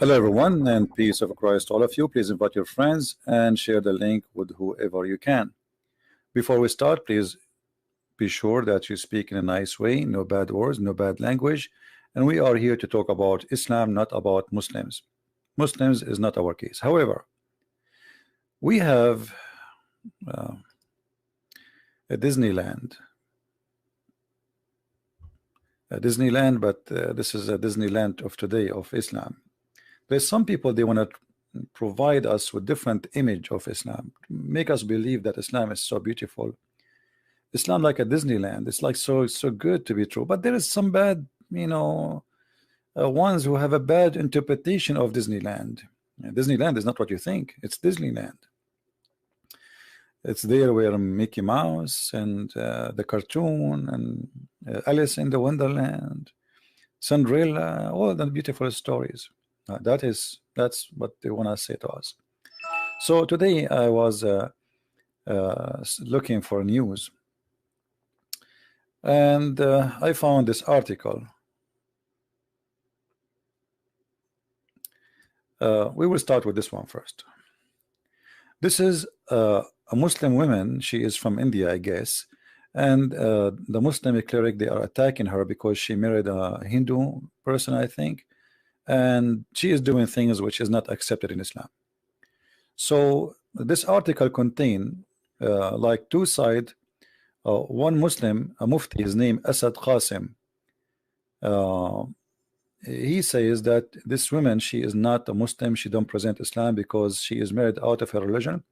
Hello everyone, and peace of Christ all of you. Please invite your friends and share the link with whoever you can. Before we start, please be sure that you speak in a nice way, no bad words, no bad language, and we are here to talk about Islam, not about Muslims. Muslims is not our case. However, we have a Disneyland, but this is a Disneyland of today of Islam. There's some people, they want to provide us with different image of Islam, make us believe that Islam is so beautiful. Islam like a Disneyland. It's like so good to be true, but there is some bad, ones who have a bad interpretation of Disneyland. Disneyland is not what you think. It's Disneyland. It's there where Mickey Mouse and the cartoon and Alice in the Wonderland, Cinderella, all the beautiful stories. That's what they want to say to us. So today I was looking for news, and I found this article. We will start with this one first. This is a Muslim woman. She is from India, I guess, and the Muslim cleric, they are attacking her because she married a Hindu person, I think, and she is doing things which is not accepted in Islam. So this article contain like two sides. One Muslim, a mufti, his name Asad Qasim, he says that this woman, she is not a Muslim, she don't present Islam because she is married out of her religion,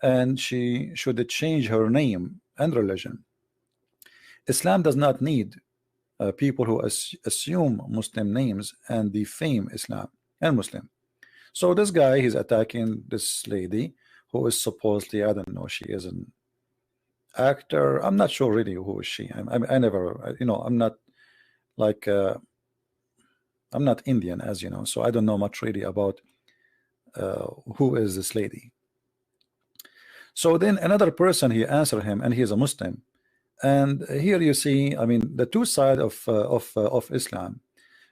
and she should change her name and religion. Islam does not need people who assume Muslim names and defame Islam and Muslim. So this guy, he's attacking this lady who is supposedly, I don't know, she is an actor. I'm not sure really who is she. I never, I'm not like I'm not Indian, as you know, so I don't know much really about who is this lady. So then another person, he answered him, and he is a Muslim. And here you see, I mean, the two sides of Islam.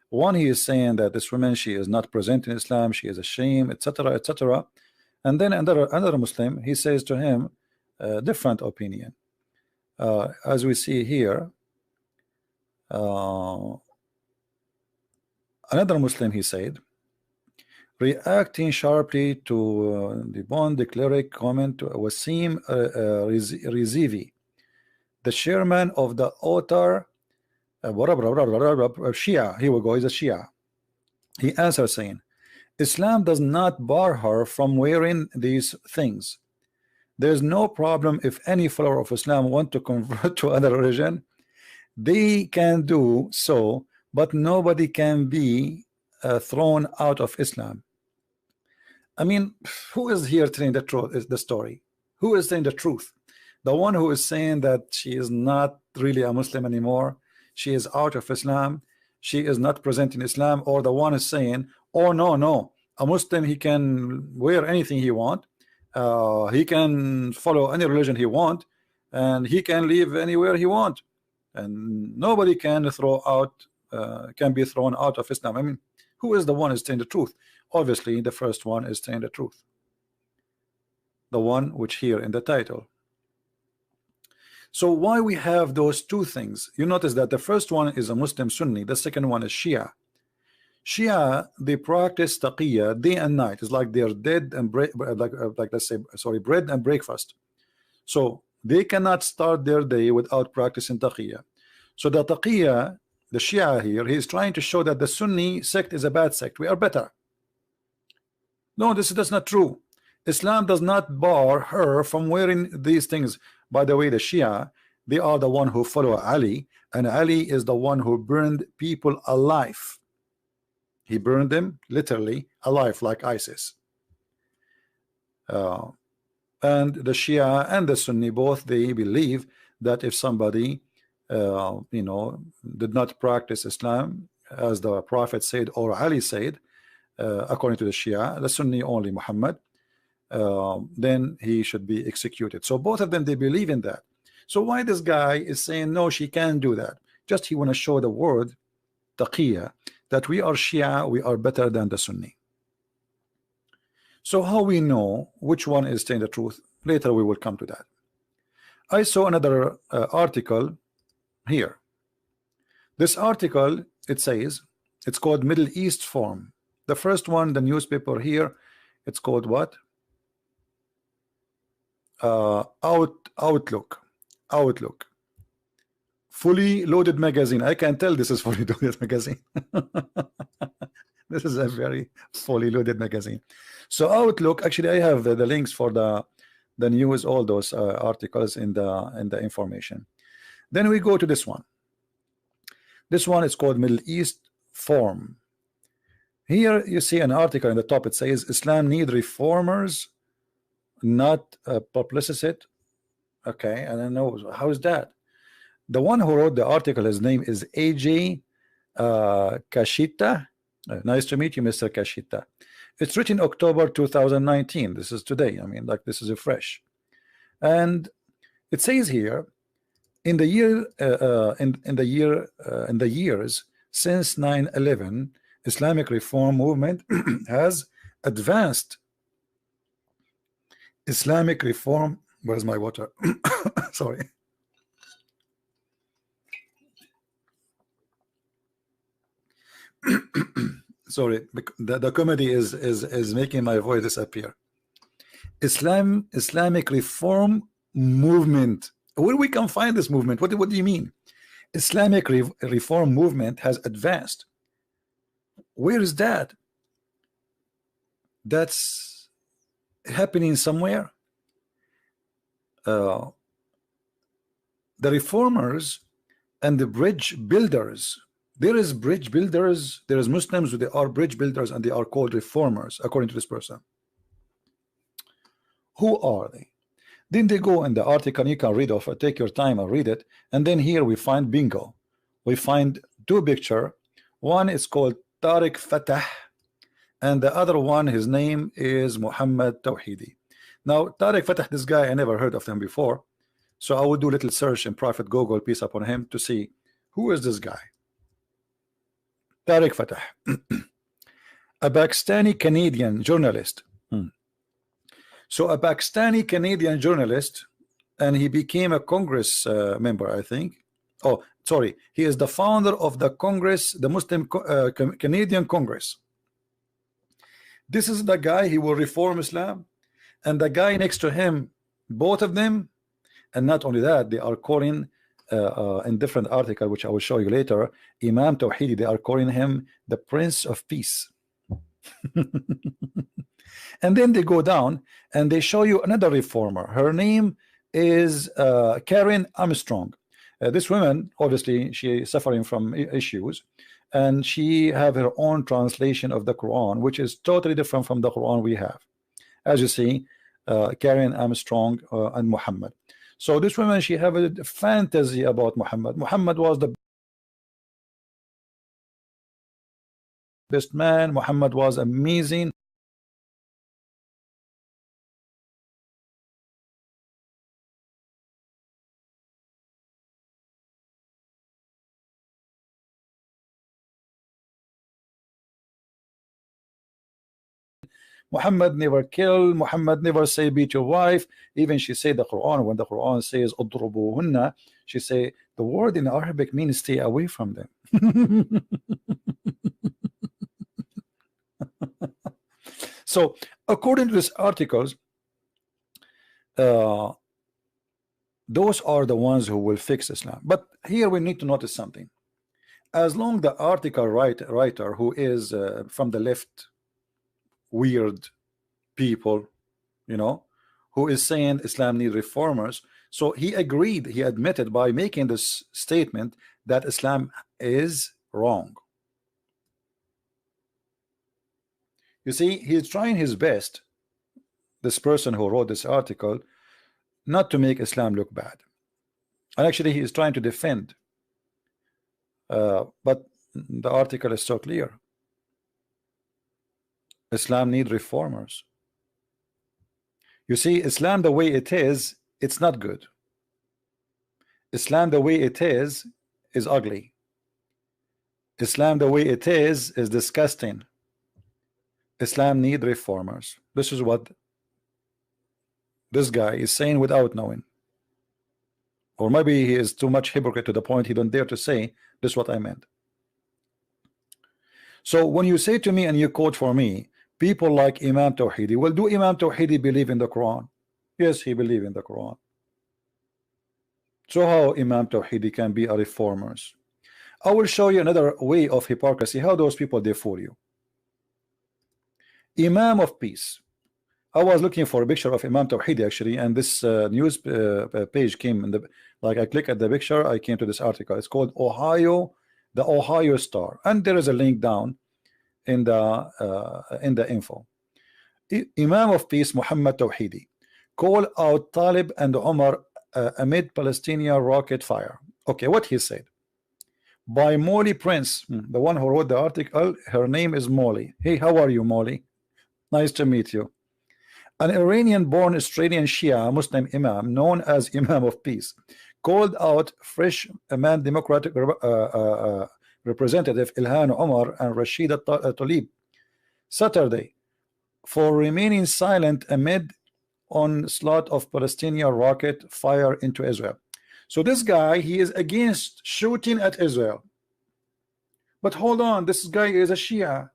One, he is saying that this woman, she is not present in Islam, she is ashamed, etc., etc. And then another Muslim, he says to him a different opinion. As we see here, another Muslim, he said, reacting sharply to the cleric comment to Wasim Rizivi, the chairman of the author Shia. Here we go, he's a Shia. He answers saying, Islam does not bar her from wearing these things. There's no problem if any follower of Islam want to convert to other religion, they can do so, but nobody can be thrown out of Islam. I mean, who is here telling the truth? Is the story? Who is saying the truth? The one who is saying that she is not really a Muslim anymore, she is out of Islam, she is not present in Islam, or the one is saying, oh no, a Muslim, he can wear anything he want, he can follow any religion he want, and he can live anywhere he want, and nobody can be thrown out of Islam. I mean, who is the one who is saying the truth? Obviously, the first one is saying the truth, the one which here in the title. So why we have those two things? You notice that the first one is a Muslim Sunni, the second one is Shia. Shia, they practice taqiyya day and night. It's like they're dead and let's say, sorry, bread and breakfast. So they cannot start their day without practicing taqiyya. So the taqiyya, the Shia here, he is trying to show that the Sunni sect is a bad sect. We are better. No, that's not true. Islam does not bar her from wearing these things. By the way, the Shia, they are the one who follow Ali, and Ali is the one who burned people alive. He burned them literally alive, like ISIS. And the Shia and the Sunni, both, they believe that if somebody did not practice Islam as the Prophet said or Ali said, according to the Shia, the Sunni only Muhammad, then he should be executed. So both of them, they believe in that. So why this guy is saying no, she can't do that? Just he want to show the word taqiyya, that we are Shia, we are better than the Sunni. So how we know which one is saying the truth? Later we will come to that. I saw another article here. This article, it says, it's called Middle East Forum. The first one, the newspaper here, it's called what? Outlook. Fully loaded magazine. I can tell this is fully loaded magazine. This is a very fully loaded magazine. So Outlook, actually I have the links for the news, all those articles in the information. Then we go to this one. This one is called Middle East Forum. Here you see an article in the top. It says Islam need reformers, not publicists. Okay, and I know how is that? The one who wrote the article, his name is AJ Kashita. Nice to meet you, Mr. Kashita. It's written October 2019. This is today. I mean, like, this is a fresh. And it says here, in the years since 9/11, Islamic reform movement has advanced. Islamic reform. Where's my water? Sorry. Sorry, the comedy is making my voice disappear. Islamic reform movement. Where we can find this movement? What do you mean? Islamic reform movement has advanced. Where is that? That's happening somewhere. The reformers and the bridge builders. There is bridge builders. There is Muslims who they are bridge builders, and they are called reformers, according to this person. Who are they? Then they go in the article. You can read off. Take your time and read it. And then here we find bingo. We find two pictures. One is called Tariq Fatah, and the other one, his name is Muhammad Tawhidi. Now Tariq Fatah, this guy, I never heard of him before, so I will do a little search in private Google, peace upon him, to see who is this guy. Tariq Fatah, a Pakistani Canadian journalist. So a Pakistani Canadian journalist, and he became a Congress member, I think. Oh, sorry, he is the founder of the Congress, the Muslim Canadian Congress. This is the guy. He will reform Islam, and the guy next to him, both of them, and not only that, they are calling in different article, which I will show you later, Imam Tawhidi, they are calling him the Prince of Peace. And then they go down and they show you another reformer. Her name is Karen Armstrong. This woman, obviously, she is suffering from issues, and she have her own translation of the Quran, which is totally different from the Quran we have. As you see, Karen Armstrong and Muhammad. So this woman, she have a fantasy about Muhammad. Muhammad was the best man. Muhammad was amazing. Muhammad never kill. Muhammad never say beat your wife. Even she say the Quran, when the Quran says udrubuhunna, she say the word in Arabic means stay away from them. So according to this articles, those are the ones who will fix Islam. But here we need to notice something. As long the article writer who is from the left, weird people, you know, who is saying Islam need reformers, so he agreed, he admitted by making this statement that Islam is wrong. You see, he's trying his best, this person who wrote this article, not to make Islam look bad, and actually he is trying to defend, but the article is so clear. Islam need reformers. You see, Islam the way it is, it's not good. Islam the way it is ugly. Islam the way it is disgusting. Islam need reformers. This is what this guy is saying without knowing. Or maybe he is too much hypocrite to the point he don't dare to say this is what I meant. So when you say to me and you quote for me people like Imam Tawhidi, well, do Imam Tawhidi believe in the Quran? Yes, he believe in the Quran. So how Imam Tawhidi can be a reformers? I will show you another way of hypocrisy, how those people they fool you. Imam of Peace. I was looking for a picture of Imam Tawhidi actually, and this news page came in the, like I click at the picture, I came to this article. It's called Ohio, the Ohio Star, and there is a link down in the info. Imam of Peace Muhammad Tawhidi call out Talib and Omar amid Palestinian rocket fire. Okay, what he said by Molly Prince, the one who wrote the article. Her name is Molly. Hey, how are you, Molly? Nice to meet you. An Iranian-born Australian Shia Muslim Imam known as Imam of Peace called out fresh man Democratic Representative Ilhan Omar and Rashida Tlaib Saturday for remaining silent amid onslaught of Palestinian rocket fire into Israel. So this guy, he is against shooting at Israel. But hold on, this guy is a Shia.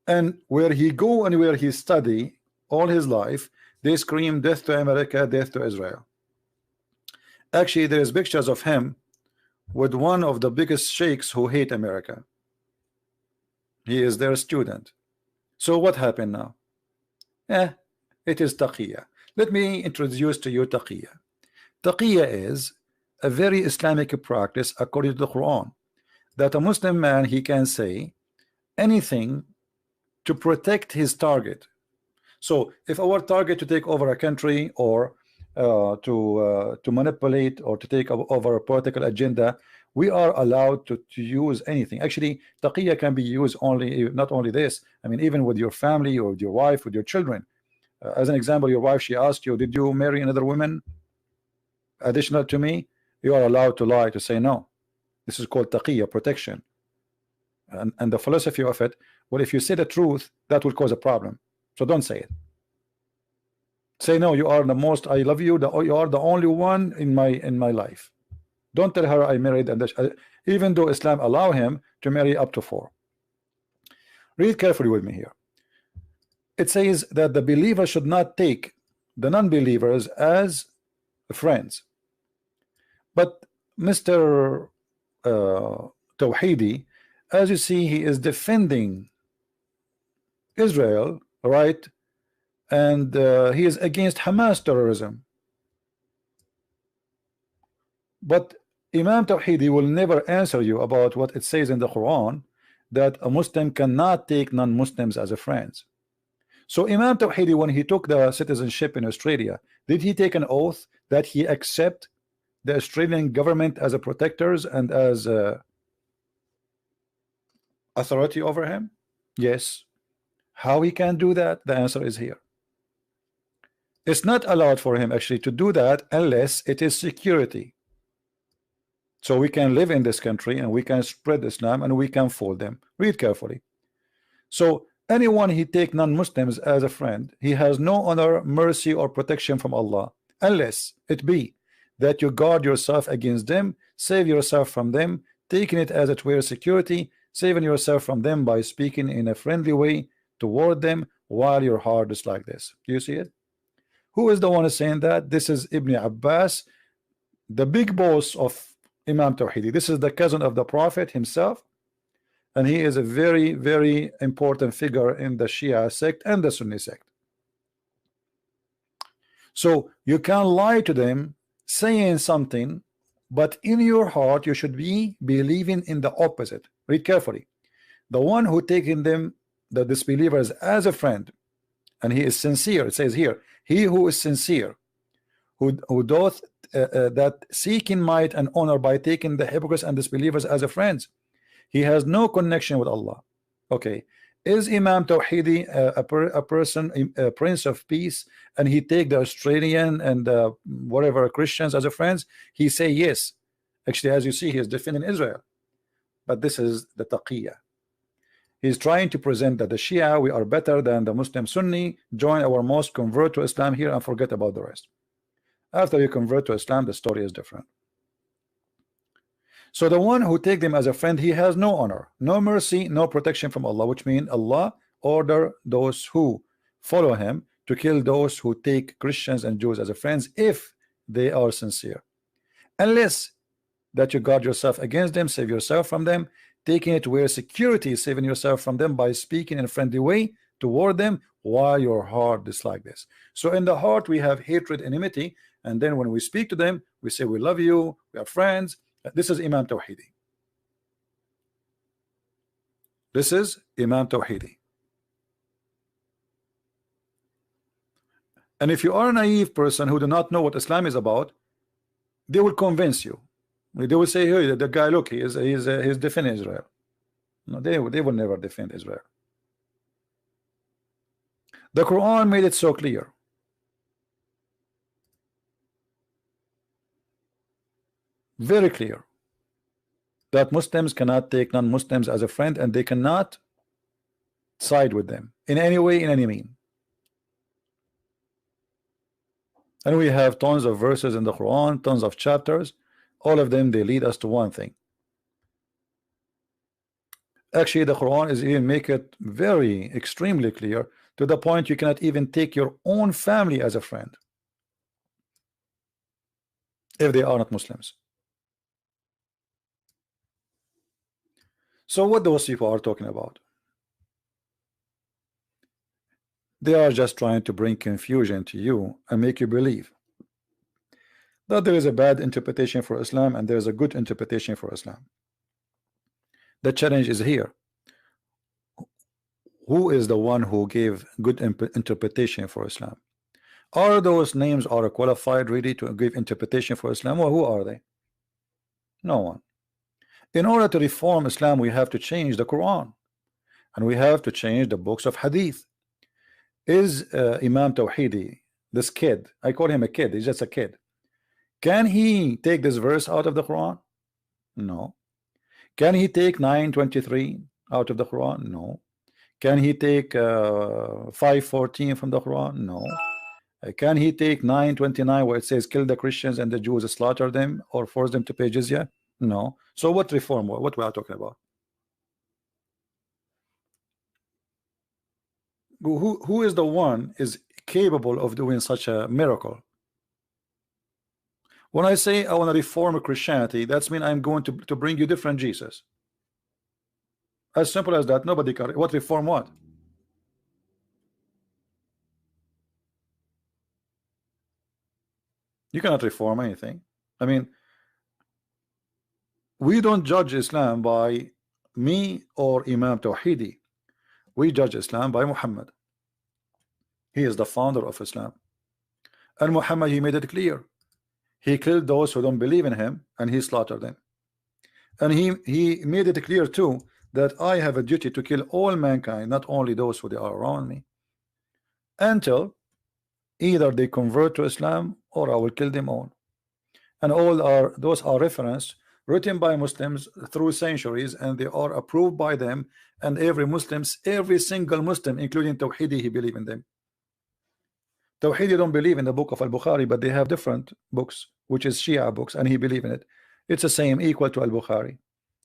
And where he go and where he study all his life, they scream death to America, death to Israel. Actually, there is pictures of him with one of the biggest sheikhs who hate America. He is their student. So what happened now? It is taqiyya. Let me introduce to you taqiyya. Taqiyya is a very Islamic practice according to the Quran, that a Muslim man, he can say anything to protect his target. So if our target to take over a country or to manipulate or to take over a political agenda, we are allowed to use anything. Actually, taqiyya can be used only, not only this, I mean even with your family or with your wife, with your children. As an example, your wife, she asked you, did you marry another woman additional to me? You are allowed to lie, to say no. This is called taqiyya, protection. And the philosophy of it, well, if you say the truth, that will cause a problem. So don't say it. Say no, you are the most, I love you, you are the only one in my life. Don't tell her I married, and even though Islam allow him to marry up to 4. Read carefully with me here. It says that the believer should not take the non-believers as friends. But Mr. Tawhidi, as you see, he is defending Israel, right? And he is against Hamas terrorism. But Imam Tawhidi will never answer you about what it says in the Quran, that a Muslim cannot take non-Muslims as a friends. So Imam Tawhidi, when he took the citizenship in Australia, did he take an oath that he accept the Australian government as a protectors and as authority over him? Yes. How he can do that? The answer is here. It's not allowed for him actually to do that unless it is security. So we can live in this country and we can spread Islam and we can fool them. Read carefully. So anyone he take non-Muslims as a friend, he has no honor, mercy, or protection from Allah, unless it be that you guard yourself against them, save yourself from them, taking it as it were security, saving yourself from them by speaking in a friendly way toward them while your heart is like this. Do you see it? Who is the one saying that? This is Ibn Abbas, the big boss of Imam Tawhidi. This is the cousin of the Prophet himself, and he is a very, very important figure in the Shia sect and the Sunni sect. So you can lie to them saying something, but in your heart you should be believing in the opposite. Read carefully. The one who taking them, the disbelievers, as a friend, and he is sincere, it says here, he who is sincere, who doth that seeking might and honor by taking the hypocrites and disbelievers as a friends, he has no connection with Allah. Okay, is Imam Tawhidi a person, a prince of peace, and he take the Australian and whatever Christians as a friends? He say yes. Actually, as you see, he is defending Israel. but this is the taqiyya. He's trying to present that the Shia, we are better than the Muslim Sunni. Join our mosque, convert to Islam here, and forget about the rest. After you convert to Islam, the story is different. So the one who take them as a friend, he has no honor, no mercy, no protection from Allah, which means Allah order those who follow him to kill those who take Christians and Jews as a friends if they are sincere. Unless that you guard yourself against them, save yourself from them, taking it where security is saving yourself from them by speaking in a friendly way toward them while your heart is like this. So in the heart we have hatred, enmity, and then when we speak to them we say we love you, we are friends. This is Imam Tawhidi. This is Imam Tawhidi. And if you are a naive person who do not know what Islam is about, they will convince you. They will say, hey, the guy, look, he's defending Israel. No, they will never defend Israel. The Quran made it so clear. Very clear. That Muslims cannot take non-Muslims as a friend, and they cannot side with them in any way, in any mean. And we have tons of verses in the Quran, tons of chapters. All of them, they lead us to one thing. Actually, the Quran is even make it very extremely clear to the point you cannot even take your own family as a friend if they are not Muslims. So what those people are talking about? They are just trying to bring confusion to you and make you believe that there is a bad interpretation for Islam and there is a good interpretation for Islam. The challenge is here. Who is the one who gave good interpretation for Islam? Are those names are qualified really to give interpretation for Islam, or who are they? No one. In order to reform Islam, we have to change the Quran, and we have to change the books of Hadith. Is Imam Tawhidi, this kid, I call him a kid, he's just a kid, can he take this verse out of the Quran? No. Can he take 9:23 out of the Quran? No. Can he take 5:14 from the Quran? No. Can he take 9:29 where it says kill the Christians and the Jews, slaughter them, or force them to pay jizya? No. So what reform? What we are talking about? Who is the one is capable of doing such a miracle? When I say I want to reform Christianity, that's mean I'm going to bring you different Jesus. As simple as that. Nobody can. What reform? What? You cannot reform anything. I mean, we don't judge Islam by me or Imam Tawhidi. We judge Islam by Muhammad. He is the founder of Islam, and Muhammad, he made it clear. He killed those who don't believe in him, and he slaughtered them. And he made it clear too that I have a duty to kill all mankind, not only those who they are around me, until either they convert to Islam or I will kill them all. And those are reference written by Muslims through centuries, and they are approved by them, and every single Muslim, including Tawhidi, he believe in them. Tawhidi don't believe in the book of Al-Bukhari, but they have different books, which is Shia books, and he believe in it. It's the same, equal to Al-Bukhari,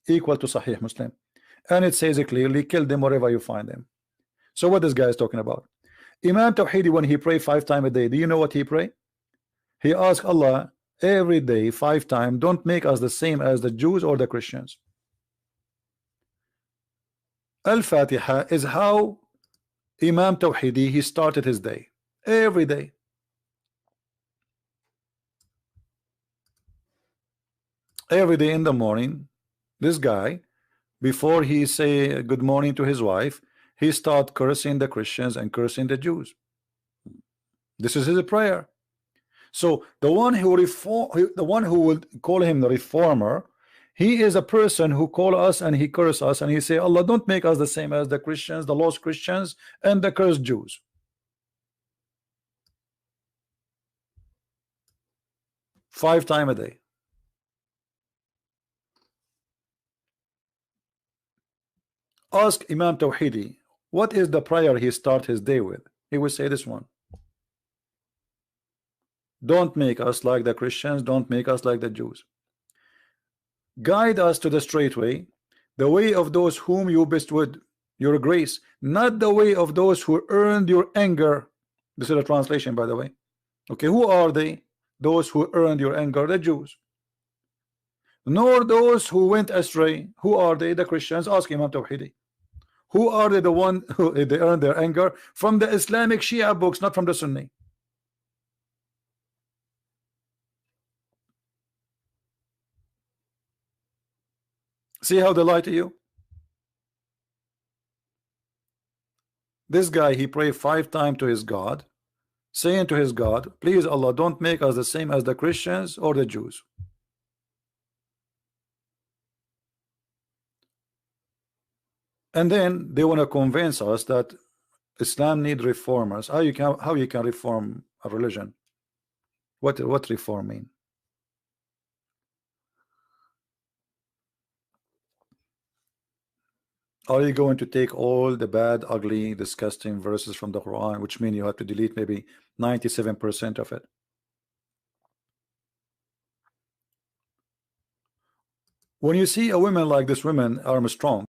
equal to Sahih Muslim, and it says it clearly, kill them wherever you find them. So what this guy is talking about? Imam Tawhidi, when he pray 5 times a day, do you know what he pray? He asks Allah every day 5 times, don't make us the same as the Jews or the Christians. Al-Fatiha is how Imam Tawhidi he started his day. Every day. Every day in the morning, this guy, before he say good morning to his wife, he start cursing the Christians and cursing the Jews. This is his prayer. So the one who will call him the reformer, he is a person who call us and he curse us and he say, Allah, don't make us the same as the Christians, the lost Christians, and the cursed Jews. 5 times a day. Ask Imam Tawhidi, what is the prayer he start his day with? He will say this one. Don't make us like the Christians, don't make us like the Jews. Guide us to the straight way, the way of those whom you bestowed your grace, not the way of those who earned your anger. This is a translation, by the way. Okay, who are they? Those who earned your anger, the Jews. Nor those who went astray. Who are they? The Christians. Ask Imam Tawhidi. Who are they? The one who they earned their anger from the Islamic Shia books, not from the Sunni. See how they lie to you? This guy, he prayed 5 times to his God, saying to his God, please Allah, don't make us the same as the Christians or the Jews. And then they want to convince us that Islam need reformers. How you can reform a religion? What reform mean? Are you going to take all the bad, ugly, disgusting verses from the Quran, which mean you have to delete maybe 97% of it? When you see a woman like this woman, Armstrong,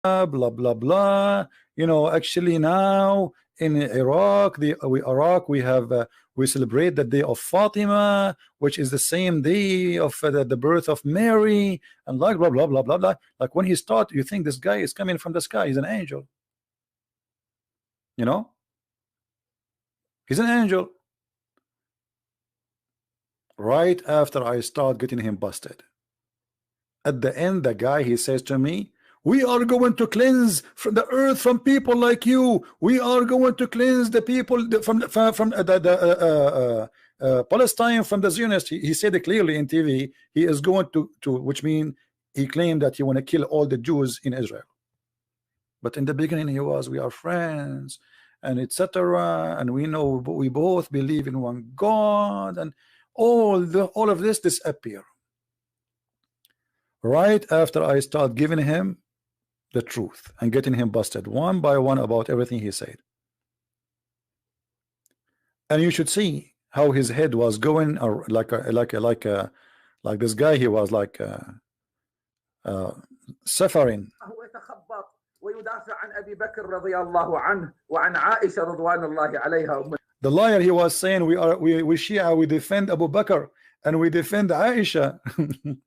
blah blah blah. You know, actually now in Iraq, we have we celebrate the day of Fatima, which is the same day of the birth of Mary, and like blah blah blah blah blah. Like when he start, you think this guy is coming from the sky. He's an angel. You know, he's an angel. Right after I start getting him busted, at the end, the guy, he says to me, we are going to cleanse from the earth from people like you. We are going to cleanse the people from Palestine from the Zionists. He said it clearly in TV. He is going to which means he claimed that he want to kill all the Jews in Israel. But in the beginning, he was, we are friends, and etc. And we know we both believe in one God, and all of this disappear. Right after I start giving him the truth and getting him busted one by one about everything he said. And you should see how his head was going, or like this guy, he was like suffering. The liar, he was saying, we Shia, we defend Abu Bakr and we defend Aisha.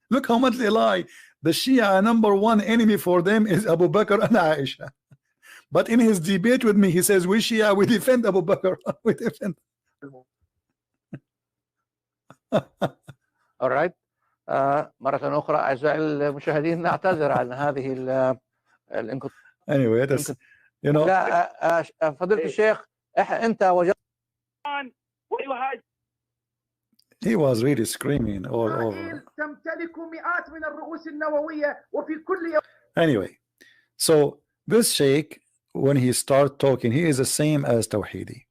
Look how much they lie. The Shia #1 enemy for them is Abu Bakr and Aisha. But in his debate with me, he says, we Shia, we defend Abu Bakr. We defend. All right. مرة أخرى أعزائي المشاهدين نعتذر عن هذه الانقطاع. Anyway, that's, you know. لا فضيلة الشيخ أنت وجدت He was really screaming all over. Anyway, so this sheikh, when he start talking, he is the same as Tawhidi.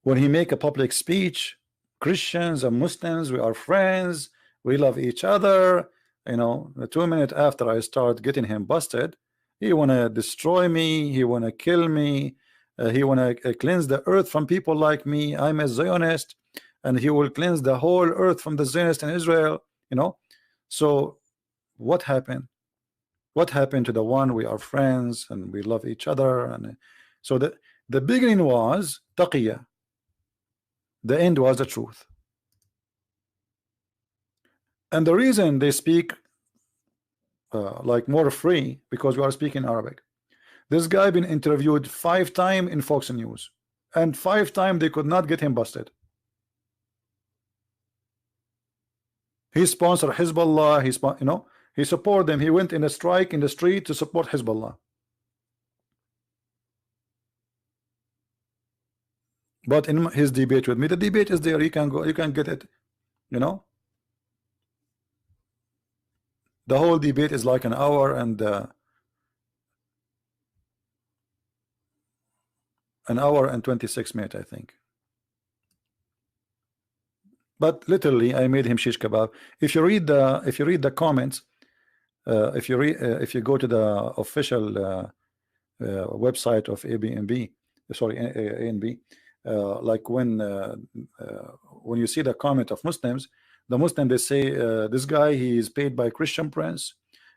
When he make a public speech, Christians and Muslims, we are friends, we love each other. You know, 2 minutes after I start getting him busted, he wanna destroy me, he wanna kill me, he wanna cleanse the earth from people like me. I'm a Zionist, and he will cleanse the whole earth from the Zionists in Israel. You know, so what happened? What happened to the one, we are friends and we love each other? And so the beginning was taqiyya, the end was the truth. And the reason they speak like more free, because we are speaking Arabic. This guy been interviewed 5 times in Fox News, and 5 times they could not get him busted. He sponsored Hezbollah. He support them. He went in a strike in the street to support Hezbollah. But in his debate with me, the debate is there. You can go, you can get it. You know, the whole debate is like an hour and an hour and 26 minutes, I think. But literally, I made him shish kebab. If you read the comments, if you go to the official website of ABNB, sorry, ANB, like when you see the comment of Muslims, the Muslim, they say this guy, he is paid by Christian prince.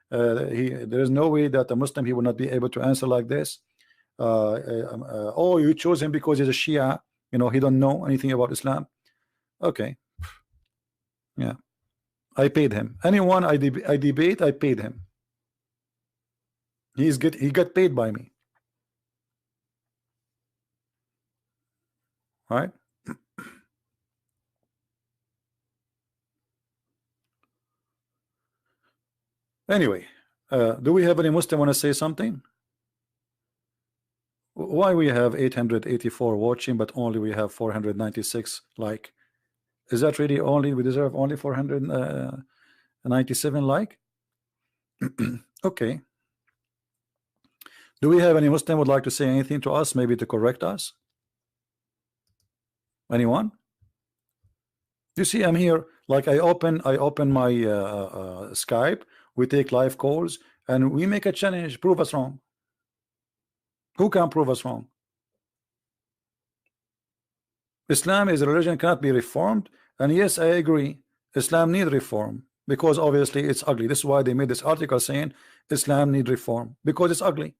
There is no way that a Muslim, he will not be able to answer like this. Oh, you chose him because he's a Shia. You know, he don't know anything about Islam. Okay. Yeah, I paid him. Anyone I debate, I paid him. He got paid by me. All right. Anyway, do we have any Muslim want to say something? Why we have 884 watching, but only we have 496 like? Is that really only we deserve only 497 like? Okay. Do we have any Muslim would like to say anything to us, maybe to correct us? Anyone? You see, I'm here. Like I open my Skype. We take live calls and we make a challenge. Prove us wrong. Who can prove us wrong? Islam is a religion, cannot be reformed, and yes, I agree. Islam needs reform. because obviously it's ugly. This is why they made this article saying Islam need reform, because it's ugly.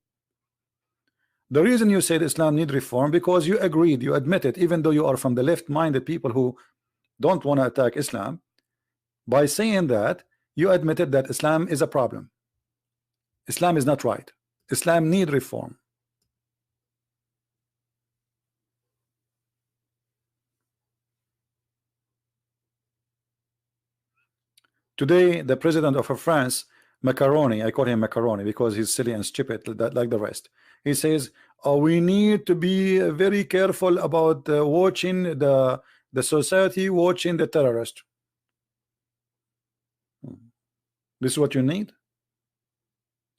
The reason you said Islam need reform, because you agreed, you admit it, even though you are from the left-minded people who don't want to attack Islam. By saying that, you admitted that Islam is a problem. Islam is not right. Islam need reform. Today, the president of France, Macaroni, I call him Macaroni because he's silly and stupid like the rest. He says, oh, we need to be very careful about watching the society watching the terrorist. This is what you need?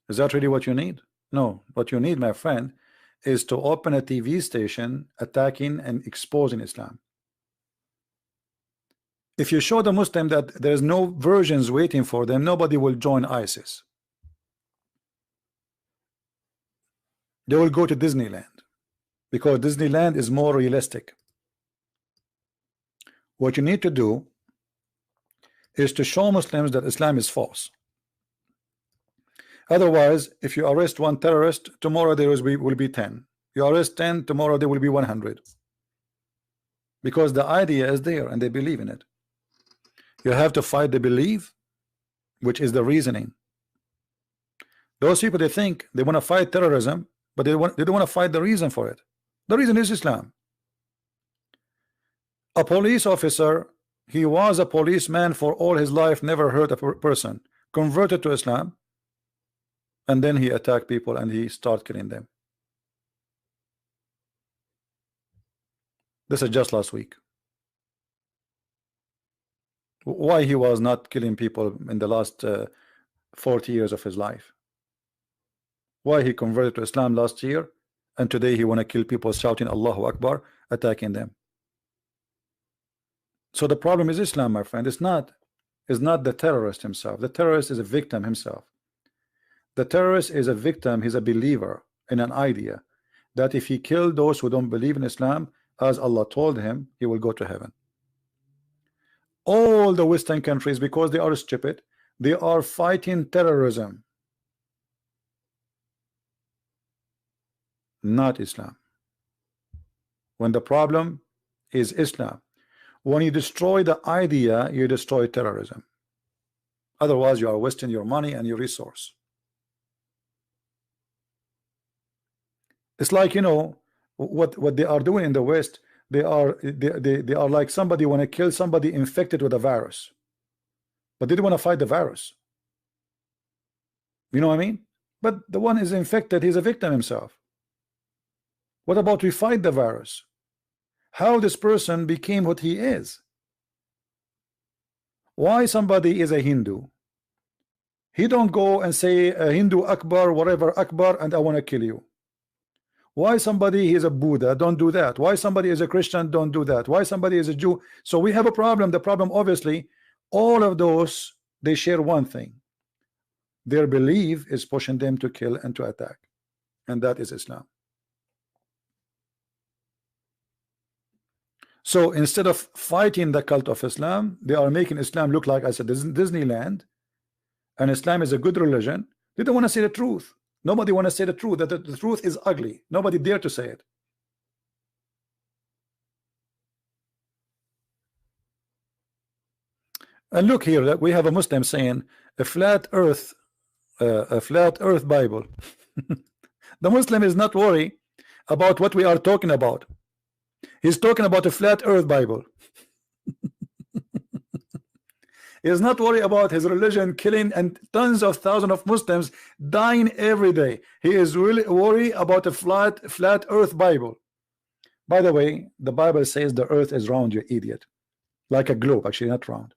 Is that really what you need? No, what you need, my friend, is to open a TV station attacking and exposing Islam. If you show the Muslim that there's no versions waiting for them, nobody will join ISIS. They will go to Disneyland because Disneyland is more realistic. What you need to do is to show Muslims that Islam is false. Otherwise, if you arrest one terrorist, tomorrow there will be 10. You arrest 10, tomorrow there will be 100. Because the idea is there and they believe in it. You have to fight the belief, which is the reasoning. Those people, they think they want to fight terrorism, but they don't want to fight the reason for it. The reason is Islam. A police officer, he was a policeman for all his life, never hurt a person, converted to Islam, and then he attacked people and he started killing them. This is just last week. Why he was not killing people in the last 40 years of his life? Why he converted to Islam last year and today he want to kill people shouting Allahu Akbar, attacking them? So the problem is Islam, my friend. It's not the terrorist himself. The terrorist is a victim himself. The terrorist is a victim. He's a believer in an idea that if he killed those who don't believe in Islam, as Allah told him, he will go to heaven. All the Western countries, because they are stupid, they are fighting terrorism, not Islam. When the problem is Islam, when you destroy the idea, you destroy terrorism. Otherwise, you are wasting your money and your resource. It's like, you know, what they are doing in the West. They are like somebody want to kill somebody infected with a virus, but they don't want to fight the virus. You know what I mean? But the one is infected, he's a victim himself. What about we fight the virus? How this person became what he is? Why somebody is a Hindu? He don't go and say a Hindu Akbar, whatever Akbar, and I want to kill you. Why somebody is a Buddha? Don't do that. Why somebody is a Christian? Don't do that. Why somebody is a Jew? So we have a problem. The problem, obviously, all of those, they share one thing. Their belief is pushing them to kill and to attack, and that is Islam. So instead of fighting the cult of Islam, they are making Islam look like, I said, Disneyland, and Islam is a good religion. They don't want to say the truth. Nobody want to say the truth, that the truth is ugly. Nobody dare to say it. And look here, that we have a Muslim saying a flat earth Bible. The Muslim is not worried about what we are talking about. He's talking about a flat earth Bible. He is not worried about his religion killing and tons of thousands of Muslims dying every day. He is really worried about a flat earth Bible. By the way, the Bible says the earth is round, you idiot. Like a globe, actually not round.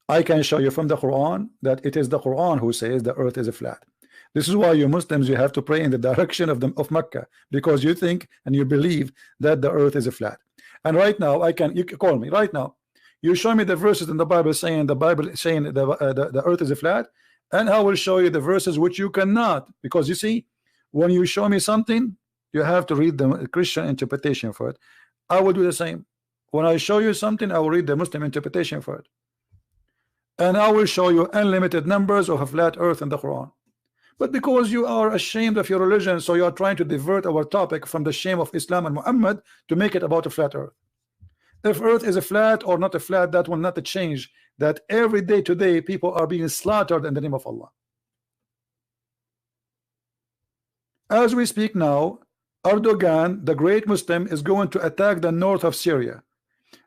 I can show you from the Quran that it is the Quran who says the earth is flat. This is why you Muslims, you have to pray in the direction of Mecca, because you think and you believe that the earth is flat. And right now, you can call me right now. You show me the verses in the Bible saying the earth is flat, and I will show you the verses which you cannot, because you see, when you show me something, you have to read the Christian interpretation for it. I will do the same. When I show you something, I will read the Muslim interpretation for it. And I will show you unlimited numbers of a flat earth in the Quran. But because you are ashamed of your religion, so you are trying to divert our topic from the shame of Islam and Muhammad to make it about a flat earth. If earth is a flat or not a flat, that will not change that every day today people are being slaughtered in the name of Allah. As we speak now, Erdogan, the great Muslim, is going to attack the north of Syria,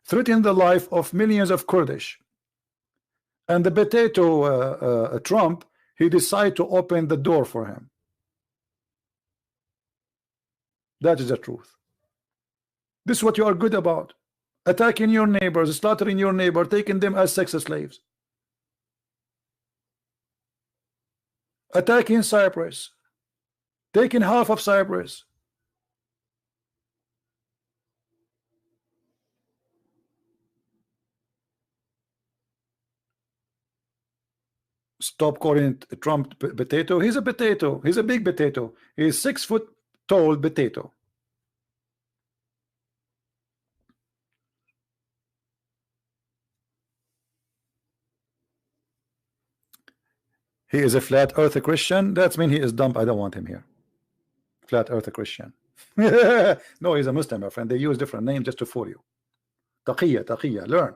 threatening the life of millions of Kurdish. And the potato Trump, he decided to open the door for him. That is the truth. This is what you are good about. Attacking your neighbors, slaughtering your neighbor, taking them as sex slaves. Attacking Cyprus, taking half of Cyprus. Stop calling Trump potato. He's a potato. He's a big potato. He's 6 foot tall potato. He is a flat earth Christian. That's mean he is dumb. I don't want him here. Flat earth Christian. No, he's a Muslim, my friend. They use different names just to fool you. Taqiyya, taqiyya. Learn.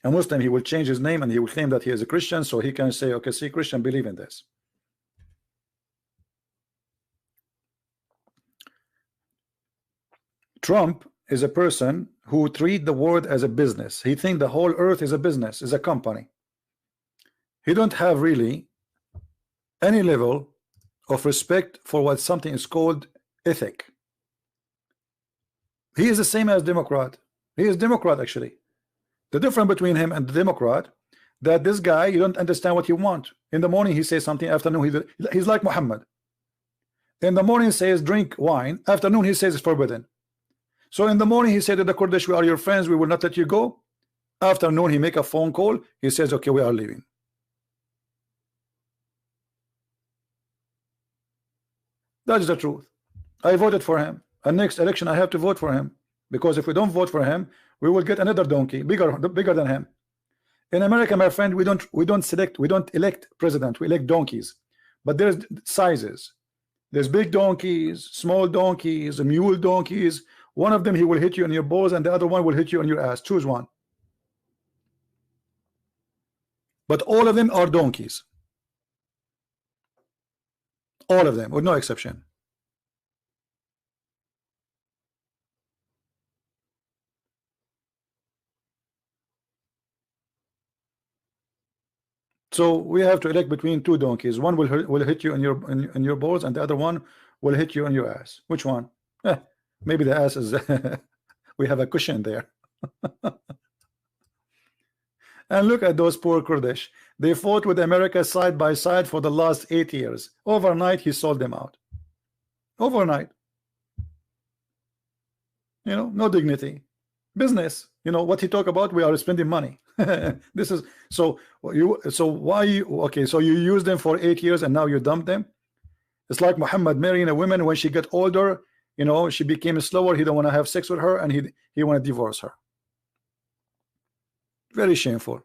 A Muslim, he will change his name and he will claim that he is a Christian, so he can say, okay, see, Christian, believe in this. Trump is a person who treat the world as a business. He think the whole earth is a business, is a company. He don't have really any level of respect for what something is called ethic. He is the same as Democrat. He is Democrat actually. The difference between him and the Democrat, that this guy, you don't understand what he wants. In the morning he says something, afternoon he's like Muhammad. In the morning he says drink wine, afternoon he says it's forbidden. So in the morning he said to the Kurdish, we are your friends, we will not let you go. Afternoon he make a phone call, he says okay, we are leaving. That is the truth. I voted for him, and next election I have to vote for him, because if we don't vote for him, we will get another donkey bigger than him. In America, my friend, we don't elect president, we elect donkeys. But there's sizes. There's big donkeys, small donkeys, mule donkeys. One of them he will hit you on your balls, and the other one will hit you on your ass. Choose one. But all of them are donkeys. All of them, with no exception. So we have to elect between two donkeys. One will hit you on your balls, and the other one will hit you on your ass. Which one? Maybe the ass is we have a cushion there. And look at those poor Kurdish. They fought with America side by side for the last 8 years. Overnight he sold them out. Overnight. You know, no dignity. Business. You know what he talk about? We are spending money. This is so why you okay, so you use them for 8 years and now you dump them. It's like Muhammad marrying a woman. When she get older, you know, she became slower, he don't want to have sex with her, and he want to divorce her. Very shameful.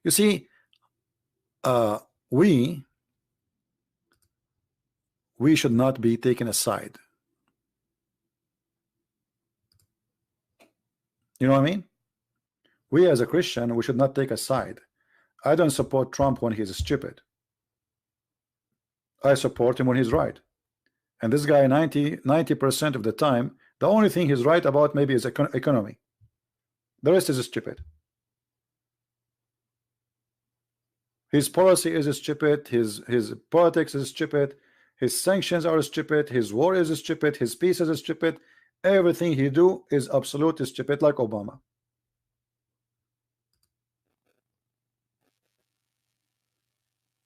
You see, we should not be taken aside. You know what I mean? We as a Christian, we should not take a side. I don't support Trump when he's stupid. I support him when he's right. And this guy 90% of the time, the only thing he's right about maybe is economy. The rest is stupid. His policy is stupid, his politics is stupid, his sanctions are stupid, his war is stupid, his peace is stupid. Everything he do is absolutely stupid, like Obama.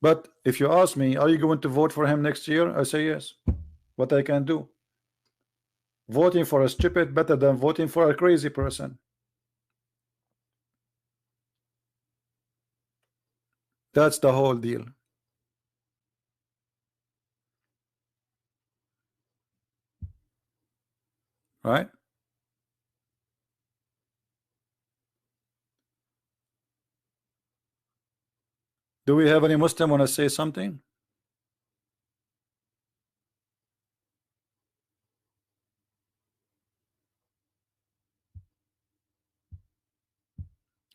But if you ask me, are you going to vote for him next year? I say yes. What I can do? Voting for a stupid better than voting for a crazy person. That's the whole deal. Right? Do we have any Muslim want to say something?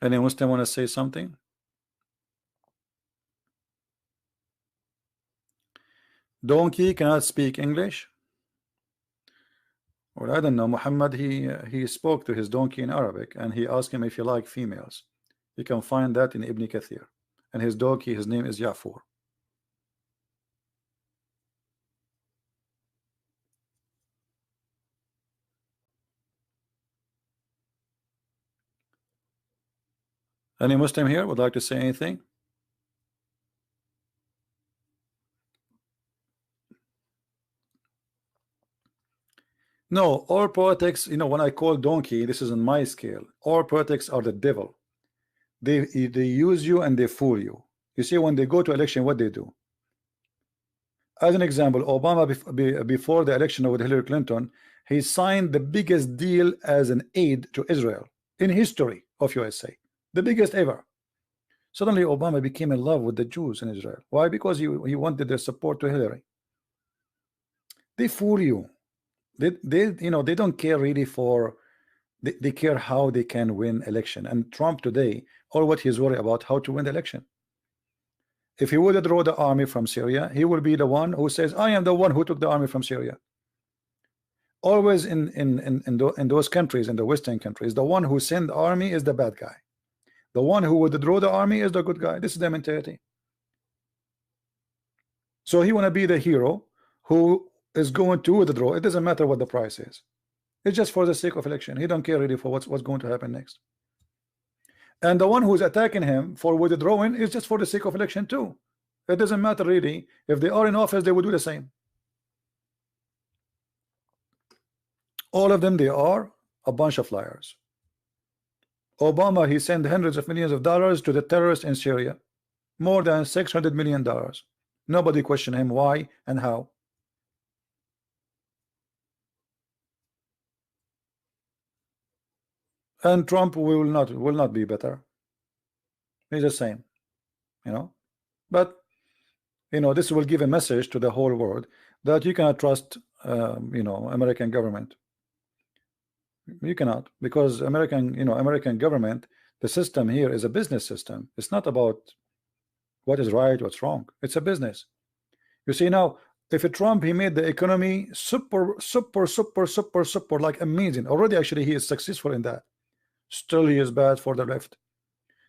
Any Muslim want to say something? Donkey cannot speak English. Well, I don't know. Muhammad, he spoke to his donkey in Arabic, and he asked him if he liked females. You can find that in Ibn Kathir. And his donkey, his name is Ya'fur. Any Muslim here would like to say anything? No, all politics, when I call donkey, this is on my scale. All politics are the devil. They use you and they fool you. You see, when they go to election, what they do? As an example, Obama before the election with Hillary Clinton, he signed the biggest deal as an aid to Israel in history of USA, the biggest ever. Suddenly, Obama became in love with the Jews in Israel. Why? Because he wanted their support to Hillary. They fool you. They don't care really for. They care how they can win election. And Trump today, all what he's worried about how to win the election. If he would withdraw the army from Syria, he will be the one who says, I am the one who took the army from Syria. Always in those countries, in the Western countries, the one who sent the army is the bad guy. The one who would withdraw the army is the good guy. This is the mentality. So he want to be the hero who is going to withdraw. It doesn't matter what the price is. It's just for the sake of election. He don't care really for what's going to happen next. And the one who's attacking him for withdrawing is just for the sake of election too. It doesn't matter really. If they are in office, they will do the same. All of them, they are a bunch of liars. Obama, he sent hundreds of millions of dollars to the terrorists in Syria. More than $600 million. Nobody questioned him why and how. And Trump will not be better. He's the same, But this will give a message to the whole world that you cannot trust, American government. You cannot, because American government, the system here is a business system. It's not about what is right, what's wrong. It's a business. You see now, if a Trump, he made the economy super like amazing. Already, actually, he is successful in that. Still, he is bad for the left.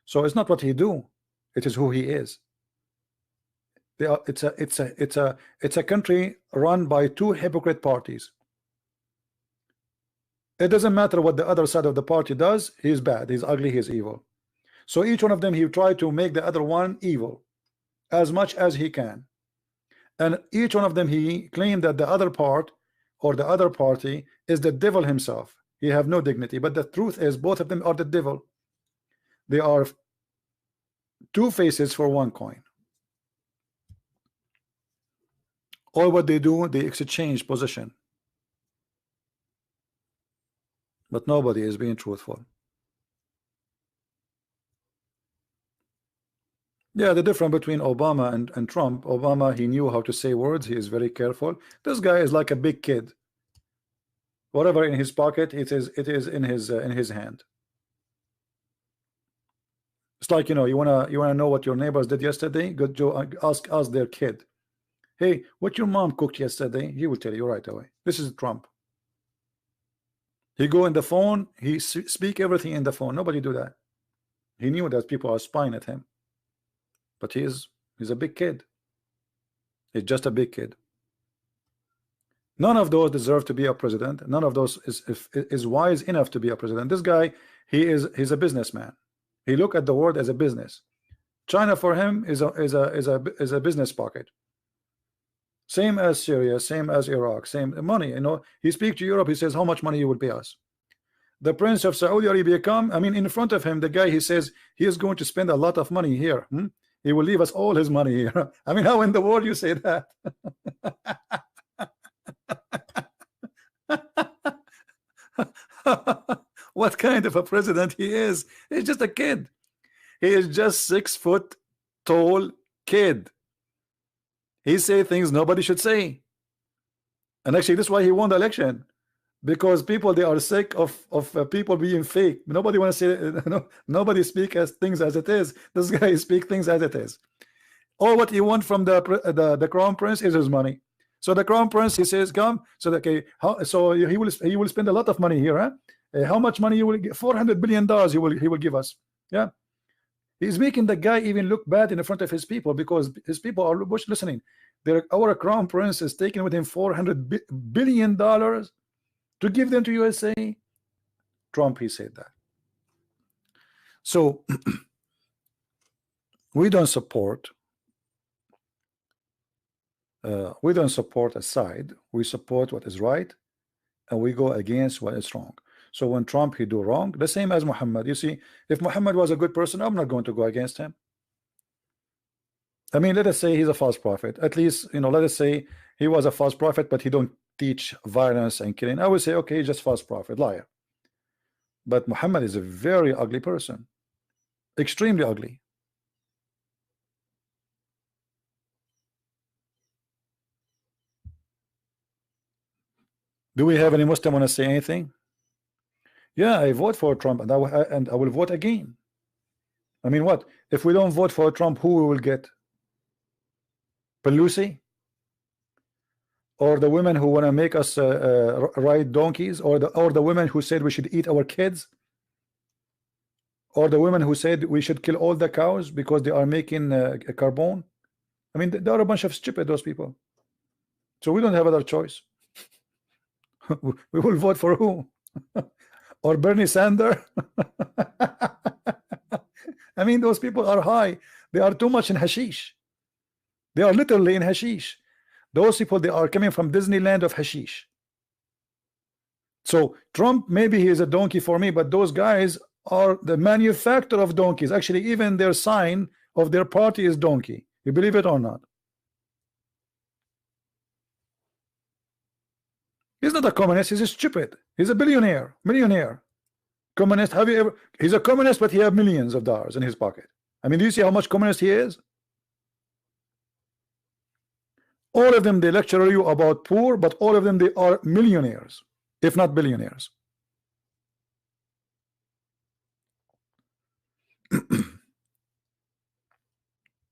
So it's not what he do; it is who he is. It's a country run by two hypocrite parties. It doesn't matter what the other side of the party does. He's bad. He's ugly. He's evil. So each one of them, he tried to make the other one evil as much as he can. And each one of them, he claimed that the other part or the other party is the devil himself. He have no dignity. But the truth is, both of them are the devil. They are two faces for one coin. All what they do, they exchange position. But nobody is being truthful. Yeah, the difference between Obama and Trump, Obama, he knew how to say words. He is very careful. This guy is like a big kid. Whatever in his pocket, it is in his hand. It's like, you wanna know what your neighbors did yesterday? Go ask their kid. Hey, what your mom cooked yesterday? He will tell you right away. This is Trump. He go in the phone, he speak everything in the phone. Nobody do that. He knew that people are spying at him. But he's a big kid. He's just a big kid. None of those deserve to be a president. None of those is wise enough to be a president. This guy, he's a businessman. He look at the world as a business. China for him is a business pocket. Same as Syria, same as Iraq, same money. He speaks to Europe. He says, how much money you will pay us? The Prince of Saudi Arabia in front of him, the guy, he says he is going to spend a lot of money here. He will leave us all his money here. How in the world you say that? What kind of a president he is? He's just a kid. He is just 6 foot tall kid. He say things nobody should say. And actually, this is why he won the election. Because people, they are sick of people being fake. Nobody want to say nobody speak as things as it is. This guy speak things as it is. All what he want from the crown prince is his money. So the crown prince, he says, come. So okay, so he will spend a lot of money here. Huh? How much money you will get? $400 billion he will give us. Yeah, he's making the guy even look bad in front of his people, because his people are listening. Our crown prince is taking with him $400 billion to give them to USA. Trump, he said that. So we don't support a side. We support what is right, and we go against what is wrong. So when Trump he do wrong, the same as Muhammad. You see, if Muhammad was a good person, I'm not going to go against him. I mean, let us say he's a false prophet. At least, you know, let us say he was a false prophet, but he don't teach violence and killing. I would say, okay, just false prophet, liar. But Muhammad is a very ugly person, extremely ugly. Do we have any Muslim want to say anything? Yeah, I vote for Trump, and I will vote again. I mean, what if we don't vote for Trump? Who we will get? Pelosi, or the women who want to make us ride donkeys, or the women who said we should eat our kids, or the women who said we should kill all the cows because they are making carbon. I mean, they are a bunch of stupid, those people. So we don't have other choice. We will vote for who? Or Bernie Sanders? I mean, those people are high. They are too much in hashish. They are literally in hashish. Those people, they are coming from Disneyland of hashish. So Trump, maybe he is a donkey for me, but those guys are the manufacturer of donkeys. Actually, even their sign of their party is donkey. You believe it or not? He's not a communist. He's a stupid. He's a millionaire. Communist. Have you ever? He's a communist, but he has millions of dollars in his pocket. I mean, do you see how much communist he is? All of them, they lecture you about poor, but all of them, they are millionaires, if not billionaires.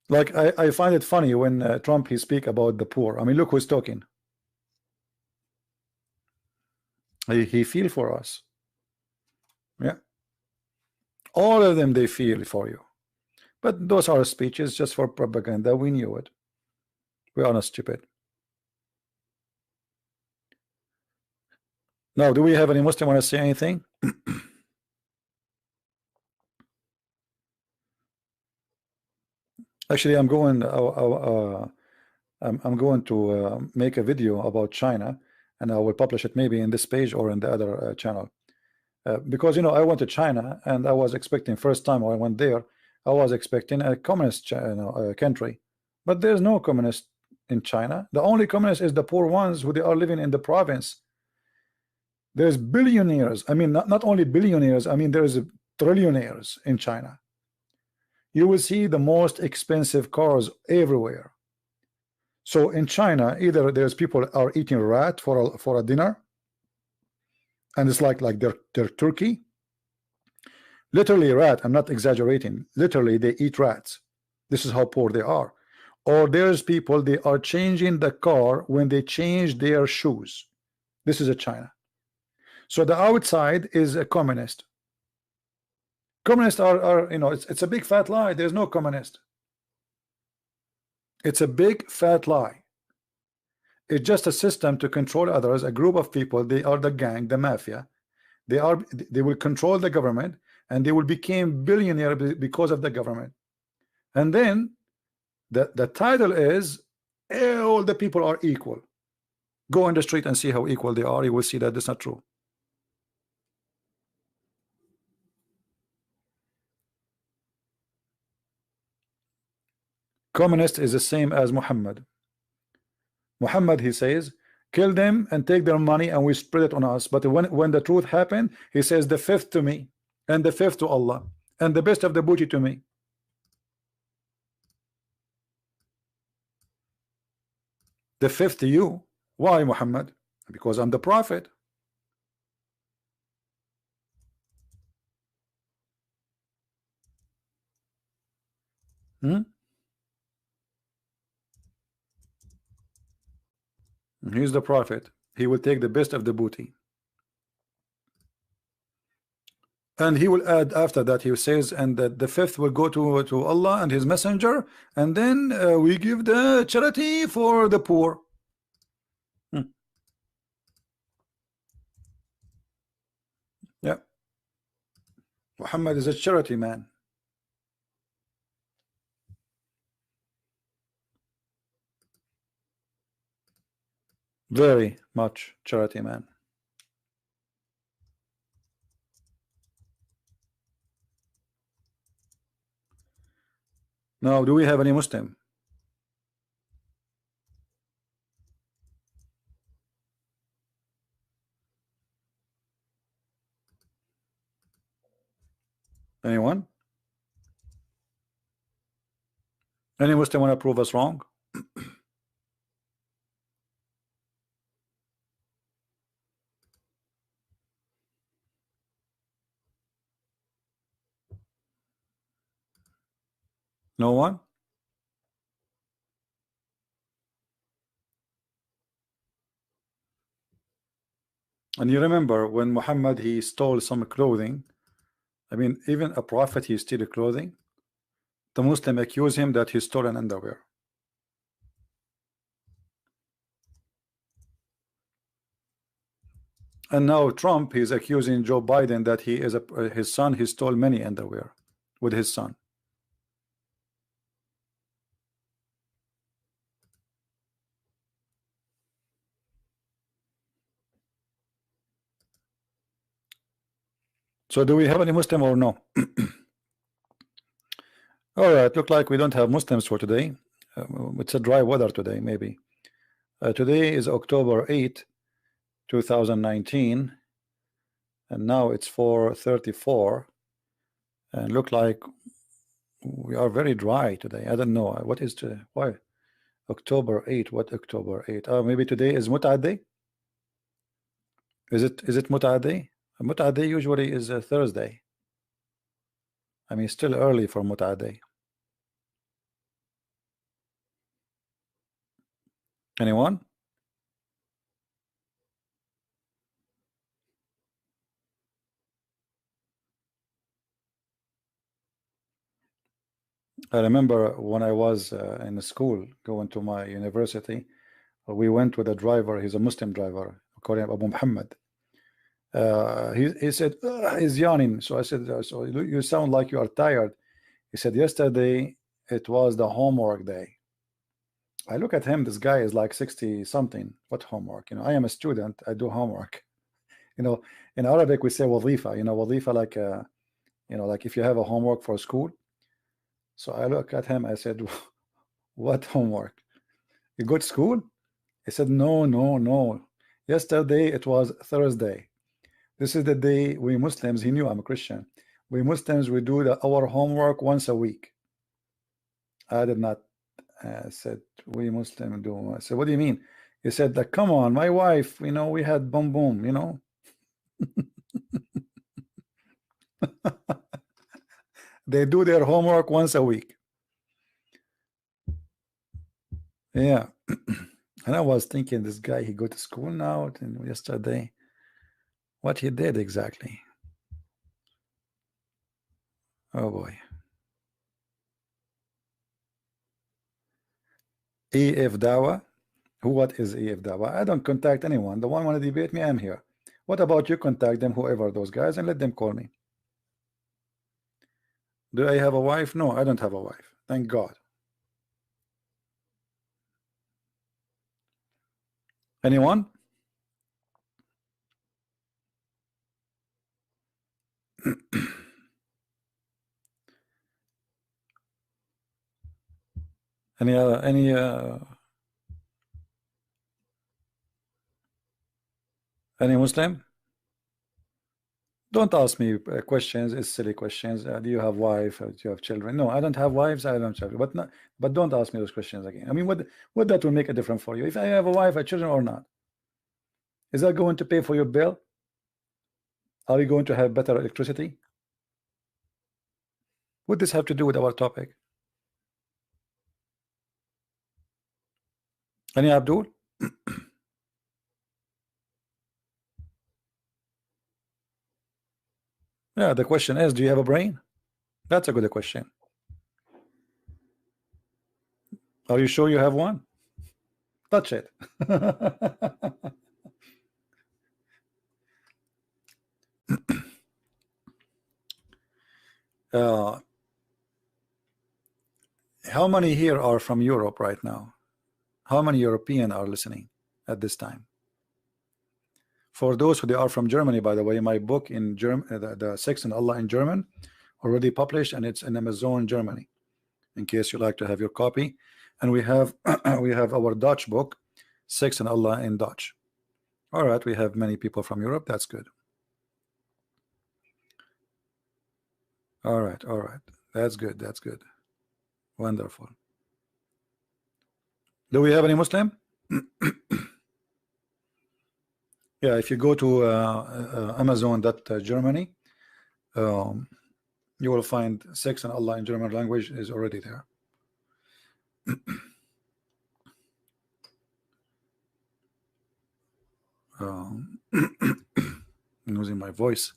Like I find it funny when Trump he speak about the poor. I mean, look who's talking. He feel for us. Yeah, all of them, they feel for you, but those are speeches just for propaganda. We knew it. We are not stupid. Now, do we have any Muslim want to say anything? Actually, I'm going to make a video about China, and I will publish it maybe in this page or in the other channel, because, you know, I went to China and I was expecting, first time I went there, I was expecting a communist country, but there's no communist in China. The only communist is the poor ones who they are living in the province. There's billionaires. I mean, not only billionaires, I mean, there's trillionaires in China. You will see the most expensive cars everywhere. So in China, either there's people are eating rat for a dinner, and it's like their turkey, literally rat. I'm not exaggerating. Literally, they eat rats. This is how poor they are. Or there's people, they are changing the car when they change their shoes. This is a China. So the outside is a communist. Communists are you know, it's a big fat lie. There's no communist. It's a big fat lie. It's just a system to control others, a group of people. They are the gang, the mafia. They will control the government, and they will become billionaire because of the government. And then the title is all the people are equal. Go on the street and see how equal they are. You will see that that's not true. Communist is the same as Muhammad. Muhammad, he says, kill them and take their money and we spread it on us. But when the truth happened, he says the fifth to me and the fifth to Allah and the best of the booty to me. The fifth to you. Why, Muhammad? Because I'm the prophet. Hmm? He's the prophet. He will take the best of the booty. And he will add after that, he says, and that the fifth will go to Allah and his messenger, and then we give the charity for the poor. Hmm. Yeah, Muhammad is a charity man. Very much charity man. Now, do we have any Muslim? Anyone? Any Muslim want to prove us wrong? No one? And you remember when Muhammad he stole some clothing. I mean, even a prophet he steal clothing. The Muslim accuse him that he stole an underwear. And now Trump is accusing Joe Biden that he is his son. He stole many underwear with his son. So do we have any Muslim or no? All right, look like we don't have Muslims for today. It's a dry weather today, maybe. Today is October 8, 2019, and now it's 4:34, and look like we are very dry today. I don't know what is today. Why October 8? What October 8? Oh, maybe today is Mut'ad Day. Is it Mut'ad Day? Mut'ad Day usually is a Thursday. I mean, still early for Mut'ad Day. Anyone? I remember when I was in school going to my university, we went with a driver. He's a Muslim driver, according to Abu Muhammad. He said he's yawning. So I said, so you sound like you are tired. He said, yesterday it was the homework day. I look at him. This guy is like 60 something. What homework? You know, I am a student. I do homework. You know, in Arabic we say wazifa. You know, wazifa like you know, like if you have a homework for school. So I look at him. I said, what homework? You go to school? He said, no, no, no. Yesterday it was Thursday. This is the day we Muslims, he knew I'm a Christian. We Muslims, we do our homework once a week. I did not. Said, we Muslim do. I said, what do you mean? He said, that come on, my wife, you know, we had boom, boom, you know. They do their homework once a week. Yeah. And I was thinking, this guy, he go to school now, and yesterday, what he did exactly. Oh boy. EF Dawa. What is EF Dawa? I don't contact anyone. The one want to debate me, I'm here. What about you? Contact them, whoever those guys, and let them call me. Do I have a wife? No, I don't have a wife. Thank God. Anyone? Any Muslim? Don't ask me questions. It's silly questions. Do you have wife? Do you have children? No, I don't have wives. I don't have children. But not, but don't ask me those questions again. I mean, what that will make a difference for you if I have a wife, a children, or not? Is that going to pay for your bill? Are you going to have better electricity? What does this have to do with our topic? Any Abdul? Yeah, the question is, do you have a brain? That's a good question. Are you sure you have one? Touch it. How many here are from Europe right now? How many European are listening at this time? For those who are from Germany, by the way, my book in German, the Sex and Allah in German, already published, and it's in Amazon Germany, in case you like to have your copy. And we have we have our Dutch book, Sex and Allah in Dutch. All right, we have many people from Europe. That's good. All right, that's good. That's good. Wonderful. Do we have any Muslim? Yeah, if you go to Amazon.Germany, you will find Sex and Allah in German language is already there. I'm losing my voice.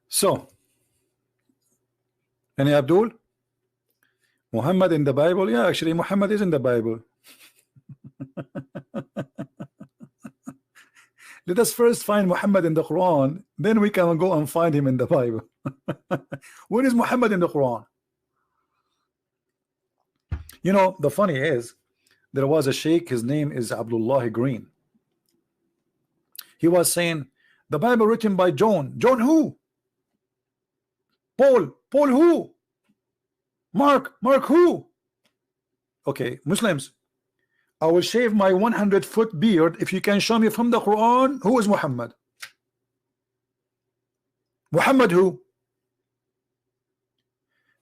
So, any Abdul? Muhammad in the Bible? Yeah, actually, Muhammad is in the Bible. Let us first find Muhammad in the Quran, then we can go and find him in the Bible. Where is Muhammad in the Quran? You know, the funny is, there was a sheikh, his name is Abdullah Green. He was saying, the Bible written by John. John who? Paul who? Mark who? Okay, Muslims, I will shave my 100-foot beard if you can show me from the Quran who is Muhammad. Muhammad who?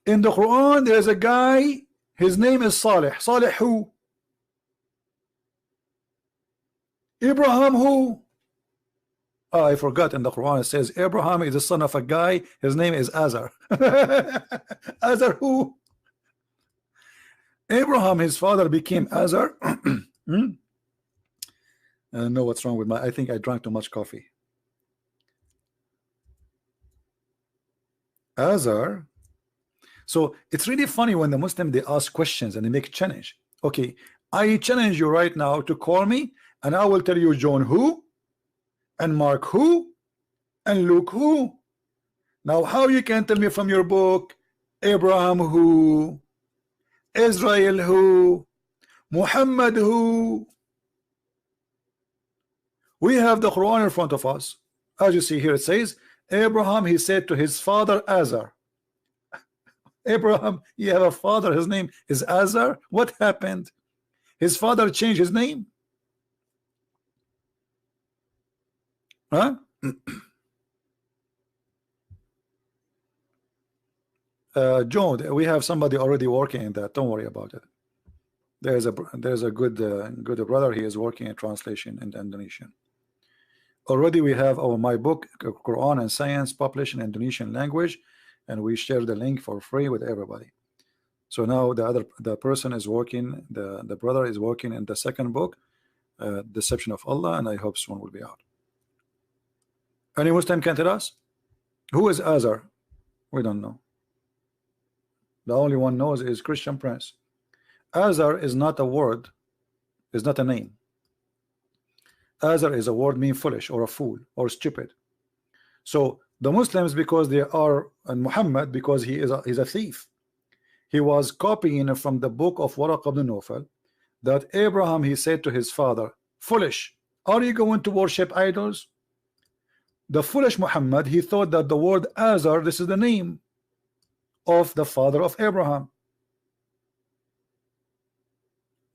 In the Quran there is a guy, his name is Salih. Salih who? Abraham who? Oh, I forgot, in the Quran it says Abraham is the son of a guy, his name is Azar. Azar who? Abraham, his father became Azar. I don't know what's wrong with my, I think I drank too much coffee. Azar. So it's really funny when the Muslim, they ask questions and they make a challenge. Okay, I challenge you right now to call me and I will tell you John who, and Mark who, and Luke who. Now how you can tell me from your book Abraham who, Israel who, Muhammad who? We have the Quran in front of us. As you see here, it says Abraham, he said to his father Azar. Abraham, you have a father, his name is Azar. What happened? His father changed his name? Huh? Joe, we have somebody already working in that. Don't worry about it. There's a good brother. He is working in translation in Indonesian. Already we have my book Quran and Science published in Indonesian language, and we share the link for free with everybody. So now the person is working, the brother is working in the second book, Deception of Allah, and I hope soon will be out. Any Muslim can tell us who is Azar? We don't know. The only one knows is Christian Prince. Azar is not a word, is not a name. Azar is a word mean foolish or a fool or stupid. So the Muslims, because they are, and Muhammad, because he's a thief. He was copying from the book of Waraq ibn Nawfal that Abraham, he said to his father, foolish, are you going to worship idols? The foolish Muhammad, he thought that the word Azar, this is the name of the father of Abraham.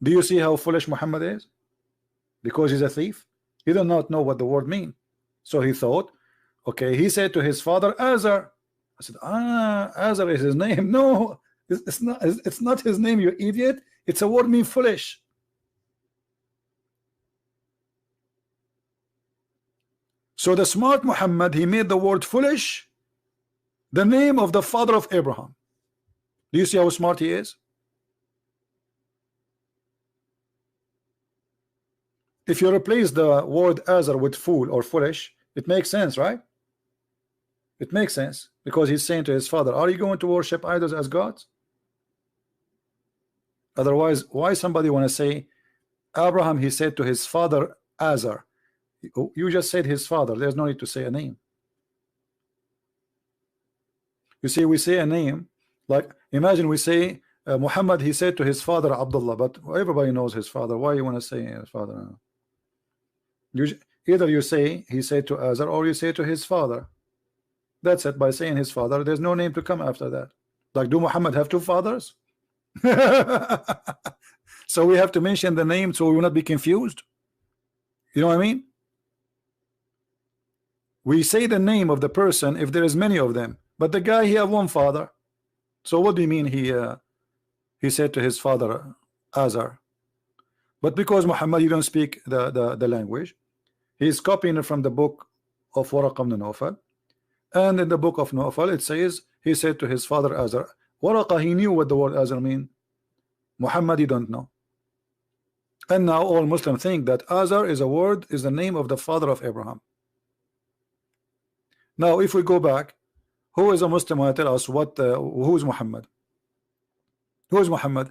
Do you see how foolish Muhammad is? Because he's a thief. He does not know what the word means. So he thought, okay, he said to his father Azar. I said, Azar is his name. No, it's not his name, you idiot. It's a word mean foolish. So the smart Muhammad, he made the word foolish the name of the father of Abraham. Do you see how smart he is? If you replace the word Azar with fool or foolish, it makes sense, right? It makes sense, because he's saying to his father, are you going to worship idols as gods? Otherwise, why somebody want to say Abraham, he said to his father Azar? You just said his father. There's no need to say a name. You see, we say a name, like imagine we say Muhammad, he said to his father Abdullah, but everybody knows his father. Why you want to say his father? Either you say he said to Azar, or you say to his father. That's it. By saying his father, there's no name to come after that. Like, do Muhammad have two fathers? So we have to mention the name so we will not be confused. You know what I mean? We say the name of the person if there is many of them, but the guy, he have one father. So what do you mean he said to his father Azar? But because Muhammad, you don't speak the language, he is copying it from the book of Waraq ibn Nawfal. And in the book of Nawfal, it says he said to his father Azar. Waraq, he knew what the word Azar mean. Muhammad, he don't know. And now all Muslims think that Azar is a word, is the name of the father of Abraham. Now, if we go back, who is a Muslim who tell us what? Who is Muhammad? Who is Muhammad?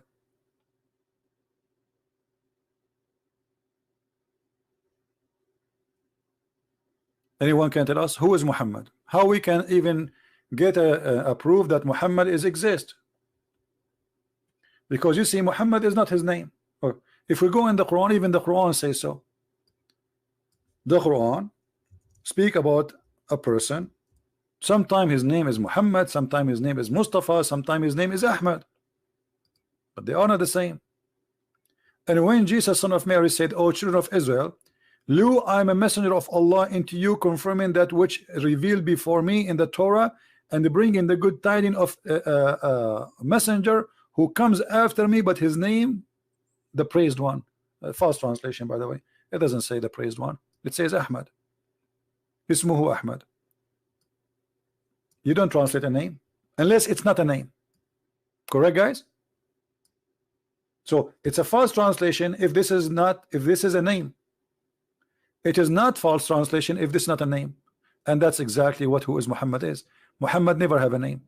Anyone can tell us who is Muhammad? How we can even get a proof that Muhammad is exist? Because you see, Muhammad is not his name. Or if we go in the Quran, even the Quran says so. The Quran speak about a person. Sometimes his name is Muhammad, sometimes his name is Mustafa, sometimes his name is Ahmad, but they are not the same. And when Jesus, son of Mary, said, "O children of Israel, lo, I am a messenger of Allah into you, confirming that which revealed before me in the Torah, and bringing the good tidings of a messenger who comes after me, but his name, the praised one." False translation, by the way. It doesn't say the praised one. It says Ahmad. Ismuhu Ahmad. You don't translate a name unless it's not a name. Correct, guys? So it's a false translation if this is a name. It is not false translation if this is not a name. And that's exactly what who is Muhammad is. Muhammad never have a name.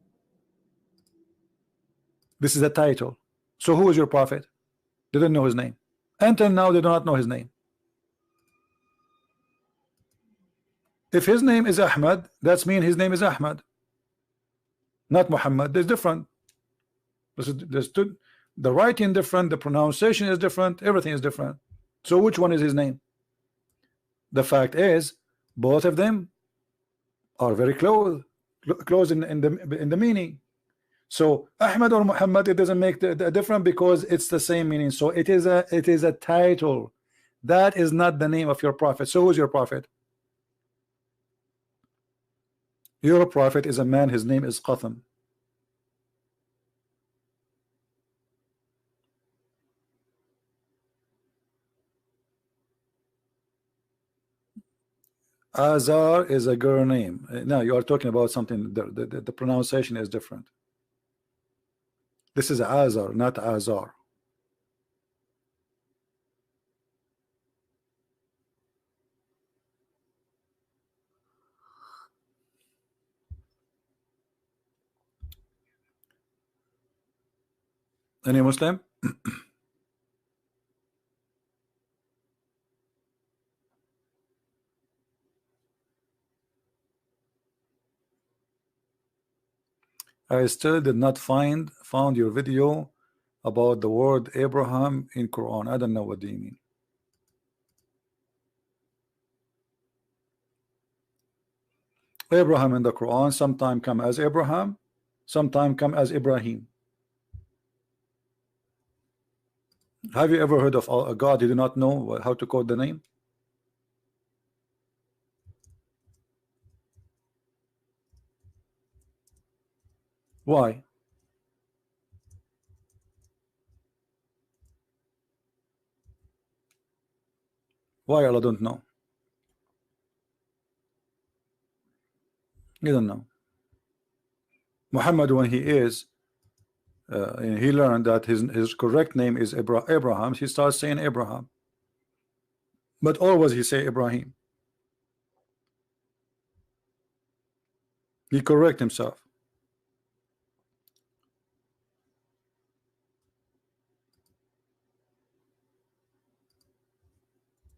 This is a title. So who is your prophet? They didn't know his name. Until now they do not know his name. If his name is Ahmad, that's mean his name is Ahmad, not Muhammad. There's different. The writing different, the pronunciation is different, everything is different. So which one is his name? The fact is, both of them are very close in the meaning. So Ahmad or Muhammad, it doesn't make the difference because it's the same meaning. So it is a title. That is not the name of your prophet. So who's your prophet? Your prophet is a man, his name is Qatham. Azar is a girl name. Now you are talking about something, the pronunciation is different. This is Azar, not Azar. Any Muslim? I still did not found your video about the word Abraham in Quran. I don't know what do you mean. Abraham in the Quran sometimes come as Abraham, sometimes come as Ibrahim. Have you ever heard of a God you do not know how to code the name? Why? Why Allah don't know? You don't know. Muhammad, when he learned that his correct name is Abraham, he starts saying Abraham, but always he say Ibrahim. He correct himself.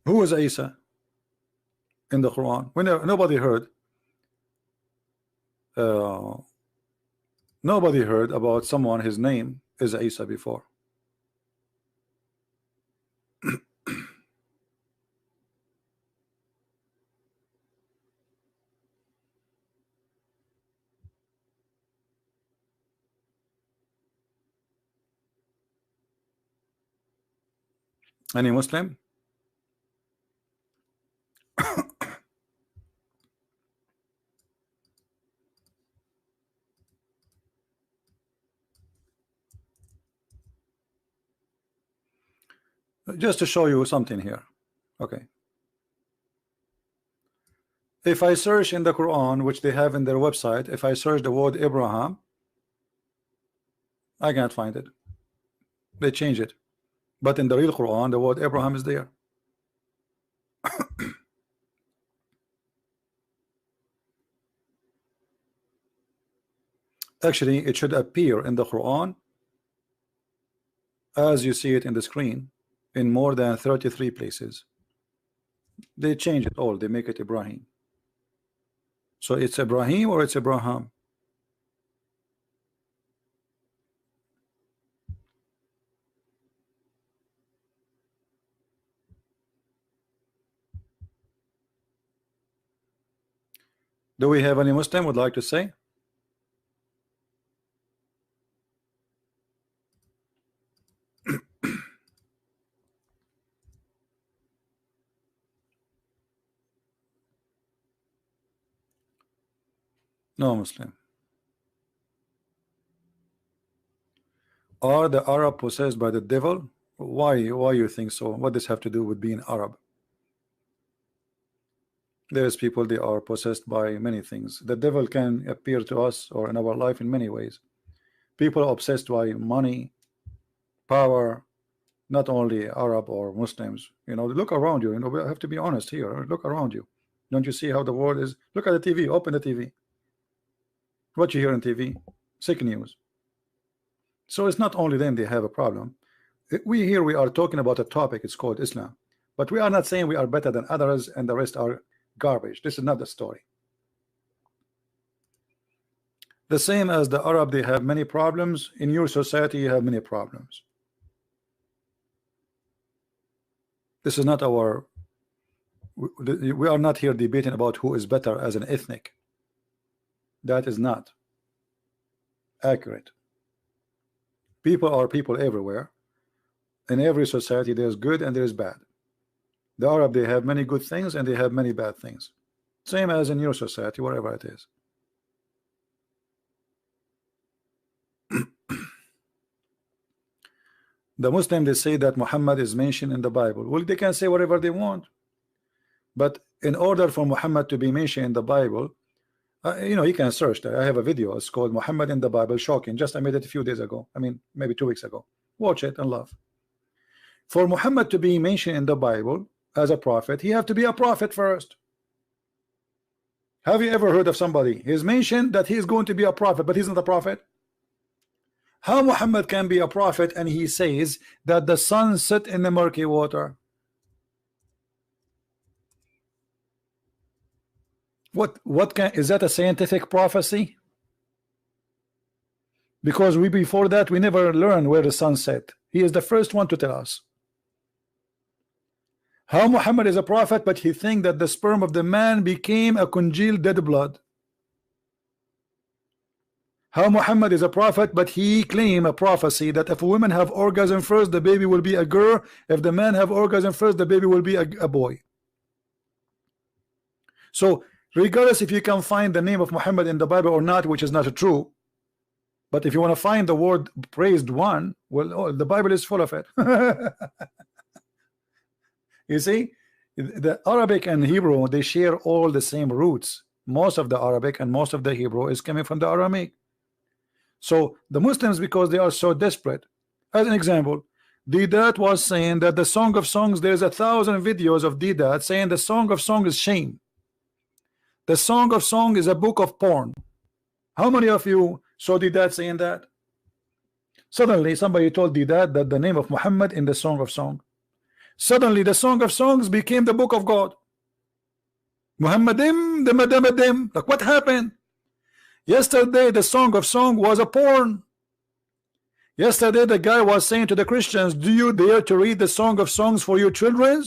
Who was Isa in the Quran? When nobody heard. Nobody heard about someone his name is Isa before. Any Muslim? Just to show you something here. Okay. If I search in the Quran, which they have in their website, if I search the word Abraham, I can't find it. They change it. But in the real Quran, the word Abraham is there. Actually, it should appear in the Quran as you see it in the screen in more than 33 places. They change it all. They make it Ibrahim. So it's Ibrahim or it's Abraham. Do we have any Muslim would like to say? No Muslim. Are the Arab possessed by the devil? Why you think so? What does have to do with being Arab? There's people, they are possessed by many things. The devil can appear to us or in our life in many ways. People are obsessed by money, power, not only Arab or Muslims. You know, look around you. You know, we have to be honest here. Look around you. Don't you see how the world is? Look at the TV. Open the TV. What you hear on TV? Sick news. So it's not only them they have a problem. We are talking about a topic. It's called Islam, but we are not saying we are better than others and the rest are garbage. This is not the story. The same as the Arab, they have many problems. In your society, you have many problems. This is not our. We are not here debating about who is better as an ethnic. That is not accurate. People are people everywhere. In every society, there's good and there's bad. The Arab, they have many good things and they have many bad things. Same as in your society, wherever it is. The Muslim, they say that Muhammad is mentioned in the Bible. Well, they can say whatever they want. But in order for Muhammad to be mentioned in the Bible, you know, you can search that. I have a video. It's called Muhammad in the Bible. Shocking. Just I made it a few days ago. I mean, maybe 2 weeks ago. Watch it and laugh. For Muhammad to be mentioned in the Bible as a prophet, he have to be a prophet first. Have you ever heard of somebody? He's mentioned that he is going to be a prophet, but he's not a prophet. How Muhammad can be a prophet and he says that the sun set in the murky water? What is that a scientific prophecy? Because before that we never learned where the sun set. He is the first one to tell us. How Muhammad is a prophet, but he thinks that the sperm of the man became a congealed dead blood. How Muhammad is a prophet, but he claimed a prophecy that if women have orgasm first, the baby will be a girl. If the man have orgasm first, the baby will be a boy. So regardless if you can find the name of Muhammad in the Bible or not, which is not true, but if you want to find the word praised one, well, oh, the Bible is full of it. You see, the Arabic and Hebrew, they share all the same roots. Most of the Arabic and most of the Hebrew is coming from the Aramaic. So the Muslims, because they are so desperate, as an example, Didat was saying that the Song of Songs, there's 1,000 videos of Didat saying the Song of Songs is shame. The Song of Song is a book of porn. How many of you saw Didat saying that? Suddenly somebody told Didat that the name of Muhammad in the Song of Song. Suddenly the Song of Songs became the book of God. Muhammadim, the Madamadim. Like, what happened? Yesterday the Song of Song was a porn. Yesterday the guy was saying to the Christians, do you dare to read the Song of Songs for your children?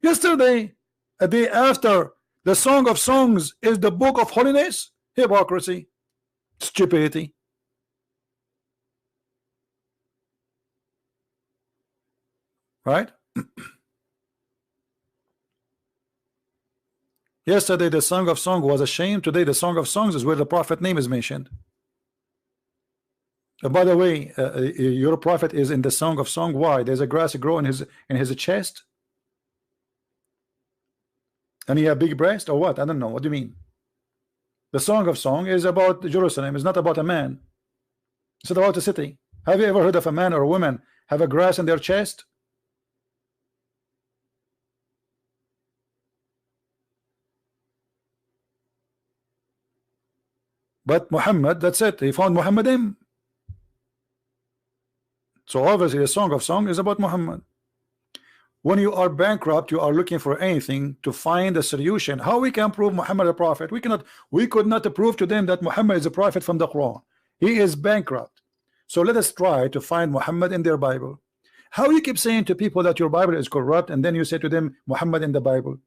Yesterday, a day after, the Song of Songs is the book of holiness. Hypocrisy, stupidity. Right? Yesterday the Song of Song was a shame. Today the Song of Songs is where the prophet name is mentioned. By the way, your prophet is in the Song of Song. Why? There's a grass grow in his chest, and he have big breast or what? I don't know. What do you mean? The Song of Song is about Jerusalem. It's not about a man. It's not about a city. Have you ever heard of a man or a woman have a grass in their chest? But Muhammad, that's it. He found Muhammadim. So obviously the Song of Song is about Muhammad. When you are bankrupt, you are looking for anything to find a solution. How we can prove Muhammad a prophet? We could not prove to them that Muhammad is a prophet from the Quran. He is bankrupt. So let us try to find Muhammad in their Bible. How you keep saying to people that your Bible is corrupt, and then you say to them Muhammad in the Bible?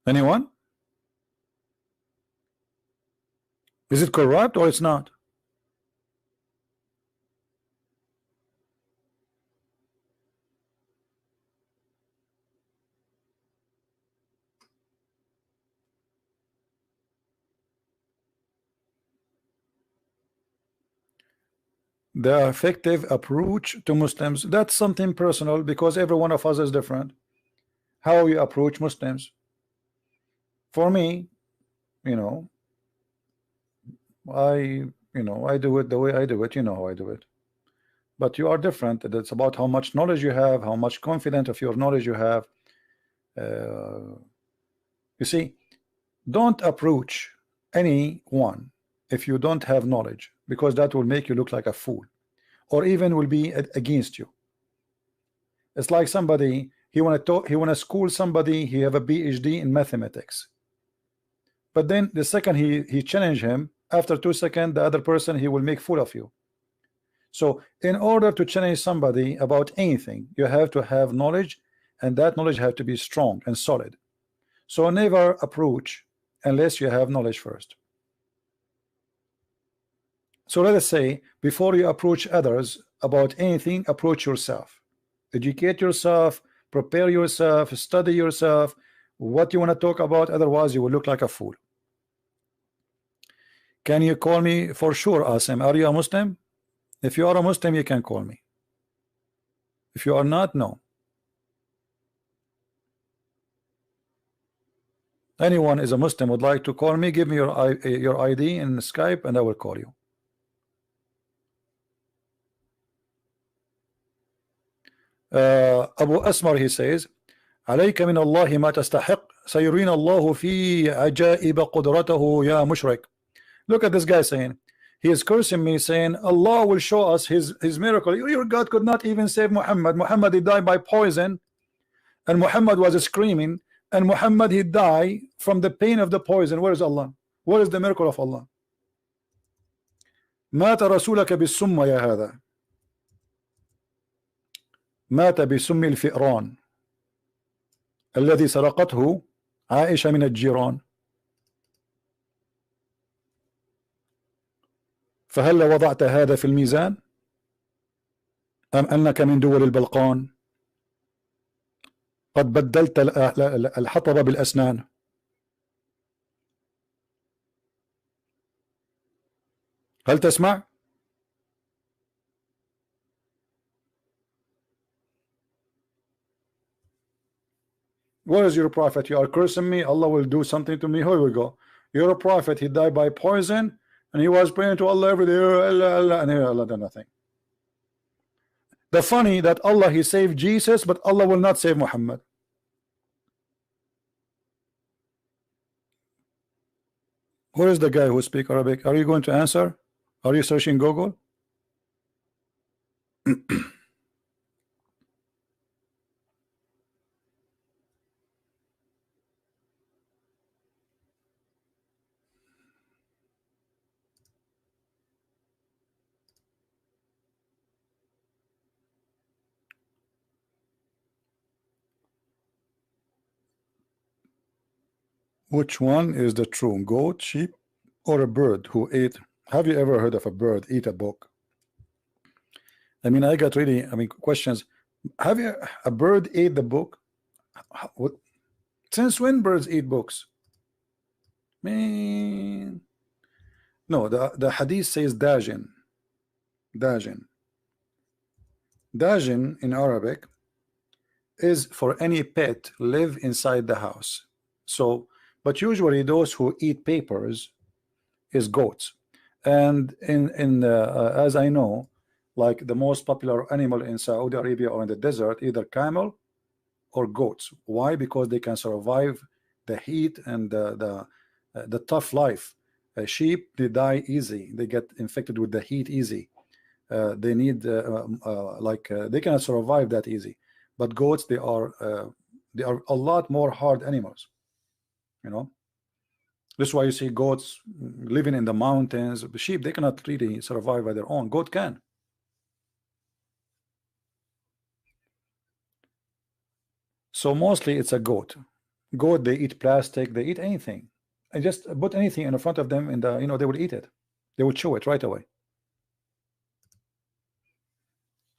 Anyone? Is it corrupt or it's not? The effective approach to Muslims, that's something personal, because every one of us is different. How you approach Muslims. For me, you know, I do it the way I do it. You know how I do it. But you are different. It's about how much knowledge you have, how much confident of your knowledge you have. You see, don't approach anyone if you don't have knowledge, because that will make you look like a fool, or even will be against you. It's like somebody, he want to school somebody, he have a PhD in mathematics, but then the second he challenge him, after 2 seconds the other person, he will make fool of you. So in order to challenge somebody about anything, you have to have knowledge, and that knowledge have to be strong and solid. So never approach unless you have knowledge first. So let us say, before you approach others about anything, approach yourself. Educate yourself, prepare yourself, study yourself, what you want to talk about, otherwise you will look like a fool. Can you call me? For sure, Asim. Are you a Muslim? If you are a Muslim, you can call me. If you are not, no. Anyone is a Muslim would like to call me, give me your ID in Skype and I will call you. Abu Asmar, he says, عليك من الله ما تستحق سيرين الله في عجائب قدرته يا مشرك. Look at this guy saying, he is cursing me, saying Allah will show us his miracle. Your God could not even save Muhammad. Muhammad, he died by poison, and Muhammad was screaming, and Muhammad, he died from the pain of the poison. Where is Allah? Where is the miracle of Allah? مات رسولك بالسم يا هذا. مات بسم الفئران الذي سرقته عائشة من الجيران، فهل وضعت هذا في الميزان أم أنك من دول البلقان قد بدلت الحطب بالأسنان؟ هل تسمع؟ Where is your prophet? You are cursing me. Allah will do something to me. Here we go. You're a prophet. He died by poison, and he was praying to Allah every day. Allah, Allah, and here Allah did nothing. The funny that Allah he saved Jesus, but Allah will not save Muhammad. Who is the guy who speaks Arabic? Are you going to answer? Are you searching Google? Which one is the true goat, sheep, or a bird who ate? Have you ever heard of a bird eat a book? I mean, I got really, questions. Have you a bird ate the book? What? Since when birds eat books? Man, no. The hadith says dajin. Dajin. Dajin in Arabic is for any pet live inside the house. So, but usually those who eat papers is goats. And as I know, like the most popular animal in Saudi Arabia or in the desert, either camel or goats. Why? Because they can survive the heat and the tough life. Sheep, they die easy. They get infected with the heat easy. They need they cannot survive that easy. But goats, they are a lot more hard animals. You know, this is why you see goats living in the mountains. The sheep, they cannot really survive by their own. Goat can. So mostly it's a goat. Goat, they eat plastic, they eat anything. And just put anything in front of them, and they will eat it. They will chew it right away.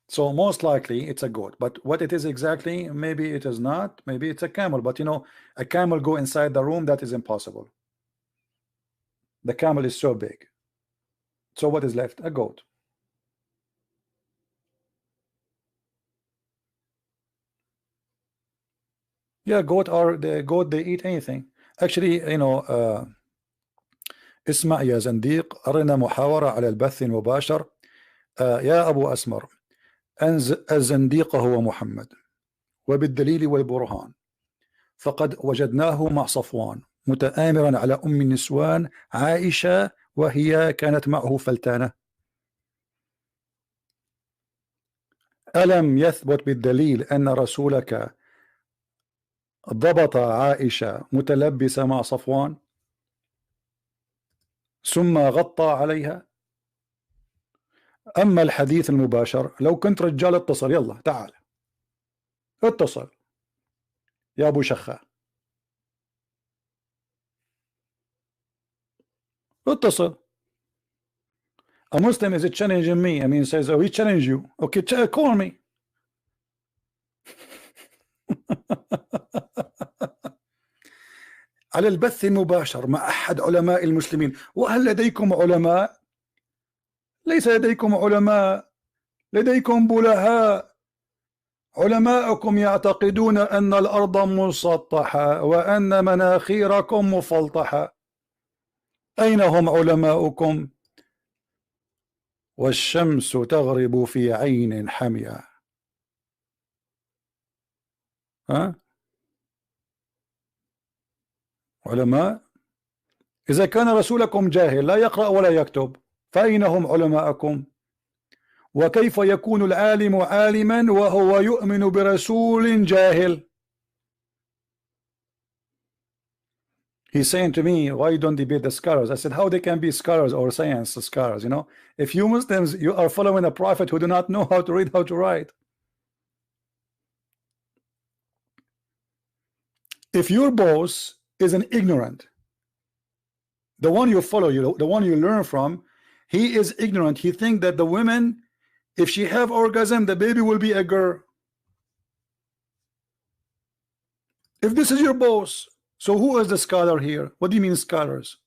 So most likely it's a goat, but what it is exactly, maybe it is not, maybe it's a camel. But a camel go inside the room, that is impossible. The camel is so big. So what is left? A goat. Yeah, goat, they eat anything. Actually, اسمع يا زنديق، أرنا محاورة على البث المباشر. يا أبو أسمر، الزنديق هو محمد، وبالدليل والبرهان، فقد وجدناه مع صفوان متآمرا على أم النسوان عائشة، وهي كانت معه فلتانة. ألم يثبت بالدليل أن رسولك ضبط عائشة متلبسة مع صفوان ثم غطى عليها؟ أما الحديث المباشر، لو كنت رجال اتصل، يلا تعال اتصل يا أبو شخة، اتصل. A Muslim is challenging me. Says, oh, he challenge you. Okay, call me. على البث المباشر مع أحد علماء المسلمين. وهل لديكم علماء؟ ليس لديكم علماء، لديكم بلهاء. علماءكم يعتقدون أن الأرض مسطحة وأن مناخيركم مفلطحة. أين هم علماؤكم؟ والشمس تغرب في عين حمية. ها؟ علماء؟ إذا كان رسولكم جاهل لا يقرأ ولا يكتب، فأين هم علماءكم؟ وكيف يكون العالم عالما وهو يؤمن برسول جاهل؟ He's saying to me, why don't debate the scholars? I said, how they can be scholars or science scholars? If you Muslims, you are following a prophet who do not know how to read, how to write. If your boss is an ignorant, the one you follow, the one you learn from, he is ignorant. He think that the women, if she have orgasm, the baby will be a girl. If this is your boss, so who is the scholar here? What do you mean scholars?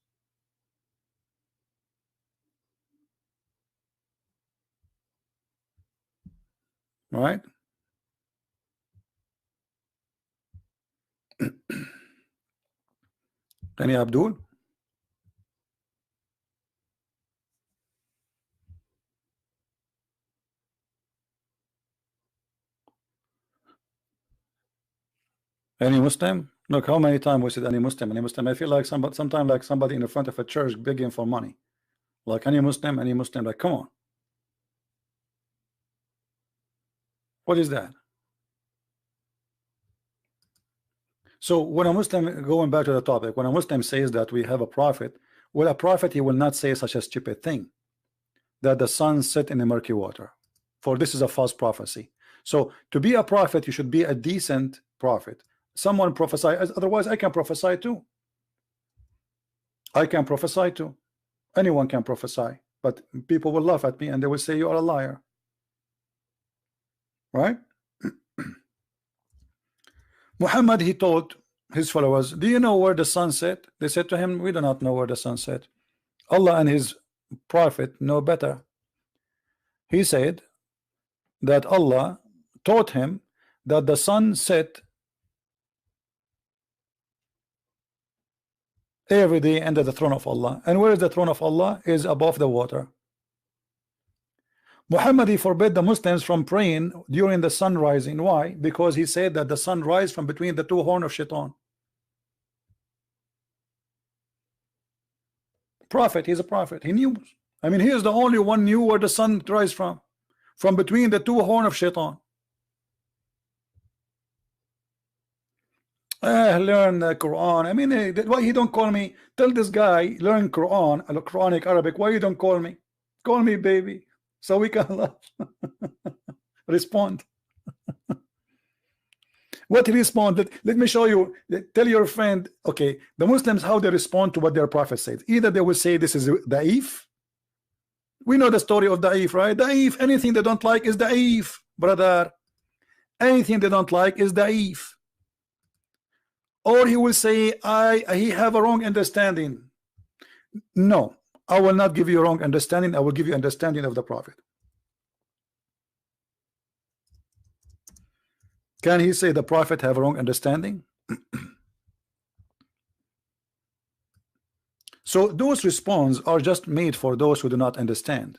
Right? Any Abdul? Any Muslim? Look, how many times we said any Muslim, any Muslim. I feel like sometimes like somebody in the front of a church begging for money. Like any Muslim, any Muslim. Like, come on. What is that? So when a Muslim, going back to the topic, when a Muslim says that we have a prophet, well, a prophet, he will not say such a stupid thing, that the sun set in the murky water, for this is a false prophecy. So to be a prophet, you should be a decent prophet. Someone prophesy, otherwise I can prophesy too. I can prophesy too. Anyone can prophesy, but people will laugh at me and they will say you are a liar. Right? Muhammad, he told his followers, do you know where the sun set? They said to him, we do not know where the sun set. Allah and his prophet know better. He said that Allah taught him that the sun set every day under the throne of Allah. And where is the throne of Allah? Is above the water. Muhammad, he forbid the Muslims from praying during the sun rising. Why? Because he said that the sun rises from between the two horns of Shaitan. Prophet, he's a prophet. He knew. I mean, he is the only one knew where the sun rises from between the two horns of Shaitan. Learn the Quran. I mean, why he don't call me? Tell this guy, learn Quran, Quranic Arabic. Why you don't call me? Call me, baby, so we can respond. What he responded? Let me show you. Tell your friend. Okay, the Muslims, how they respond to what their prophet says. Either they will say this is da'if. We know the story of da'if, right? Da'if. Anything they don't like is da'if, brother. Anything they don't like is da'if. Or he will say, he have a wrong understanding. No, I will not give you a wrong understanding. I will give you understanding of the prophet. Can he say the prophet have a wrong understanding? So those responses are just made for those who do not understand,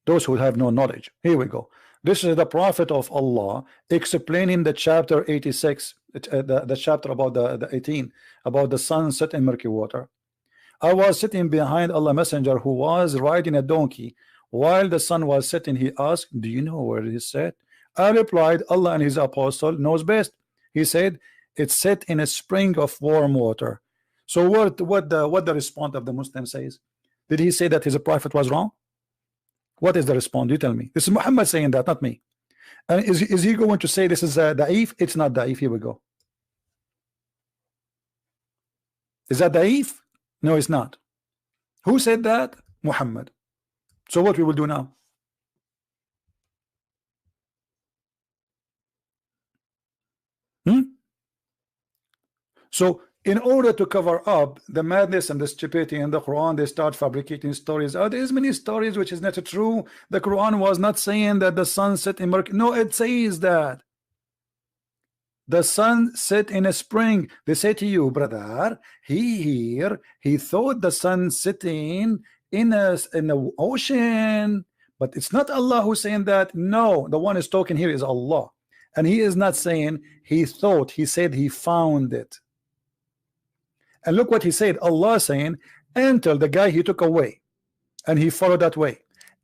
those who have no knowledge. Here we go. This is the prophet of Allah explaining the chapter 86, the chapter about the 18, about the sun set in murky water. I was sitting behind Allah messenger who was riding a donkey while the sun was setting. He asked, do you know where it is set? I replied, Allah and his apostle knows best. He said, it's set in a spring of warm water. So what the response of the Muslim says? Did he say that his prophet was wrong? What is the response? You tell me. This is Muhammad saying that, not me. And is he going to say this is da'if? It's not da'if. Here we go. Is that da'if? No, it's not. Who said that? Muhammad. So what we will do now? So in order to cover up the madness and the stupidity in the Quran, they start fabricating stories. There's many stories which is not true. The Quran was not saying that the sun set in murky. No, it says that the sun set in a spring. They say to you, brother, he thought the sun sitting in the ocean, but it's not Allah who's saying that. No, the one is talking here is Allah, and he is not saying he thought. He said he found it. And look what he said. Allah saying, until the guy he took away and he followed that way,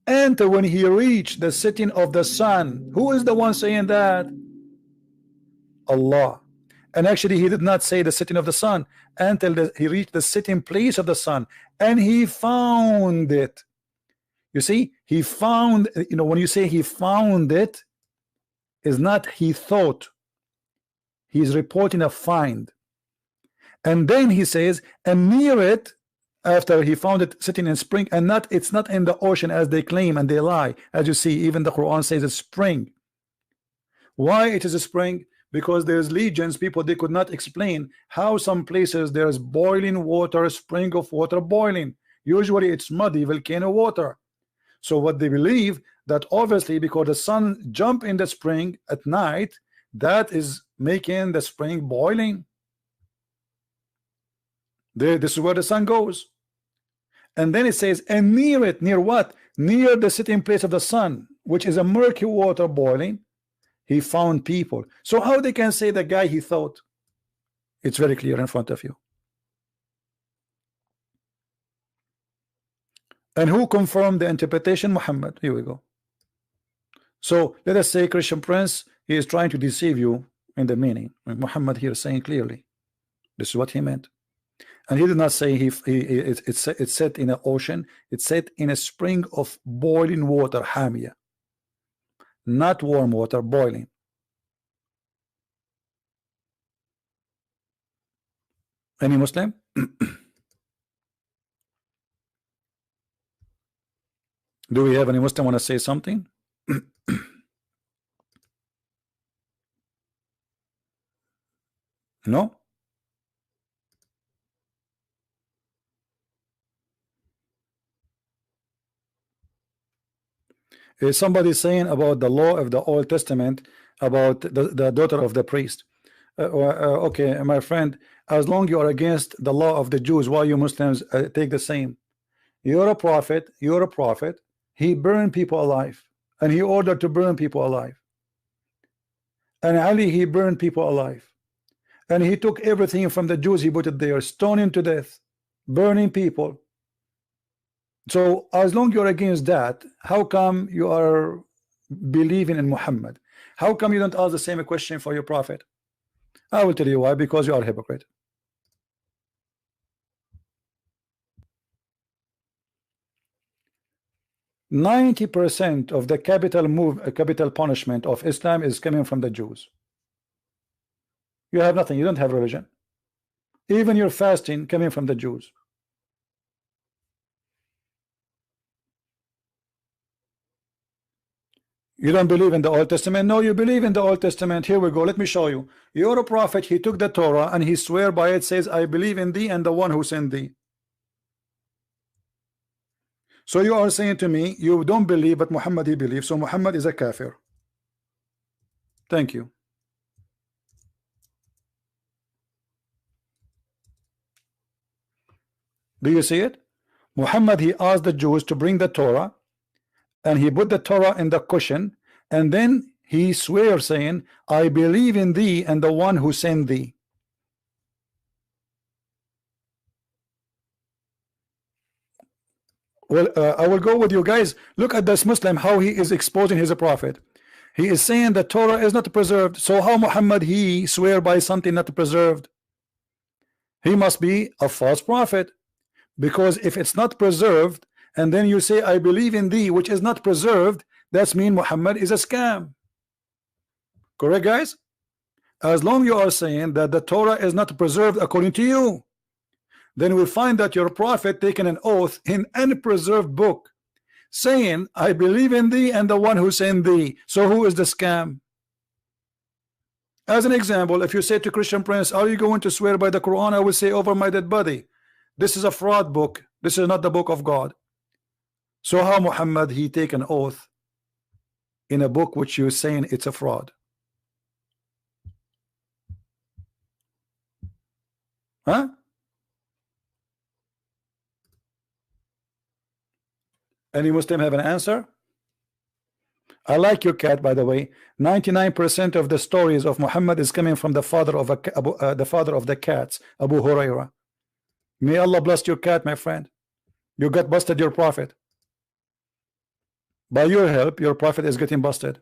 until when he reached the setting of the sun. Who is the one saying that? Allah. And actually he did not say the setting of the sun until he reached the sitting place of the sun, and he found it. You see, he found, you know, when you say he found it, is not he thought. He is reporting a find. And then he says, and near it, after he found it sitting in spring, and it's not in the ocean as they claim and they lie. As you see, even the Quran says it's spring. Why it is a spring? Because there's legions, people, they could not explain how some places there's boiling water, spring of water boiling. Usually it's muddy volcano water. So what they believe, that obviously because the sun jump in the spring at night, that is making the spring boiling. This is where the sun goes. And then it says, and near it, near what? Near the sitting place of the sun, which is a murky water boiling, he found people. So how they can say the guy he thought? It's very clear in front of you. And who confirmed the interpretation? Muhammad. Here we go. So let us say Christian Prince, he is trying to deceive you in the meaning. Muhammad here is saying clearly this is what he meant. And he did not say it's set in an ocean. It's set in a spring of boiling water, hamia, not warm water, boiling. Any Muslim? Do we have any Muslim want to say something? No? Is somebody saying about the law of the Old Testament about the daughter of the priest? Okay, my friend, as long you are against the law of the Jews, why you Muslims take the same? You're a prophet, he burned people alive, and he ordered to burn people alive. And Ali, he burned people alive, and he took everything from the Jews, he put it there, stoning to death, burning people. So as long you're against that, how come you are believing in Muhammad? How come you don't ask the same question for your prophet? I will tell you why. Because you are a hypocrite. %90 of the capital punishment of Islam is coming from the Jews. You have nothing, you don't have religion. Even your fasting coming from the Jews. You don't believe in the Old Testament? No, you believe in the Old Testament. Here we go. Let me show you. You're a prophet. He took the Torah and he swear by it, says, I believe in thee and the one who sent thee. So you are saying to me, you don't believe, but Muhammad he believes. So Muhammad is a kafir. Thank you. Do you see it? Muhammad, he asked the Jews to bring the Torah, and he put the Torah in the cushion, and then he swears saying, I believe in thee and the one who sent thee. Well, I will go with you guys. Look at this Muslim, how he is exposing his prophet. He is saying the Torah is not preserved. So how Muhammad he swear by something not preserved? He must be a false prophet, because if it's not preserved, and then you say I believe in thee, which is not preserved, that's mean Muhammad is a scam. Correct, guys? As long you are saying that the Torah is not preserved according to you, then we find that your prophet taken an oath in unpreserved book saying I believe in thee and the one who sent thee. So who is the scam? As an example, if you say to Christian Prince, are you going to swear by the Quran? I will say, over my dead body, this is a fraud book, this is not the book of God. So how Muhammad he take an oath in a book which you're saying it's a fraud? Huh? Any Muslim have an answer? I like your cat, by the way. 99% of the stories of Muhammad is coming from the father of the cats, Abu Huraira. May Allah bless your cat, my friend. You got busted your prophet. By your help, your prophet is getting busted.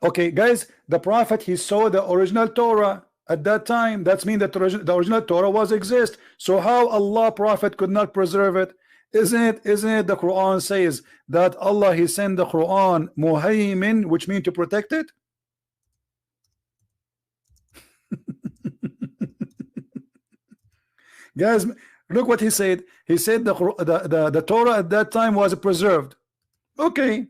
Okay, guys, the prophet he saw the original Torah at that time. That's mean that the original Torah was exist. So how Allah prophet could not preserve it? Isn't it the Quran says that Allah he sent the Quran muhaymin, which means to protect it? Guys, look what he said. He said the Torah at that time was preserved. Okay,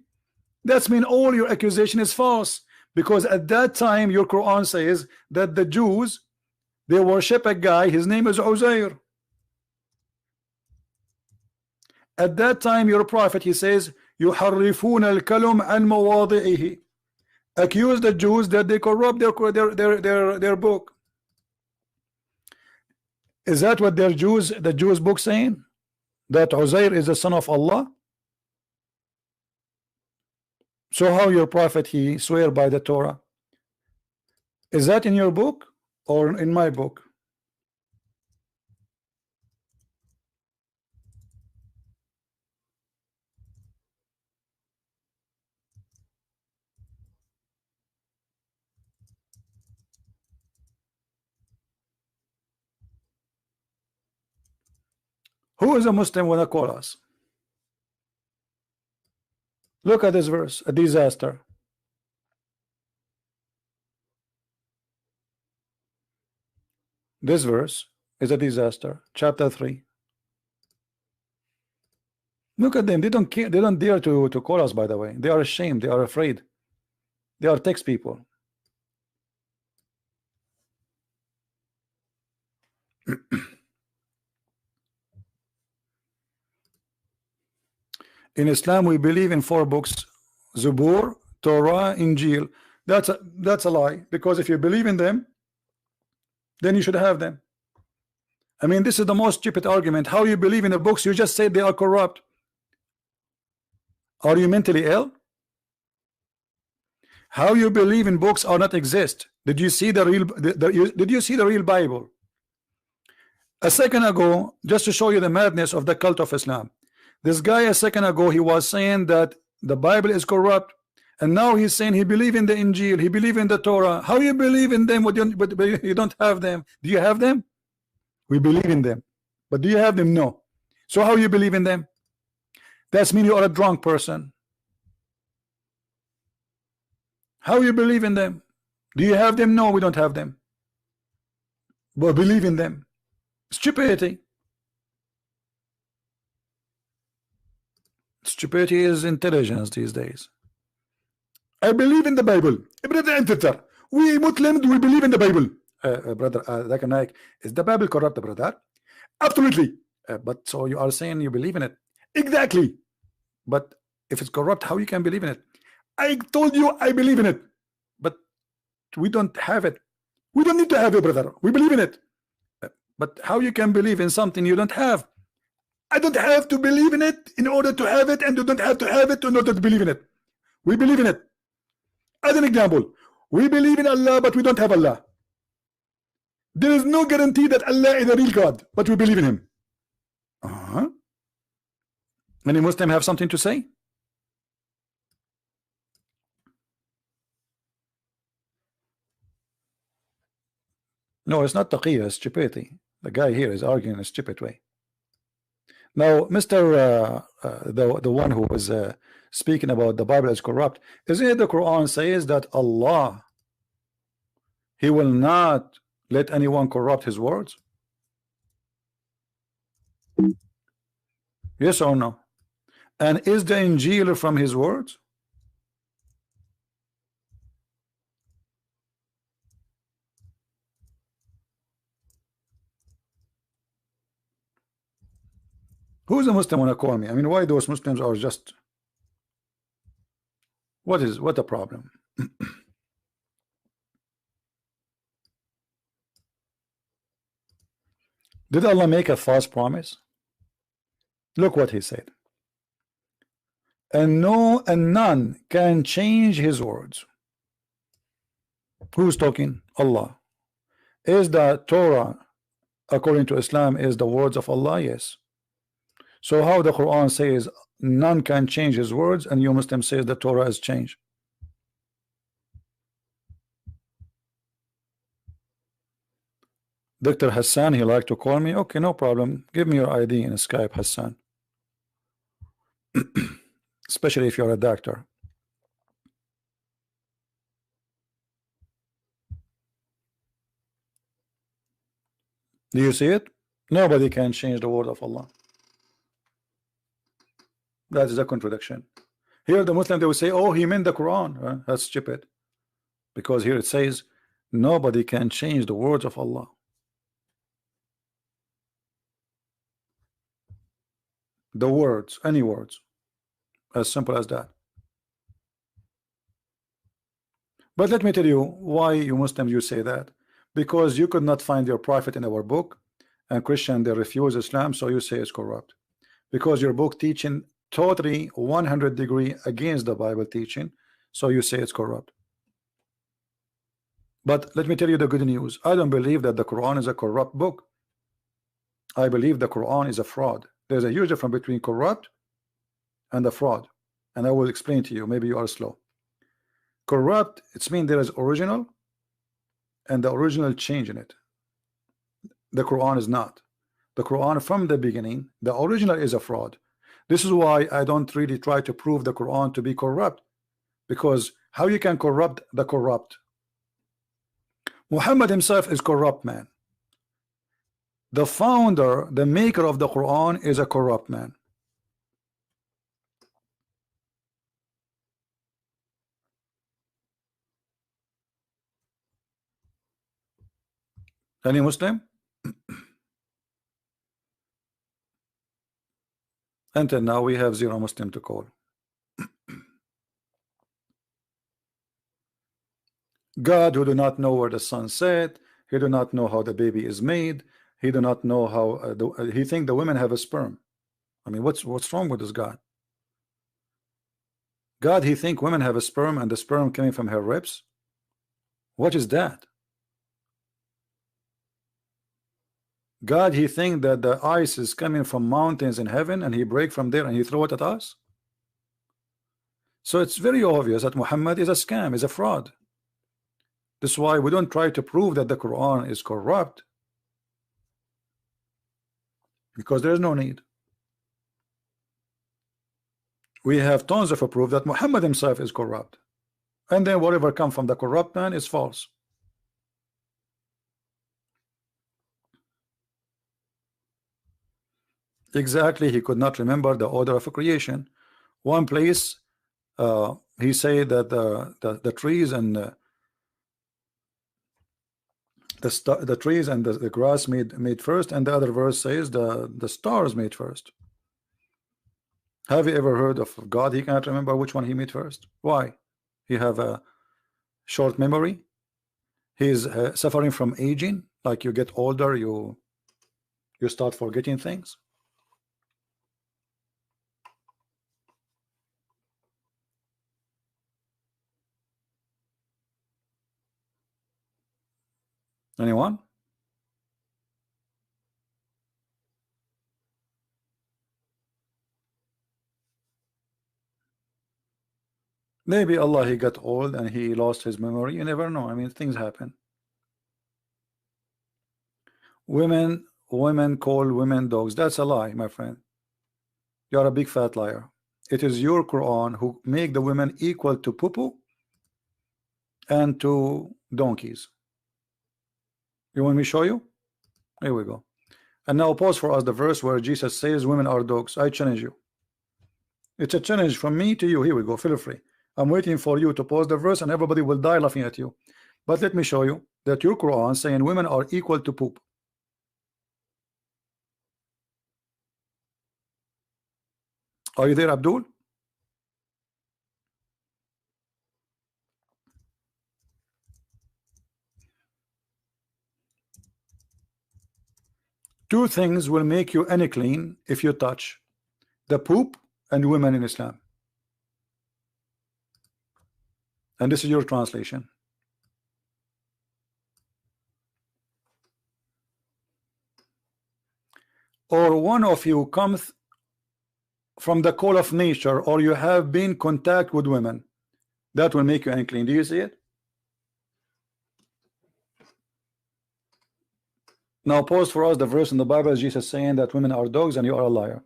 that's mean all your accusation is false, because at that time your Quran says that the Jews, they worship a guy, his name is Uzair. At that time your prophet, he says يحرفون الكلم عن مواضعه, accuse the Jews that they corrupt their book. Is that what the Jews book saying, that Uzair is the son of Allah? So how your prophet he swear by the Torah? Is that in your book or in my book? Who is a Muslim when I call us? Look at this verse, a disaster. This verse is a disaster. Chapter 3. Look at them. They don't care. They don't dare to call us, by the way. They are ashamed. They are afraid. They are text people. In Islam, we believe in 4 books: Zubur, Torah, Injil. That's a lie, because if you believe in them, then you should have them. I mean, this is the most stupid argument. How you believe in the books? You just say they are corrupt. Are you mentally ill? How you believe in books are not exist? Did you see the real? Did you see the real Bible? A second ago, just to show you the madness of the cult of Islam, this guy a second ago he was saying that the Bible is corrupt, and now he's saying he believe in the Injil, he believe in the Torah. How you believe in them but you don't have them? Do you have them? We believe in them, but do you have them? No. So how you believe in them? That's mean you are a drunk person. How you believe in them? Do you have them? No, we don't have them, but believe in them. Stupidity. Stupidity is intelligence these days. I believe in the Bible. Brother, we Muslims, we believe in the Bible. Brother Zakir Naik, is the Bible corrupt, brother? Absolutely. But so you are saying you believe in it? Exactly. But if it's corrupt, how you can believe in it? I told you I believe in it, but we don't have it. We don't need to have it, brother. We believe in it. But how you can believe in something you don't have? I don't have to believe in it in order to have it, and you don't have to have it in order to believe in it. We believe in it. As an example, we believe in Allah, but we don't have Allah. There is no guarantee that Allah is a real God, but we believe in him. Any Muslim have something to say? No, it's not taqiyya, it's stupidity. The guy here is arguing in a stupid way. Now, Mr. The one who was speaking about the Bible is corrupt, isn't it the Quran says that Allah, he will not let anyone corrupt his words? Yes or no? And is the Injil from his words? Who's a Muslim want to call me? I mean, why those Muslims are just, what the problem? Did Allah make a false promise? Look what he said. And none can change his words. Who's talking? Allah. Is the Torah, according to Islam, is the words of Allah? Yes. So how the Quran says none can change his words, and you Muslim says the Torah has changed? Dr. Hassan, he like to call me. Okay, no problem. Give me your ID in Skype, Hassan. especially if you're a doctor. Do you see it? Nobody can change the word of Allah. That is a contradiction. Here the Muslim, they will say, oh, he meant the Quran. That's stupid, because here it says nobody can change the words of Allah. The words, any words, as simple as that. But let me tell you why you Muslims you say that, because you could not find your prophet in our book, and Christian they refuse Islam, so you say it's corrupt, because your book teaching totally 100-degree against the Bible teaching, so you say it's corrupt. But let me tell you the good news. I don't believe that the Quran is a corrupt book. I believe the Quran is a fraud. There's a huge difference between corrupt and a fraud, and I will explain to you. Maybe you are slow. Corrupt, it's mean there is original and the original change in it. The Quran is not. The Quran from the beginning, the original is a fraud. This is why I don't really try to prove the Quran to be corrupt, because how you can corrupt the corrupt? Muhammad himself is corrupt man. The founder, the maker of the Quran is a corrupt man. Any Muslim? Until now we have 0 Muslim to call. God who do not know where the sun set, he do not know how the baby is made, he do not know how he think the women have a sperm. I mean, what's wrong with this God? God, he think women have a sperm and the sperm coming from her ribs? What is that? God, he think that the ice is coming from mountains in heaven and he break from there and he throw it at us? So it's very obvious that Muhammad is a scam, is a fraud. This is why we don't try to prove that the Quran is corrupt, because there is no need. We have tons of proof that Muhammad himself is corrupt, and then whatever comes from the corrupt man is false. Exactly, he could not remember the order of creation. One place he said that the trees and the trees and the grass made first, and the other verse says the stars made first. Have you ever heard of God? He cannot remember which one he made first. Why? He have a short memory. He's suffering from aging. Like you get older, you start forgetting things. Anyone? Maybe Allah, he got old and he lost his memory. You never know. I mean, things happen. Women call women dogs. That's a lie, my friend. You are a big fat liar. It is your Quran who make the women equal to poo-poo and to donkeys. You want me to show you? Here we go. And now pause for us the verse where Jesus says women are dogs. I challenge you. It's a challenge from me to you. Here we go. Feel free. I'm waiting for you to pause the verse and everybody will die laughing at you. But let me show you that your Quran saying women are equal to poop. Are you there, Abdul? Two things will make you unclean if you touch: the poop and women in Islam. And this is your translation. Or one of you comes from the call of nature, or you have been in contact with women, that will make you unclean. Do you see it? Now pause for us the verse in the Bible, Jesus saying that women are dogs and you are a liar.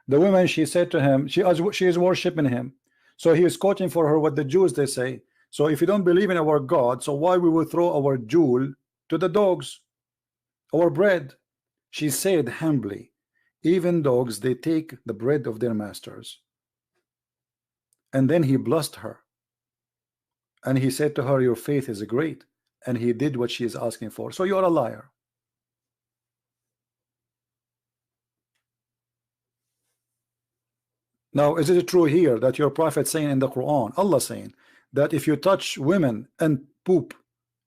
The woman, she said to him, she is worshiping him. So he is quoting for her what the Jews they say. So if you don't believe in our God, so why we will throw our jewel to the dogs, our bread? She said humbly, even dogs, they take the bread of their masters. And then he blessed her. And he said to her, your faith is great. And he did what she is asking for. So you're a liar. Now, is it true here that your prophet saying in the Quran, Allah saying that if you touch women and poop,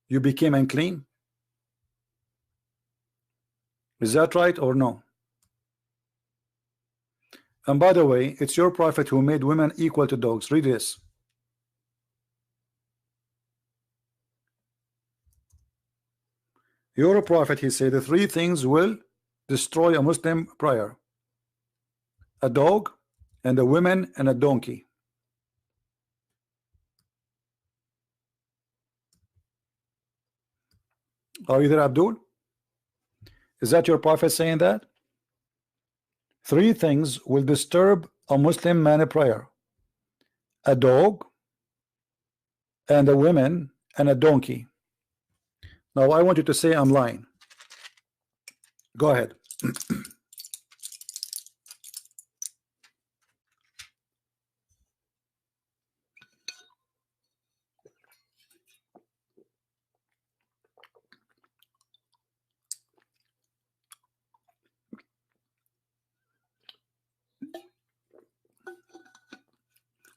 you became unclean? Is that right or no? And by the way, it's your prophet who made women equal to dogs. Read this. Your prophet, he said, the three things will destroy a Muslim prayer: a dog, and a woman, and a donkey. Are you there, Abdul? Is that your prophet saying that? Three things will disturb a Muslim man prayer: a dog, and a woman, and a donkey. Now I want you to say I'm lying. Go ahead.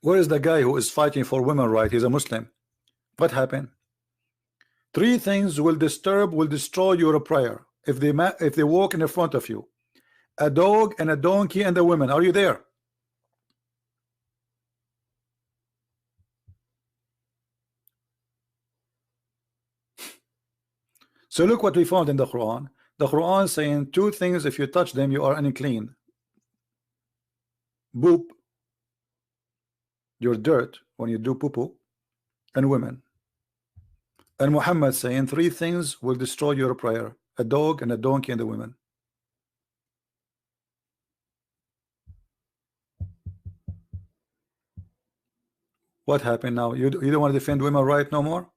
Where is the guy who is fighting for women right? He's a Muslim. What happened? Three things will destroy your prayer if they walk in the front of you: a dog, and a donkey, and a woman. Are you there? So look what we found in the Quran. The Quran saying two things: if you touch them, you are unclean. Boop, your dirt when you do poo-poo, and women. And Muhammad saying three things will destroy your prayer: a dog, and a donkey, and a woman. What happened now? You don't want to defend women right no more?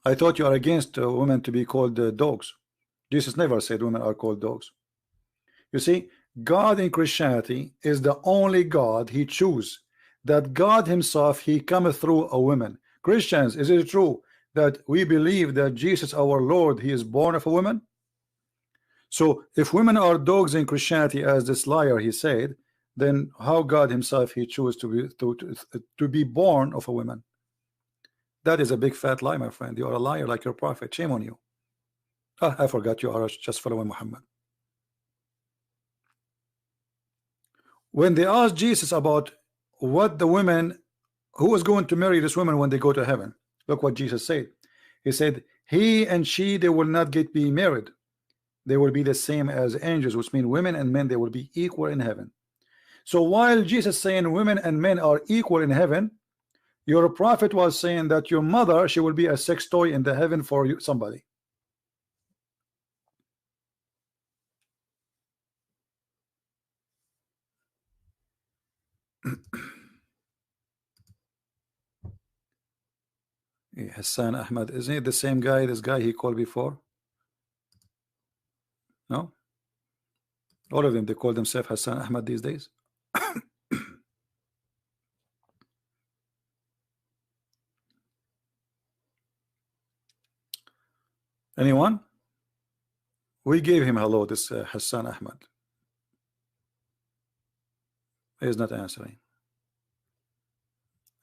I thought you are against women to be called dogs. Jesus never said women are called dogs. You see, God in Christianity is the only God he chooses. That God himself, he cometh through a woman. Christians, is it true that we believe that Jesus our Lord, he is born of a woman? So if women are dogs in Christianity, as this liar he said, then how God himself he chose to be born of a woman? That is a big fat lie, my friend. You are a liar like your prophet. Shame on you. Ah, I forgot you are just following Muhammad. When they asked Jesus about what the women, who was going to marry this woman when they go to heaven, look what Jesus said. He said, he and she, they will not be married. They will be the same as angels, which means women and men, they will be equal in heaven. So while Jesus saying women and men are equal in heaven, your prophet was saying that your mother, she will be a sex toy in the heaven for you, somebody. Hassan Ahmad, isn't it the same guy, this guy he called before? No? All of them, they call themselves Hassan Ahmad these days. Anyone? We gave him hello, this Hassan Ahmad. He is not answering.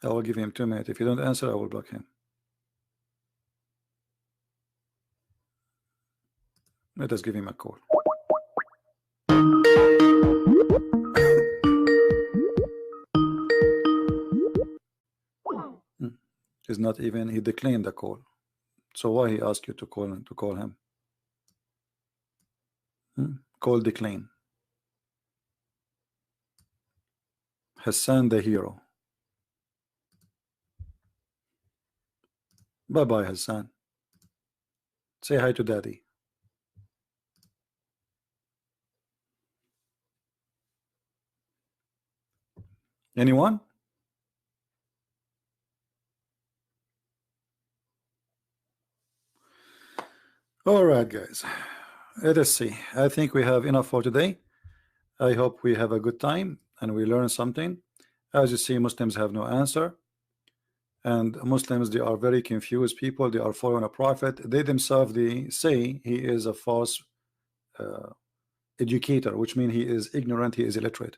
I will give him 2 minutes. If you don't answer, I will block him. Let us give him a call. He's not even, he declined the call. So why he asked you to call him? Call decline. Hassan the hero. Bye bye, Hassan. Say hi to daddy. Anyone? All right, guys. Let us see. I think we have enough for today. I hope we have a good time and we learn something. As you see, Muslims have no answer. And Muslims, they are very confused people. They are following a prophet. They themselves, they say he is a false educator, which means he is ignorant, he is illiterate.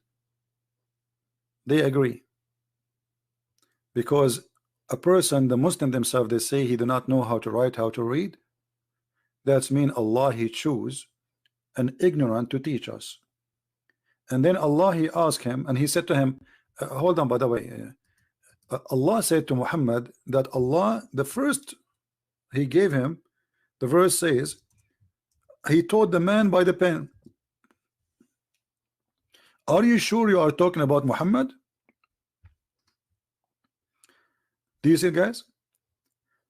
They agree. Because a person, the Muslim themselves, they say he do not know how to write, how to read. That's mean Allah, he choose an ignorant to teach us. And then Allah, he asked him, and he said to him, hold on, by the way, Allah said to Muhammad that Allah, the first he gave him, the verse says, he taught the man by the pen. Are you sure you are talking about Muhammad? Do you see, guys?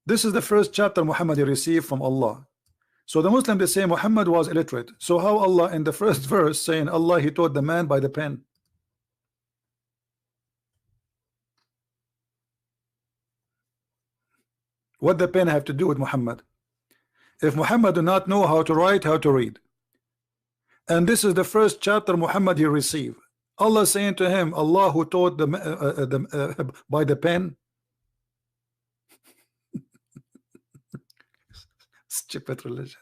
This is the first chapter Muhammad received from Allah. So the Muslim, they say Muhammad was illiterate. So how Allah in the first verse saying Allah, he taught the man by the pen? What the pen have to do with Muhammad? If Muhammad do not know how to write, how to read, and this is the first chapter Muhammad he received, Allah saying to him, Allah who taught by the pen. Stupid religion.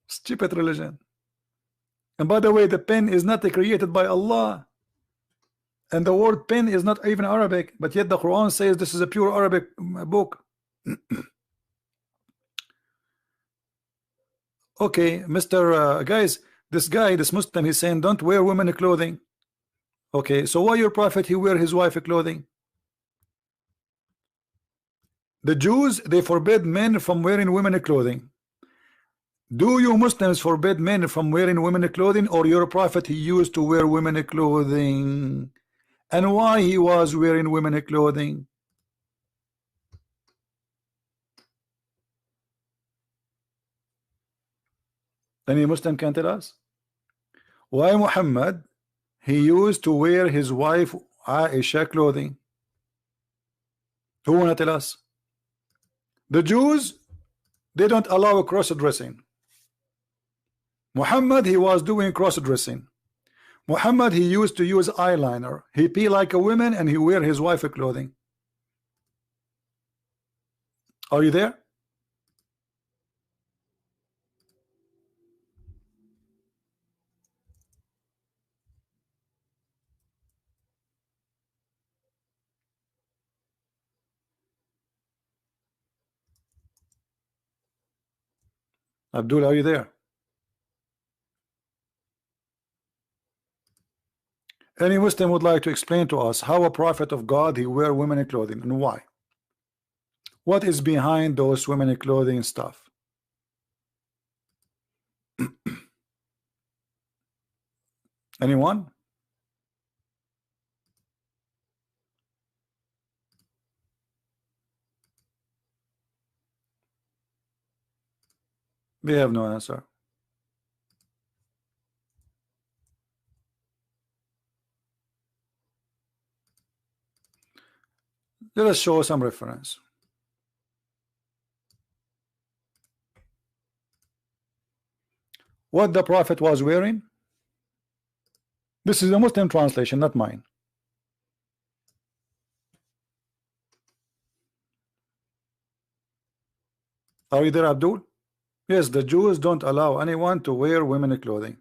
Stupid religion. And by the way, the pen is not created by Allah. And the word pen is not even Arabic, but yet the Quran says this is a pure Arabic book. Okay, Mr. Guys, this guy, this Muslim, he's saying don't wear women clothing. Okay, so why your prophet he wear his wife clothing? The Jews, they forbid men from wearing women clothing. Do you Muslims forbid men from wearing women clothing, or your prophet he used to wear women clothing? And why he was wearing women clothing? Any Muslim can tell us why Muhammad he used to wear his wife Aisha clothing? Who wanna tell us? The Jews, they don't allow cross-dressing. Muhammad he was doing cross-dressing. Muhammad he used to use eyeliner. He be like a woman and he wear his wife clothing. Are you there? Abdul, are you there? Any Muslim would like to explain to us how a prophet of God he wear women clothing and why? What is behind those women clothing stuff? Anyone? We have no answer. Let us show some reference. What the prophet was wearing? This is a Muslim translation, not mine. Are you there, Abdul? Yes, the Jews don't allow anyone to wear women clothing.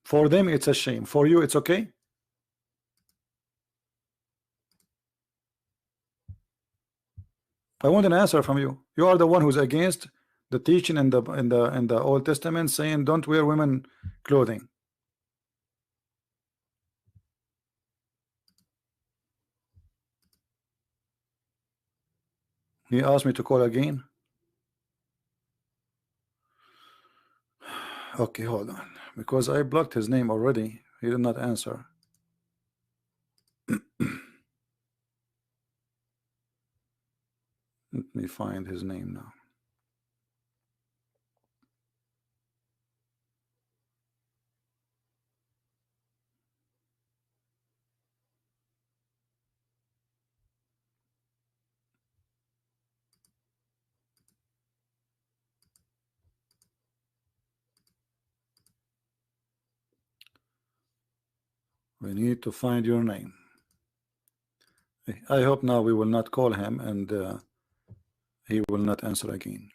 For them, it's a shame. For you, it's okay. I want an answer from you. You are the one who's against the teaching in the Old Testament, saying don't wear women clothing. He asked me to call again. Okay, hold on, because I blocked his name already. He did not answer. Let me find his name now. We need to find your name. I hope now we will not call him and he will not answer again.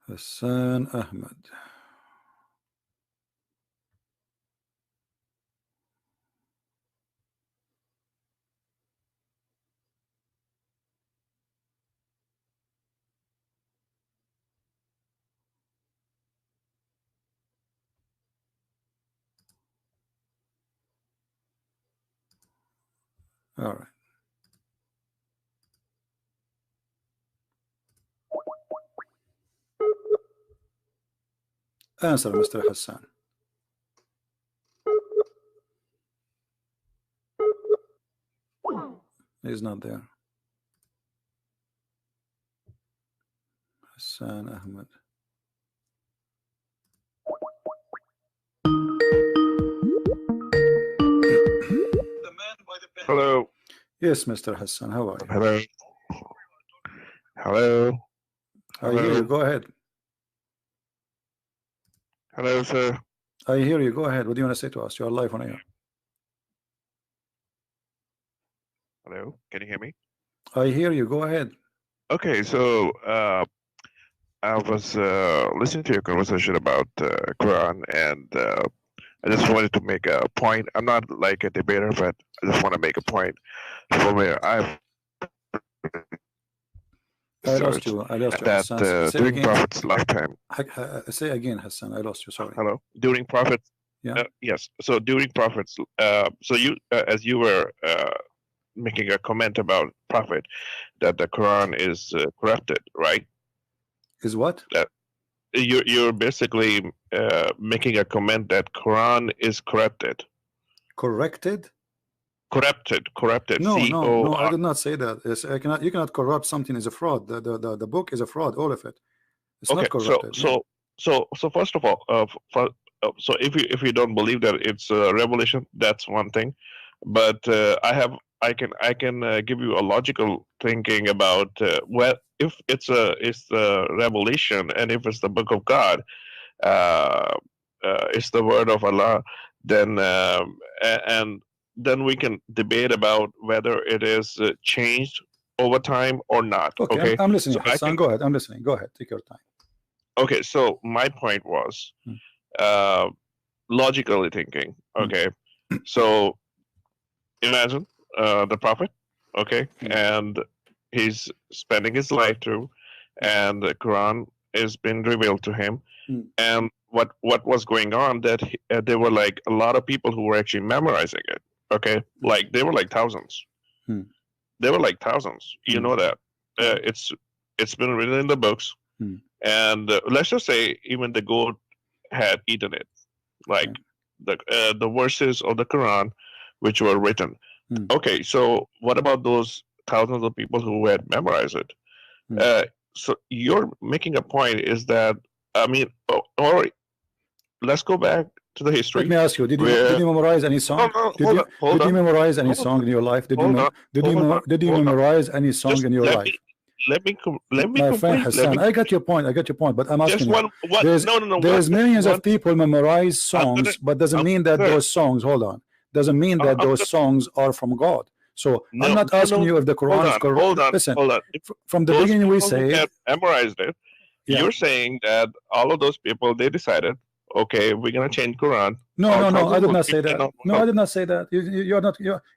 Hassan Ahmed. All right. Answer, Mr. Hassan. He's not there. Hassan Ahmed. Hello. Yes, Mr. Hassan. How are you? Hello. Hello. I hear you. Go ahead. Hello, sir. I hear you. Go ahead. What do you want to say to us? You are live on air. Hello. Can you hear me? I hear you. Go ahead. Okay, so I was listening to your conversation about Quran, and I just wanted to make a point. I'm not like a debater, but I just want to make a point from where I've I lost you. that Hassan. Say during again. Prophet's lifetime. Say again, Hassan. I lost you. Sorry. Hello. During Prophet's. Yeah. Yes. So during Prophet's. So you, as you were making a comment about Prophet, that the Quran is corrupted, right? Is what? You're basically making a comment that Quran is corrupted. Corrected? Corrupted. No, I did not say that. It's, you cannot corrupt something as a fraud. The book is a fraud, all of it. It's okay, not corrupted. So first of all, so if you don't believe that it's a revelation, that's one thing. But I can give you a logical thinking about well, if it's a revelation, and if it's the book of God, it's the word of Allah, then and then we can debate about whether it is changed over time or not. Okay, I'm listening. So Hassan, go ahead. I'm listening. Go ahead. Take your time. Okay, so my point was logically thinking. Okay, so imagine the Prophet, okay, and he's spending his life through, and the Quran is being revealed to him, and what was going on, that there were like a lot of people who were actually memorizing it. Okay, like they were like thousands. They were like thousands. You know that it's been written in the books, and let's just say even the goat had eaten it, like the verses of the Quran which were written. Okay, so what about those thousands of people who had memorized it? So you're making a point is that, I mean, or let's go back to the history. Let me ask you: Did you memorize any song? Did you memorize any song in your life? Did you memorize any song in your life? Let me my friend Hassan, I got your point. But I'm asking you. There's millions of people memorize songs, but doesn't mean that those songs. Hold on. Doesn't mean that those songs are from God. So I'm not asking you if the Quran is correct. Hold on. Listen, from the beginning we say memorized it. You're saying that all of those people, they decided, okay, we're gonna change Quran. No, I did not say that. No, I did not say that.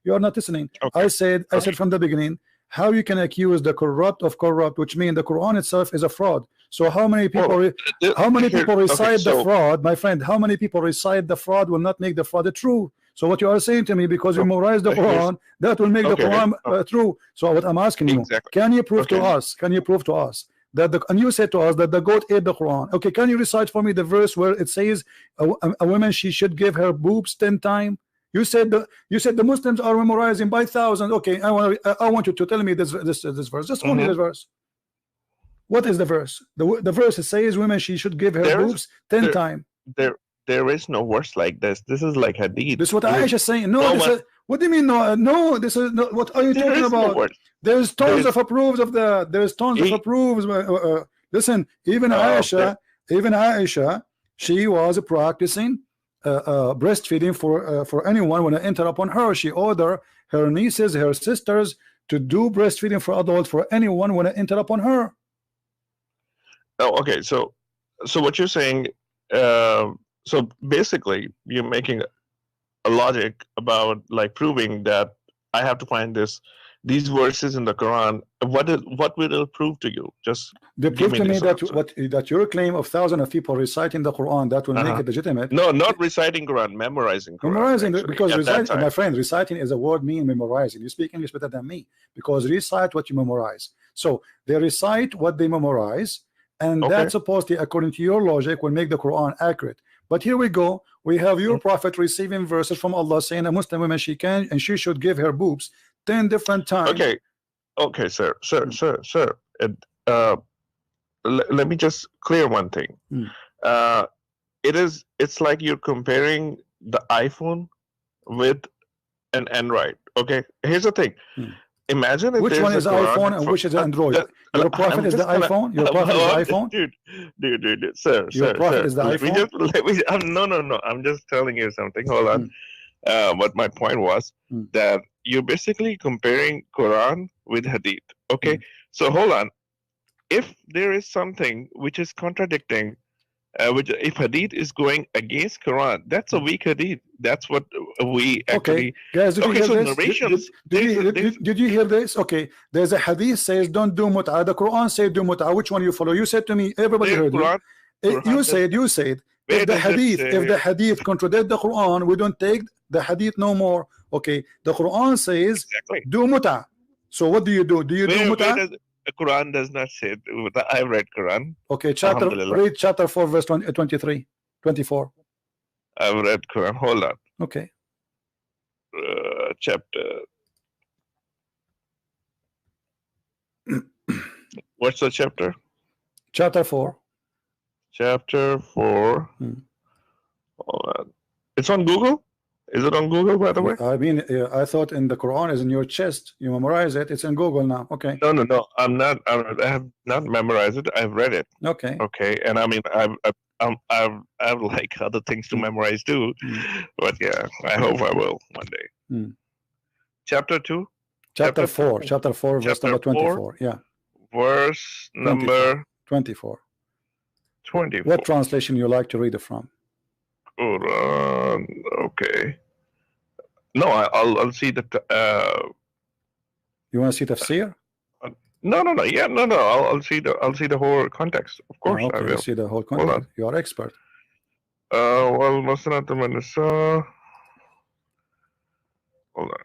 You're not listening. Okay. I said from the beginning, how you can accuse the corrupt of corrupt, which means the Quran itself is a fraud. So how many people recite the fraud, my friend? How many people recite the fraud will not make the fraud true? So what you are saying to me, because you memorize the Quran, that will make the Quran true. So what I'm asking you, can you prove to us? Can you prove to us that and you said to us that the goat ate the Quran? Okay, can you recite for me the verse where it says a woman, she should give her boobs 10 times? You said the Muslims are memorizing by thousands. Okay, I want you to tell me this verse. Just only this verse. What is the verse? The verse says women, she should give her boobs 10 times. There is no verse like this. This is like hadith. This is what Aisha is saying. No, What do you mean no? No, this is no. What are you There talking is no about? word. There's tons of approves of the. There's tons of approves. Listen, even Aisha, she was practicing breastfeeding for anyone when I enter upon her. She ordered her nieces, her sisters to do breastfeeding for adults for anyone when I enter upon her. Oh, okay. So what you're saying? So basically, you're making a logic about like proving that I have to find these verses in the Quran. What will it prove to you? Just they give prove me to me this that answer. that your claim of thousands of people reciting the Quran that will make it legitimate. No, not reciting Quran, memorizing Quran. Memorizing, actually, because at that reciting, time. my friend, reciting is a word mean memorizing. You speak English better than me, because recite what you memorize. So they recite what they memorize, and that supposedly, according to your logic, will make the Quran accurate. But here we go. We have your prophet receiving verses from Allah saying a Muslim woman she can and she should give her boobs 10 different times. Okay, sir. And, let me just clear one thing. It's like you're comparing the iPhone with an Android. Okay, here's the thing. Imagine if which one is iPhone and which is Android? Your prophet is the iPhone. Your prophet is the iPhone. Dude, sir. Your prophet is the iPhone. No. I'm just telling you something. Hold on. But my point was that you're basically comparing Quran with Hadith. Okay, so hold on. If there is something which is contradicting, which if Hadith is going against Quran, that's a weak Hadith. That's what we actually. Okay, guys, did you hear this? Did you hear this? Okay, there's a Hadith says don't do mut'ah. The Quran says do mut'ah. Which one you follow? You said to me, everybody heard you. You said if the Hadith contradict the Quran, we don't take the Hadith no more. Okay, the Quran says do mut'ah. So what do you do? Do you do mut'ah? The Quran does not say. I read Quran. Okay, read chapter 4, verse 23, 24. I've read Quran. Hold on. Okay. Chapter. What's the chapter? Chapter 4. Chapter 4. Hold on. It's on Google. Is it on Google, by the way? I mean, I thought in the Quran is in your chest. You memorize it. It's in Google now. Okay. No. I'm not. I have not memorized it. I've read it. Okay. Okay. And I mean, I've like other things to memorize too. But yeah, I hope I will one day. Chapter 2. Chapter 4. Chapter 4, verse number 24. Yeah. Verse number 24. 24. What translation you like to read it from? Quran. Okay. No, I'll see the. You want to see tafsir? No. Yeah, no. I'll see the whole context. Of course, okay, I will. See the whole context. You are expert. Well, Musnad al-Nisa. Hold on.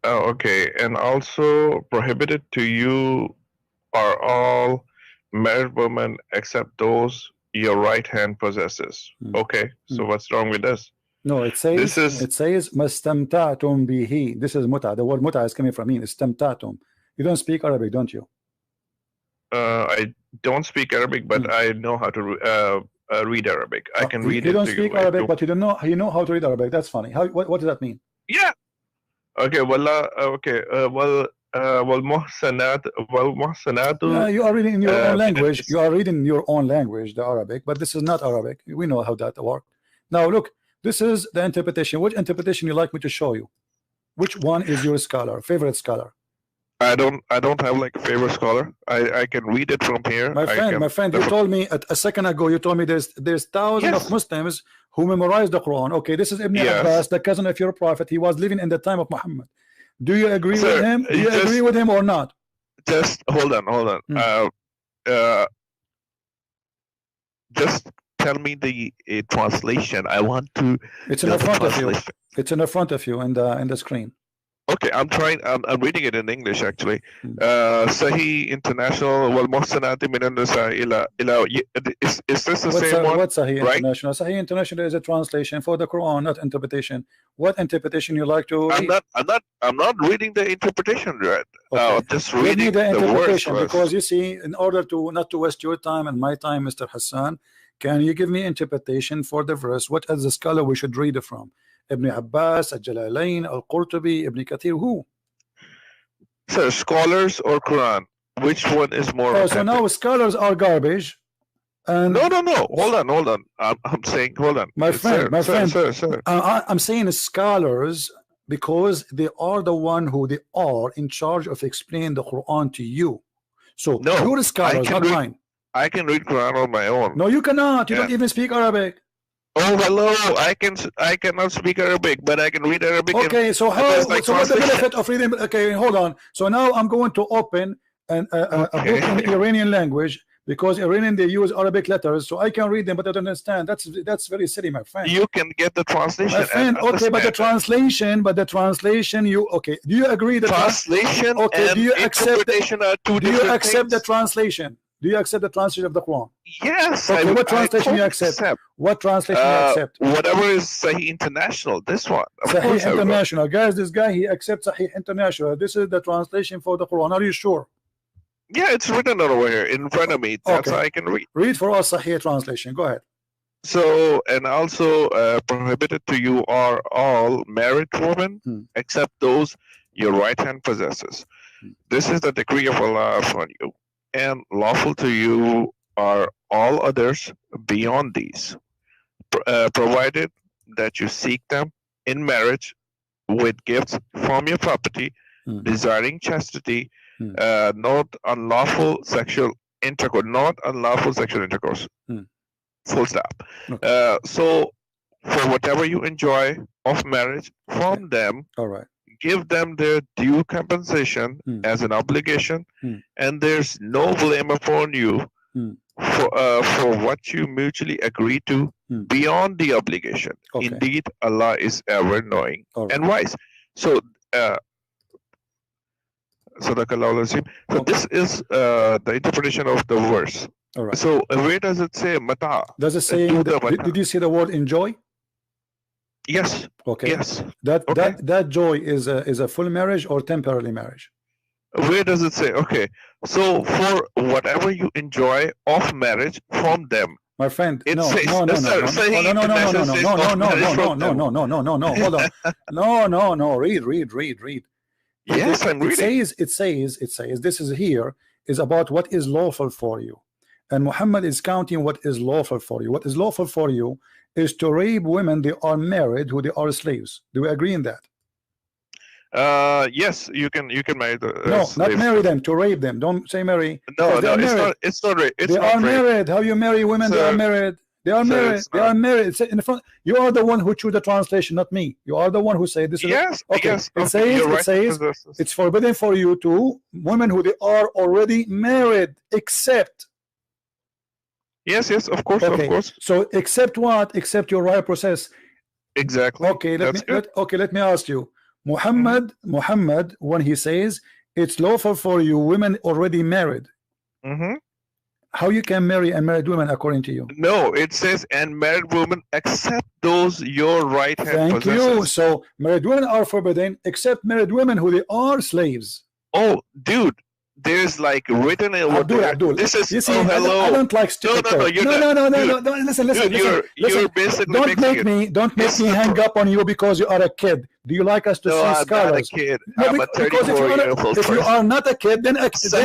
Okay, and also prohibited to you are all married women except those your right hand possesses. Okay, so what's wrong with this? No, it says mastamta'tum bihi. This is mut'a. The word mut'a is coming from me. Istamta'tum. You don't speak Arabic, don't you? I don't speak Arabic, but I know how to read Arabic. I can read it. You don't speak Arabic, but you don't know. You know how to read Arabic. That's funny. What does that mean? Yeah. Okay. Well. والمحسنات you are reading in your own language. You are reading your own language, the Arabic, but this is not Arabic. We know how that works. Now look, this is the interpretation. Which interpretation you like me to show you? Which one is your favorite scholar? I don't have like a favorite scholar. I can read it from here. My friend, you told me a second ago. You told me there's thousands of Muslims who memorize the Quran. Okay, this is Ibn Abbas, the cousin of your prophet. He was living in the time of Muhammad. Do you agree with him? Do you agree with him or not? Just hold on. Just tell me the translation. I want to. It's in the front of you. It's in the front of you in the screen. Okay, I'm trying. I'm reading it in English actually. Sahih International. Wal muhsanati min an-nisa ila. Is this the same one? What's Sahih International? Sahih International is a translation for the Quran, not interpretation. What interpretation you like to read? I'm not reading the interpretation, right? Okay. Just reading the interpretation words because you see, in order to not to waste your time and my time, Mr. Hassan, Can you give me interpretation for the verse? What is the scholar we should read it from? Ibn Abbas, Al-Jalalain, Al-Qurtubi, Ibn Kathir, who? So scholars or Quran? Which one is more? Oh, so now scholars are garbage. And no. Hold on. I'm saying, hold on. My friend, Sir. I'm saying scholars because they are the one who they are in charge of explaining the Quran to you. So No, you're the scholars, not mine. I can read Quran on my own. No, you cannot. You Yeah. don't even speak Arabic. Oh, hello. I cannot speak Arabic, but I can read Arabic. Okay, so how? there's like So what's the translation. benefit of reading? Okay, hold on. So now I'm going to open a book in the Iranian language because Iranian they use Arabic letters, so I can read them, but I don't understand. That's very silly, my friend. You can get the translation. My friend, and okay, but the translation, you okay? Do you agree that translation okay, and do you accept interpretation are two do you different accept the things. translation? Do you accept the translation of the Quran? Yes. Okay, what I translation you totally accept? What translation you accept? Whatever is Sahih International. This one. Of Sahih course I will. International, guys. This guy he accepts Sahih International. This is the translation for the Quran. Are you sure? Yeah, it's written over here in front of me. That's Okay. how I can read. Read for us Sahih translation. Go ahead. So, and also prohibited to you are all married women, except those your right hand possesses. This is the decree of Allah upon you, and lawful to you are all others beyond these, provided that you seek them in marriage with gifts from your property, desiring chastity, not unlawful sexual intercourse. Full stop. Okay. So for whatever you enjoy of marriage from them, All right. give them their due compensation as an obligation, and there's no blame upon you for what you mutually agree to beyond the obligation. Okay. Indeed, Allah is ever knowing All right. and wise. So Sadaqallahu Azim. So Okay. this is the interpretation of the verse. All right. So where does it say mata? Does it say? Do the mata. Did you see the word enjoy? Yes. Okay. Yes. That Okay. that joy is a full marriage or temporary marriage? Where does it say? Okay. So for whatever you enjoy of marriage from them. My friend, It no, says- no, no, sir, no, Sahih no, no, no, no, no, International no, says no, of no, no, marriage no, from no, them. no, no, no, hold on. No. Read. Yes, I'm reading. It says, this is here is about what is lawful for you. And Muhammad is counting what is lawful for you. What is lawful for you is to rape women they are married who they are slaves. Do we agree in that? Yes, you can marry the No, not slave. marry them, to rape them. Don't say marry. No, because they no, are it's married. not. It's not. It's They not are rape. married. How you marry women? They Sir, are married. They are sir, married. it's They not. are married. It's in the front. You are the one who choose the translation, not me. You are the one who say this is. Yes. Okay. Yes. It says. You're It right. says. It's forbidden for you to women who they are already married, except. Yes. Yes. Of course. Okay. Of course. So except what? Except your right process. Exactly. Okay. Let me ask you. Muhammad, when he says it's lawful for you women already married, how you can marry unmarried women according to you? No, it says and married women except those your right hand Thank possesses. you. So married women are forbidden except married women who they are slaves. Oh, dude, there's like written in over there. Abdul. This is You see, hello. I don't like stupid No, talk. you're No, not. no. Listen. Dude, you're basically Don't mixing make it. me It's me the hang up on you because you are a kid. Do you like us to No, see I'm not a scholars? kid. No, I'm a because if 34-year-old you are not a kid, then accept the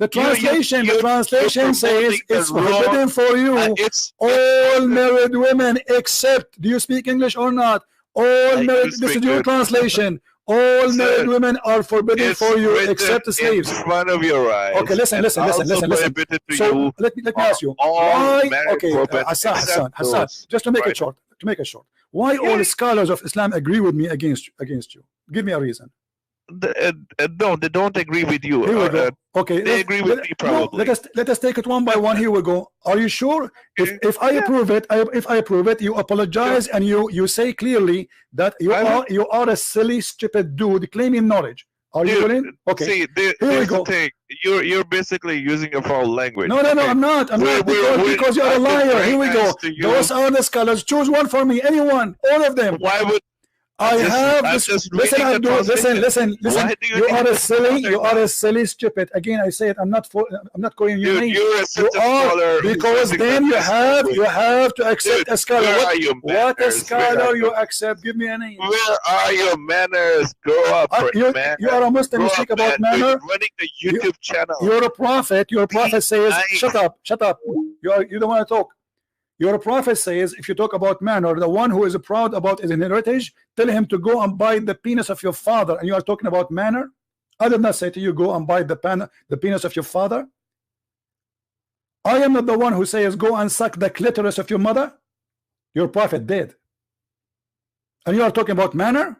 translation. The translation says it's forbidden for you all married women except. Do you speak English or not? All married. This is your translation. All married women are forbidden for you except slaves. In front of your eyes. Okay, listen. So let me ask you. Why? Okay, Hassan. Just to make it short. Why all the scholars of Islam agree with me against you? Give me a reason. No, they don't agree with you. Here we go. Okay, they agree with me probably. No, let us take it one by one. Here we go. Are you sure? If I approve it, you apologize and you say clearly that you are a silly, stupid dude claiming knowledge. Are you willing? Okay. See, here's the thing. You're basically using a foul language. No, I'm not. Because you're a liar. Here we go. Those are the scholars. Choose one for me. Anyone. All of them. Why would I have I'm this. just Listen, reading the Abdul. Listen, translation. listen. Why do you You need are a to silly. bother You are now? a silly, stupid. Again, I say it. I'm not calling you Dude, names. you're You such a are, scholar who's because using then the you best have language. to accept Dude, a scholar. where are your What a manners? Where are scholar you your accept? Give me a name. where are your manners? Grow up, man. You are a Muslim. Grow You up, speak about man. manner. You're running the YouTube channel. You're a prophet. Your prophet says, nice. "Shut up, shut up." You don't want to talk. Your prophet says, if you talk about manner, the one who is proud about his heritage, tell him to go and bite the penis of your father. And you are talking about manner? I did not say to you, go and bite the penis of your father. I am not the one who says, go and suck the clitoris of your mother. Your prophet did. And you are talking about manner?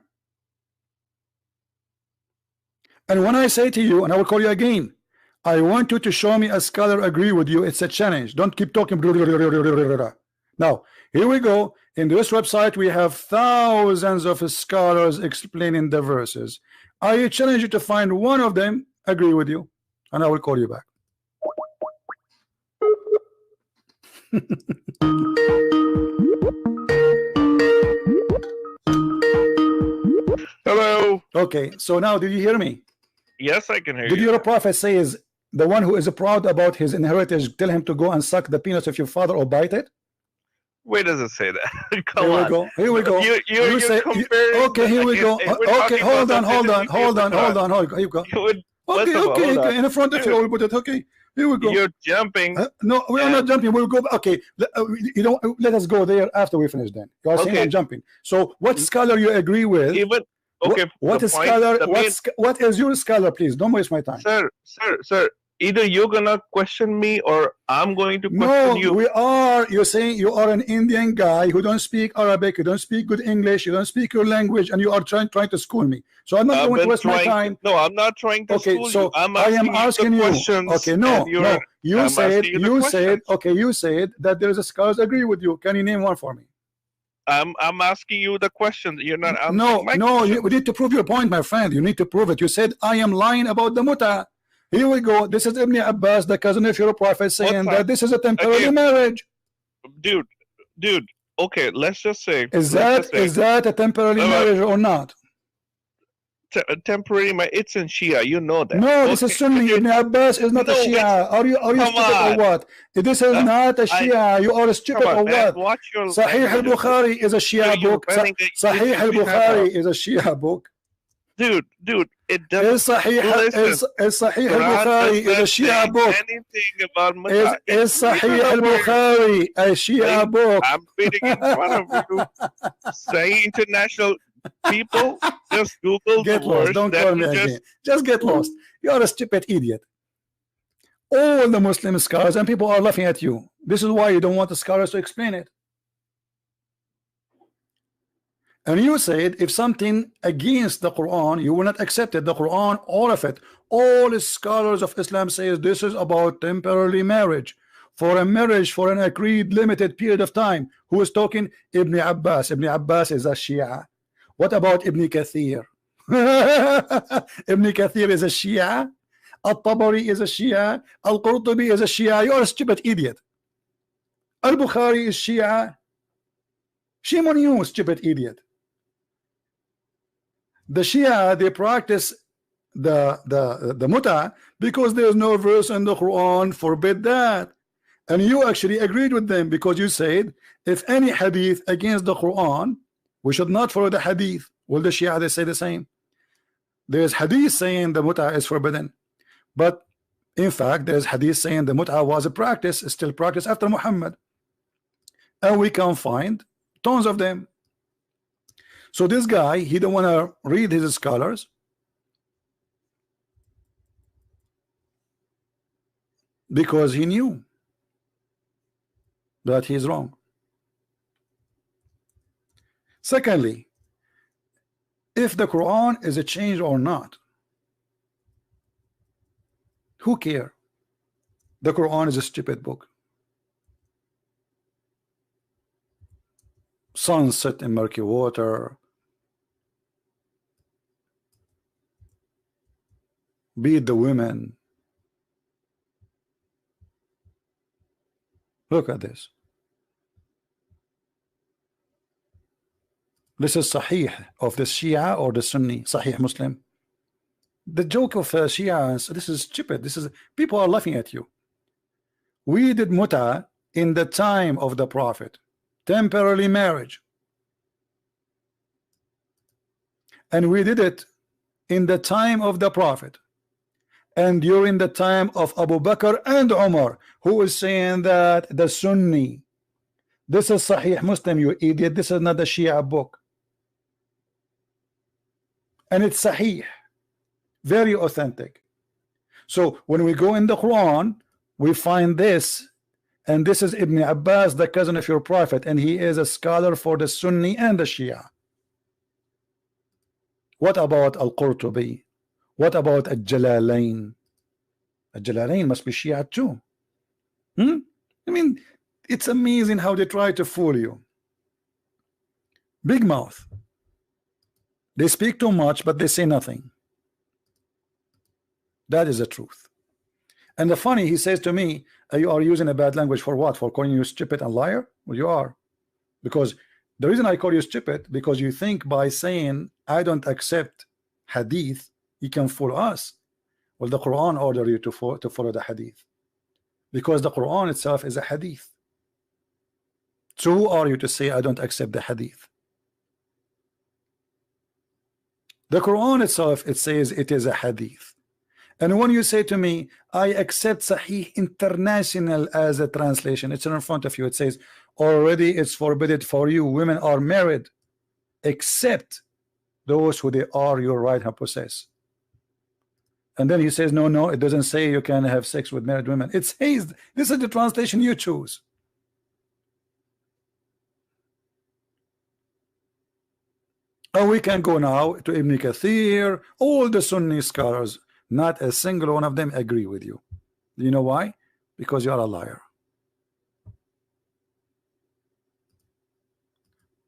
And when I say to you, and I will call you again, I want you to show me a scholar agree with you. It's a challenge. Don't keep talking. Now, here we go. In this website, we have thousands of scholars explaining the verses. I challenge you to find one of them agree with you, and I will call you back. Hello. Okay, so now did you hear me? Yes, I can hear Did you. your prophet say is the one who is proud about his inheritance, tell him to go and suck the penis of your father or bite it? Where does it say that? Come Here we on. go. Here we go. You're say, comparing. okay, here we go. Okay, hold on. Here you go. Okay, okay. In front of you, I will put it. Okay, here we go. You're jumping. No, we are not jumping. We'll go. Okay, you don't let us go there after we finish. Then you are saying I'm jumping. So, what scholar you agree with? Even okay. What is scholar? What is your scholar? Please don't waste my time, sir. Either you're gonna question me or I'm going to question you. No, we are. You're saying you are an Indian guy who don't speak Arabic, you don't speak good English, you don't speak your language, and you are trying to school me. So I'm not going to waste my time. No, I'm not trying to school you. I am asking you. Okay, no. You said that there is a scholars agree with you. Can you name one for me? I'm asking you the question. You're not answering my question. You need to prove your point, my friend. You need to prove it. You said I am lying about the muta. Here we go. This is Ibn Abbas, the cousin of your prophet, saying that this is a temporary marriage. Dude. Okay, let's just say. Is that a temporary marriage or not? Temporary marriage. It's in Shia. You know that. No, this is Sunni. Ibn Abbas is not a Shia. Are you stupid or what? This is not a Shia. You are stupid or what? Sahih al-Bukhari is a Shia book. Sahih al-Bukhari is a Shia book. Dude, it doesn't. Sahih al-Bukhari is a Shia book. Anything about is Sahih al-Bukhari a Shia book? I'm reading in front of you. Sahih International people, just Google get the lost. words. Don't call me again. Just get lost. You are a stupid idiot. All the Muslim scholars and people are laughing at you. This is why you don't want the scholars to explain it. And you said if something against the Quran, you will not accept it. The Quran, all of it, all the scholars of Islam says this is about temporary marriage. For a marriage for an agreed limited period of time. Who is talking? Ibn Abbas. Ibn Abbas is a Shia. What about Ibn Kathir? Ibn Kathir is a Shia. Al-Tabari is a Shia. Al-Qurtubi is a Shia. You are a stupid idiot. Al-Bukhari is Shia. Shame on you, stupid idiot. The Shia, they practice the muta because there's no verse in the Quran forbid that. And you actually agreed with them because you said if any hadith against the Quran, we should not follow the hadith. Well, the Shia, they say the same. There's hadith saying the muta is forbidden, but in fact there's hadith saying the muta was a practice, still practiced after Muhammad, and we can find tons of them. So this guy, he don't want to read his scholars because he knew that he's wrong. Secondly, if the Quran is a change or not, who care? The Quran is a stupid book. Sunset in murky water, beat the women. Look at this. This is Sahih of the Shia or the Sunni, Sahih Muslim. The joke of Shia, this is stupid. This is, people are laughing at you. We did muta in the time of the Prophet, temporary marriage, and we did it in the time of the Prophet and during the time of Abu Bakr and Umar, who is saying that the Sunni. This is Sahih Muslim, you idiot. This is not the Shia book, and it's Sahih, very authentic. So when we go in the Quran, we find this, and this is Ibn Abbas, the cousin of your Prophet, and he is a scholar for the Sunni and the Shia. What about Al-Qurtubi? What about Al-Jalalain? Al-Jalalain must be Shia too. I mean, it's amazing how they try to fool you. Big mouth. They speak too much, but they say nothing. That is the truth. And the funny, he says to me, you are using a bad language for what? For calling you stupid and liar? Well, you are. Because the reason I call you stupid, because you think by saying I don't accept hadith, you can fool us. Well, the Quran order you to follow the hadith, because the Quran itself is a hadith. So who are you to say I don't accept the hadith? The Quran itself, it says it is a hadith. And when you say to me, I accept Sahih International as a translation, it's in front of you. It says already it's forbidden for you. Women are married except those who they are your right hand possess. And then he says, no, it doesn't say you can have sex with married women. It says, this is the translation you choose. And we can go now to Ibn Kathir, all the Sunni scholars. Not a single one of them agree with you. Do you know why? Because you are a liar.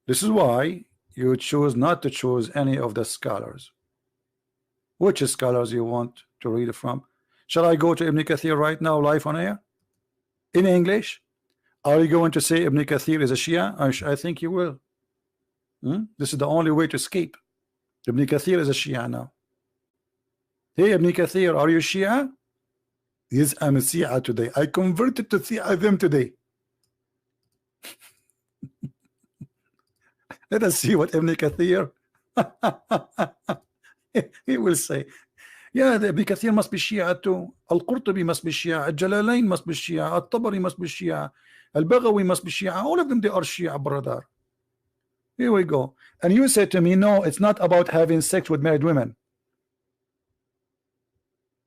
This is why you choose not to choose any of the scholars. Which scholars you want to read from? Shall I go to Ibn Kathir right now, live on air? In English? Are you going to say Ibn Kathir is a Shia? I think you will. This is the only way to escape. Ibn Kathir is a Shia now. Hey, Ibn Kathir, are you Shia? Yes, I'm a Shia today. I converted to Shiaism today. Let us see what Ibn Kathir he will say. Yeah, the Ibn Kathir must be Shia too. Al-Qurtubi must be Shia. Al-Jalalain must be Shia. Al-Tabari must be Shia. Al-Baghawi must be Shia. All of them, they are Shia, brother. Here we go. And you said to me, no, it's not about having sex with married women.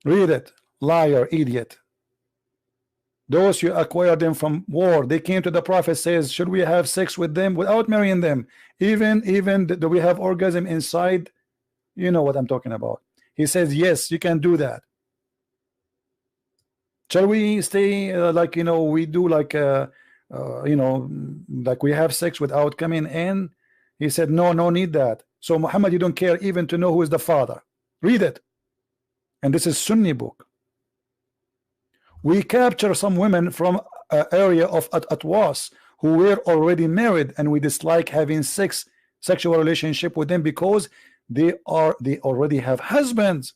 Read it. Liar, idiot. Those you acquire them from war. They came to the Prophet, says, should we have sex with them without marrying them? Even do we have orgasm inside? You know what I'm talking about. He says, yes, you can do that. Shall we stay like, you know, we do like, you know, like we have sex without coming in? He said, no need that. So Muhammad, you don't care even to know who is the father. Read it. And this is Sunni book. We capture some women from an area of Atwas who were already married, and we dislike having sexual relationship with them because they already have husbands.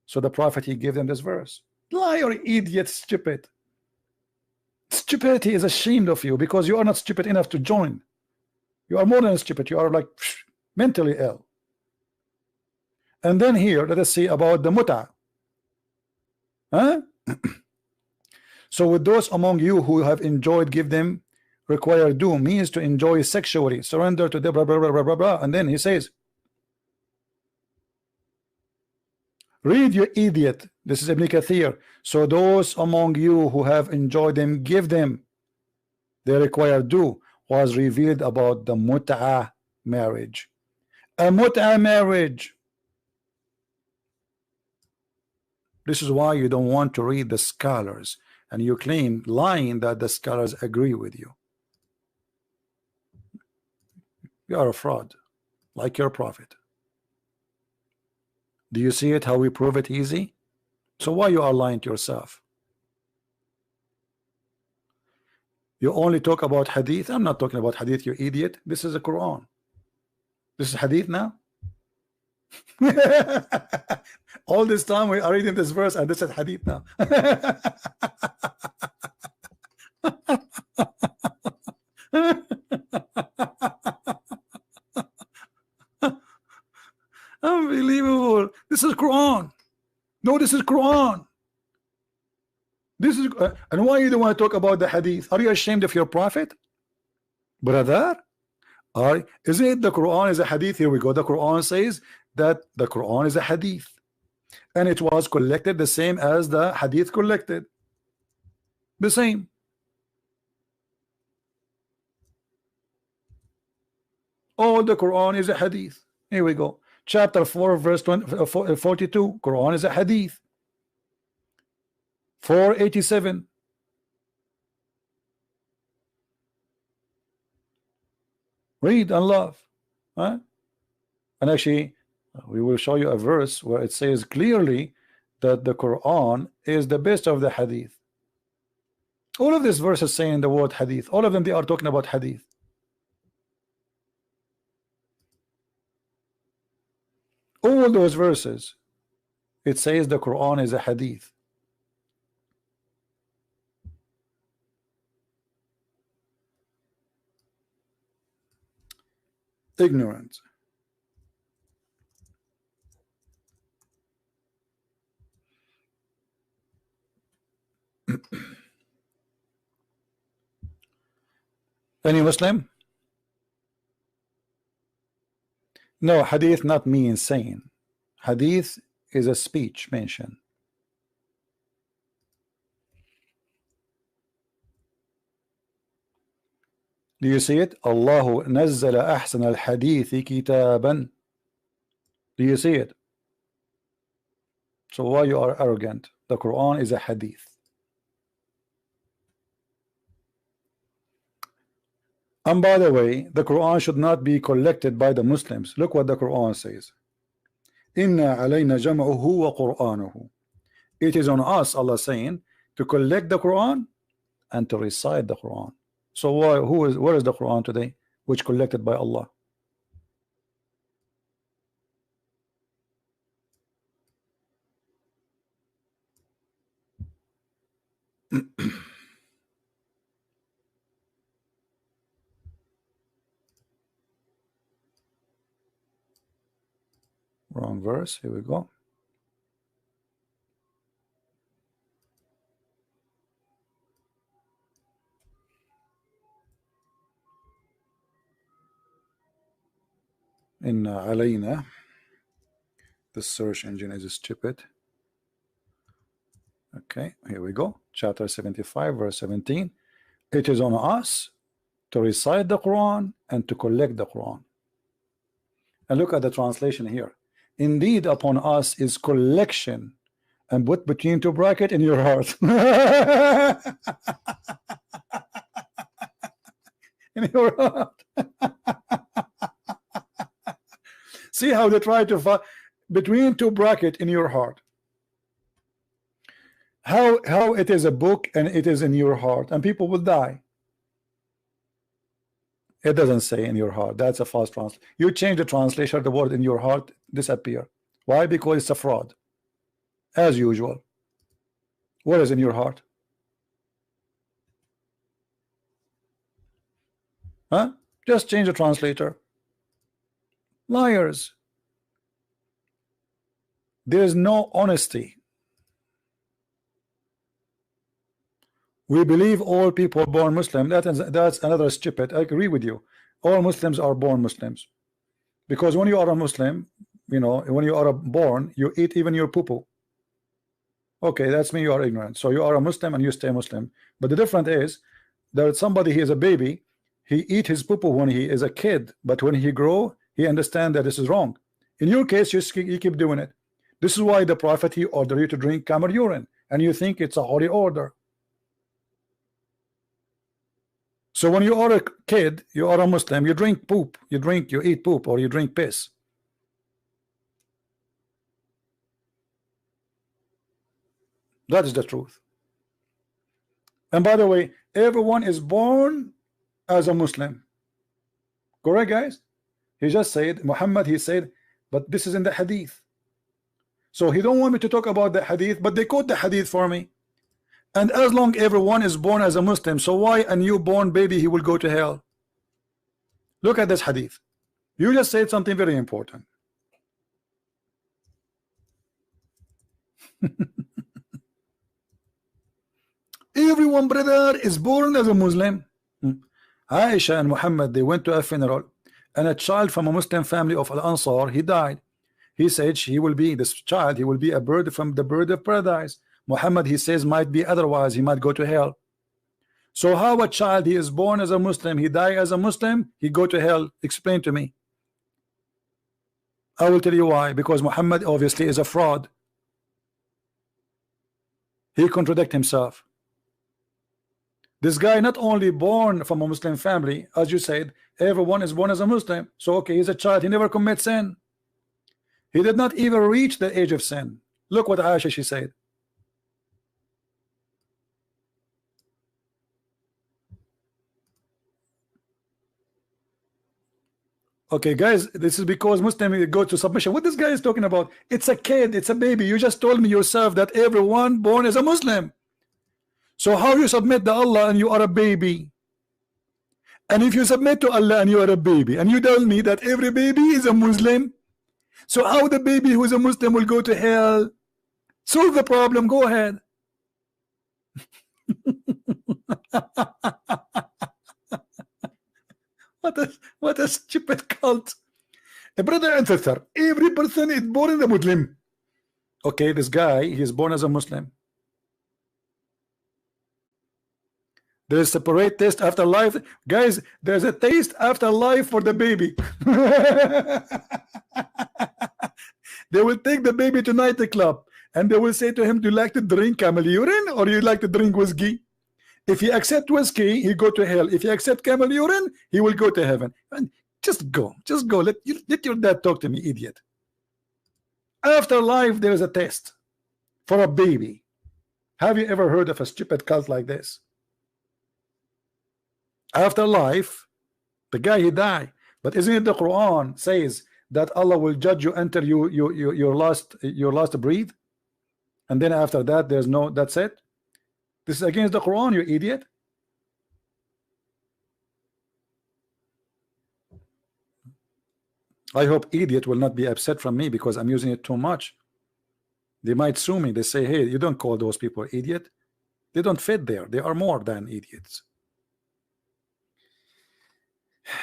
So the Prophet, he gave them this verse. Liar, idiot, stupid. Stupidity is ashamed of you because you are not stupid enough to join. You are more than stupid. You are like mentally ill. And then here, let us see about the muta. Huh? So with those among you who have enjoyed, give them required due, means to enjoy sexually, surrender to the blah, blah, blah, blah, blah, blah. And then he says, read, you idiot. This is Ibn Kathir. So those among you who have enjoyed them, give them the required due, was revealed about the mut'ah marriage. A mut'ah marriage. This is why you don't want to read the scholars, and you claim, lying, that the scholars agree with you. You are a fraud, like your Prophet. Do you see it, how we prove it easy? So why you are lying to yourself? You only talk about hadith. I'm not talking about hadith, you idiot. This is the Quran. This is hadith now. All this time we are reading this verse and this is hadith now. Unbelievable. This is Quran. No, this is Quran. This is and why you don't want to talk about the hadith? Are you ashamed of your prophet, brother? Isn't it the Quran is a hadith? Here we go. The Quran says that the Quran is a hadith, and it was collected the same as the hadith collected. The same. All the Quran is a hadith. Here we go. Chapter 4, verse 42. Quran is a hadith. 487. Read and love. Huh? And actually, we will show you a verse where it says clearly that the Quran is the best of the hadith. All of these verses saying the word hadith. All of them, they are talking about hadith. All those verses, it says the Quran is a hadith. Ignorant. Any Muslim? No, hadith not mean saying. Hadith is a speech mention. Do you see it? Allahu nazzala ahsan al-hadithi kitaban. Do you see it? So why you are arrogant? The Quran is a hadith. And by the way, the Quran should not be collected by the Muslims. Look what the Quran says. Inna alayna jam'uhu wa qur'anuhu. It is on us, Allah saying, to collect the Quran and to recite the Quran. So where is the Quran today, which collected by Allah? Wrong verse. Here we go. In alayna, the search engine is stupid. Okay, here we go. Chapter 75, verse 17. It is on us to recite the Quran and to collect the Quran. And look at the translation here. Indeed, upon us is collection, and put between two brackets in your heart. In your heart. See how they try to find between two brackets in your heart. How it is a book and it is in your heart, and people will die. It doesn't say in your heart. That's a false translation. You change the translation, the word in your heart disappear. Why? Because it's a fraud, as usual. What is in your heart? Huh? Just change the translator. Liars. There is no honesty. We believe all people born Muslim. That's another stupid. I agree with you. All Muslims are born Muslims, because when you are a Muslim, you know, when you are born, you eat even your poo-poo. Okay, that's me. You are ignorant. So you are a Muslim and you stay Muslim. But the difference is that somebody, he is a baby, he eat his poo-poo when he is a kid, but when he grow, he understand that this is wrong. In your case, you keep doing it. This is why the Prophet, he ordered you to drink camel urine, and you think it's a holy order. So when you are a kid, you are a Muslim, you drink poop, you eat poop, or you drink piss. That is the truth. And by the way, everyone is born as a Muslim. Correct, guys? He just said, Muhammad, he said, but this is in the hadith. So he don't want me to talk about the hadith, but they quote the hadith for me. And as long everyone is born as a Muslim, so why a newborn baby he will go to hell? Look at this hadith. You just said something very important. Everyone, brother, is born as a Muslim. Aisha and Muhammad, they went to a funeral, and a child from a Muslim family of Al-Ansar, he died. He said he will be, this child, he will be a bird from the bird of paradise. Muhammad, he says, might be otherwise, he might go to hell. So how a child, he is born as a Muslim, he die as a Muslim, he go to hell? Explain to me. I will tell you why. Because Muhammad obviously is a fraud. He contradict himself. This guy not only born from a Muslim family, as you said, everyone is born as a Muslim. So okay, he's a child, he never commits sin. He did not even reach the age of sin. Look what Aisha, she said. Okay, guys, this is because Muslim go to submission. What this guy is talking about? It's a kid, it's a baby. You just told me yourself that everyone born is a Muslim. So how you submit to Allah and you are a baby? And if you submit to Allah and you are a baby, and you tell me that every baby is a Muslim, so how the baby who is a Muslim will go to hell? Solve the problem, go ahead. What a stupid cult. A brother and sister, every person is born as a Muslim. Okay, this guy, he is born as a Muslim. There is separate taste after life. Guys, there's a taste after life for the baby. They will take the baby to nightclub and they will say to him, do you like to drink camel urine or you like to drink whiskey? If he accept whiskey, he go to hell. If he accept camel urine, he will go to heaven. And just go. Let your dad talk to me, idiot. After life, there is a test for a baby. Have you ever heard of a stupid cult like this? After life, the guy, he die. But isn't it the Quran says that Allah will judge you until your last breath, and then after that there's no, that's it? This is against the Quran, you idiot. I hope idiot will not be upset from me because I'm using it too much. They might sue me. They say, hey, you don't call those people idiot. They don't fit there. They are more than idiots.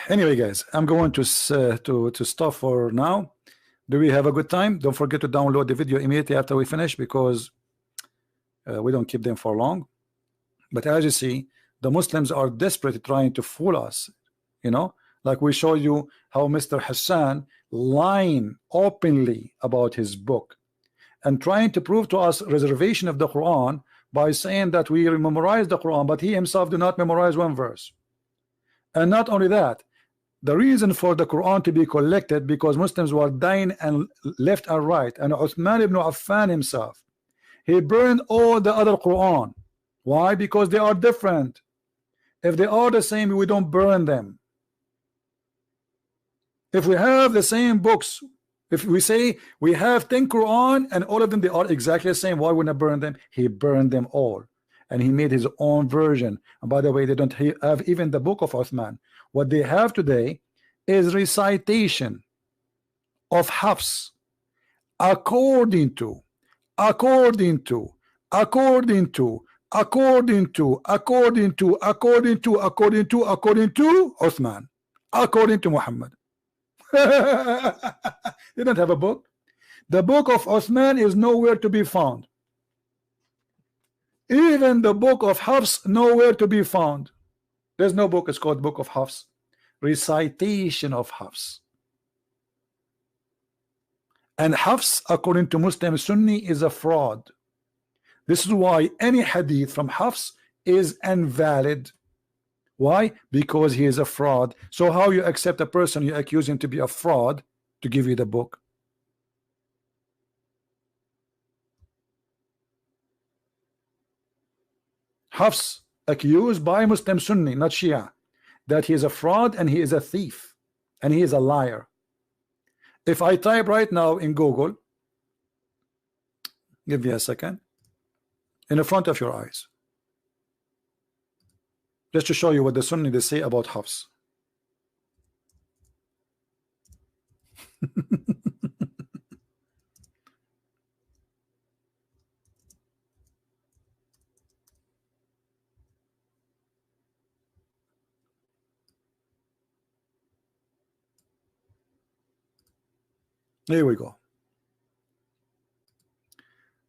Anyway, guys, I'm going to stop for now. Do we have a good time? Don't forget to download the video immediately after we finish because we don't keep them for long. But as you see, the Muslims are desperately trying to fool us. You know, like we show you how Mr. Hassan lying openly about his book and trying to prove to us reservation of the Quran by saying that we memorize the Quran, but he himself do not memorize one verse. And not only that, the reason for the Quran to be collected because Muslims were dying and left and right, and Uthman ibn Affan himself, he burned all the other Quran. Why? Because they are different. If they are the same, we don't burn them. If we have the same books, if we say we have 10 Quran and all of them they are exactly the same, why wouldn't I burn them? He burned them all. And he made his own version. And by the way, they don't have even the book of Uthman. What they have today is recitation of Hafs according to Uthman, according to Muhammad. They don't have a book. The book of Uthman is nowhere to be found. Even the book of Hafs nowhere to be found. There's no book. It's called Book of Hafs. Recitation of Hafs. And Hafs, according to Muslim Sunni, is a fraud. This is why any hadith from Hafs is invalid. Why? Because he is a fraud. So how you accept a person you accuse him to be a fraud to give you the book? Hafs accused by Muslim Sunni, not Shia, that he is a fraud and he is a thief. and he is a liar. If I type right now in Google, give me a second, in the front of your eyes, just to show you what the Sunni they say about Hafs. Here we go.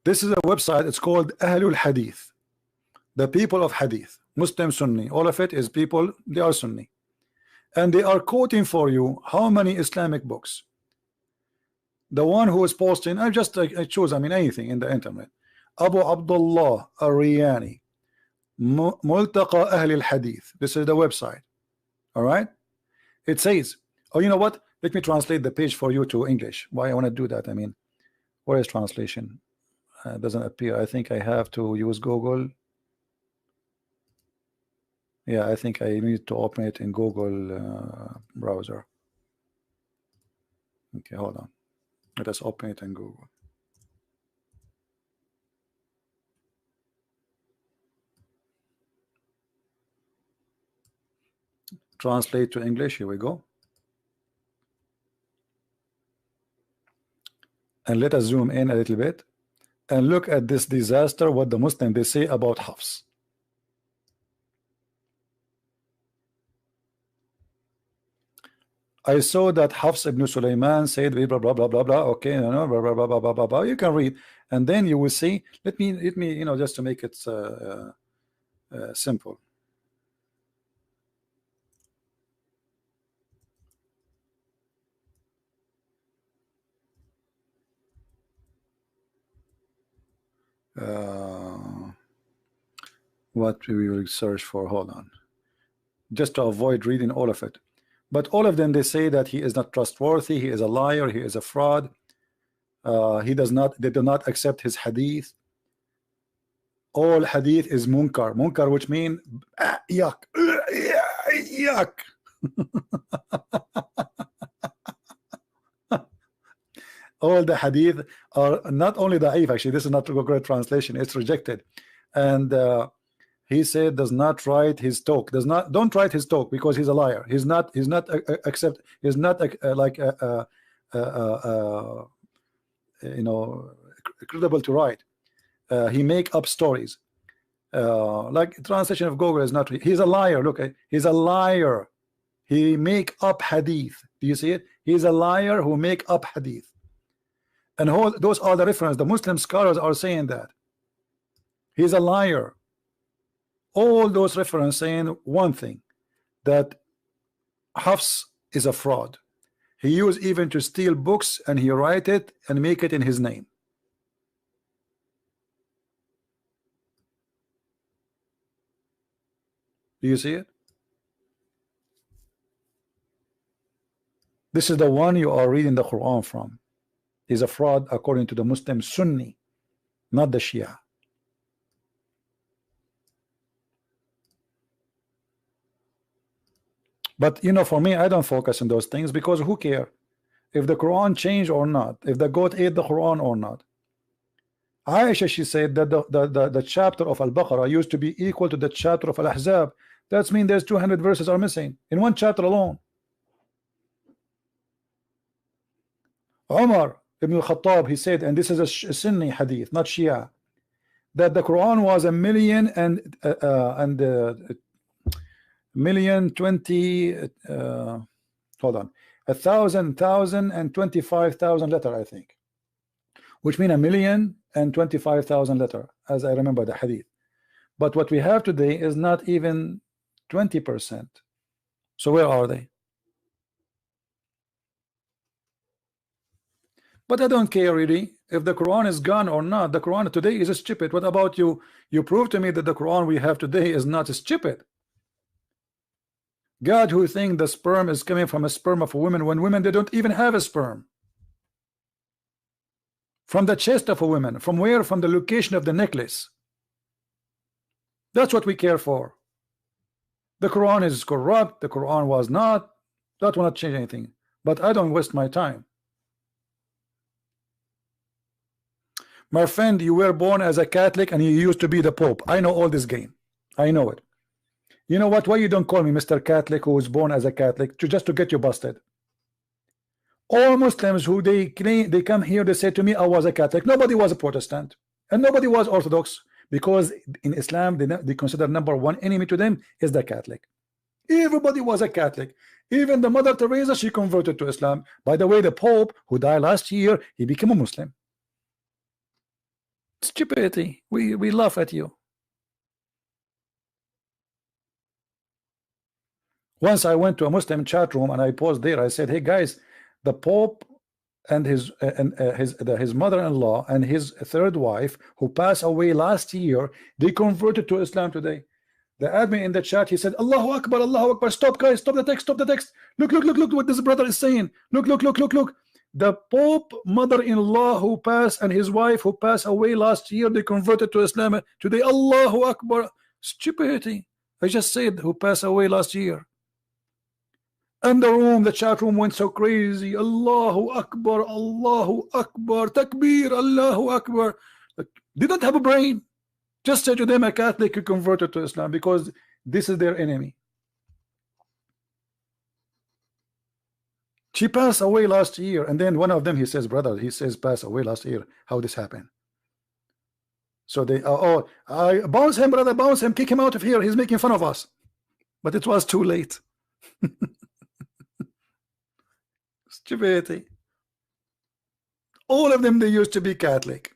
This is a website. It's called Ahlul Hadith, the people of Hadith, Muslim, Sunni. All of it is people, they are Sunni, and they are quoting for you how many Islamic books. The one who is posting, I choose, I mean, anything in the internet. Abu Abdullah Ar-Riyani, Multaqa Ahl al-Hadith. This is the website. All right. It says, oh, you know what? Let me translate the page for you to English. Why I want to do that? I mean, where is translation? It doesn't appear. I think I have to use Google. Yeah, I think I need to open it in Google browser. Okay, hold on. Let us open it in Google. Translate to English. Here we go. And let us zoom in a little bit and look at this disaster, what the Muslims they say about Hafs. I saw that Hafs ibn Sulaiman said blah blah blah blah blah. Okay, no, blah blah blah blah blah blah blah. You can read, and then you will see. Let me you know, just to make it simple. What we will search for, hold on, just to avoid reading all of it. But all of them, they say that he is not trustworthy, he is a liar, he is a fraud, they do not accept his hadith. All hadith is munkar, which mean yuck, yuck. All the hadith are not only da'if, actually this is not a great translation, it's rejected. And he said does not write his talk, don't write his talk, because he's a liar. He's not like you know, credible to write. He make up stories. Like translation of Google is not, he's a liar. Look, he's a liar. He make up hadith. Do you see it? He's a liar who make up hadith. And all those are the reference. The Muslim scholars are saying that he's a liar. All those references saying one thing, that Hafs is a fraud. He used even to steal books and he write it and make it in his name. Do you see it? This is the one you are reading the Quran from. He's a fraud according to the Muslim Sunni, not the Shia. But you know, for me, I don't focus on those things, because who care if the Quran changed or not, if the goat ate the Quran or not. Aisha, she said that the chapter of Al-Baqarah used to be equal to the chapter of Al-Ahzab. That means there's 200 verses are missing in one chapter alone. Umar ibn al-Khattab, he said, and this is a Sunni hadith, not Shia, that the Quran was 1,025,000 letter, I think, which mean 1,025,000 letter, as I remember the hadith. But what we have today is not even 20%. So where are they? But I don't care really if the Quran is gone or not. The Quran today is stupid. What about you? You prove to me that the Quran we have today is not stupid. God who think the sperm is coming from a sperm of a woman, when women, they don't even have a sperm. From the chest of a woman. From where? From the location of the necklace. That's what we care for. The Quran is corrupt. The Quran was not. That will not change anything. But I don't waste my time. My friend, you were born as a Catholic and you used to be the Pope. I know all this game. I know it. You know what? Why you don't call me Mr. Catholic who was born as a Catholic? Just to get you busted. All Muslims who they claim, they come here, they say to me, I was a Catholic. Nobody was a Protestant and nobody was Orthodox, because in Islam they consider number one enemy to them is the Catholic. Everybody was a Catholic. Even the Mother Teresa, she converted to Islam. By the way, the Pope who died last year, he became a Muslim. Stupidity. We laugh at you. Once I went to a Muslim chat room and I paused there. I said, hey guys, the Pope and his mother-in-law and his third wife who passed away last year, they converted to Islam today. The admin in the chat, he said, Allahu Akbar, Allahu Akbar. Stop, guys, stop the text, stop the text. Look what this brother is saying. Look. The Pope mother-in-law who passed and his wife who passed away last year, they converted to Islam today. Allahu Akbar. Stupidity. I just said who passed away last year. And the chat room went so crazy. Allahu Akbar, Takbir, Allahu Akbar. They don't have a brain. Just say to them a Catholic who converted to Islam, because this is their enemy. She passed away last year, and then one of them, he says, brother, he says passed away last year. How this happened? So they I bounce him, brother, bounce him, kick him out of here. He's making fun of us. But it was too late. Stupidity. All of them, they used to be Catholic.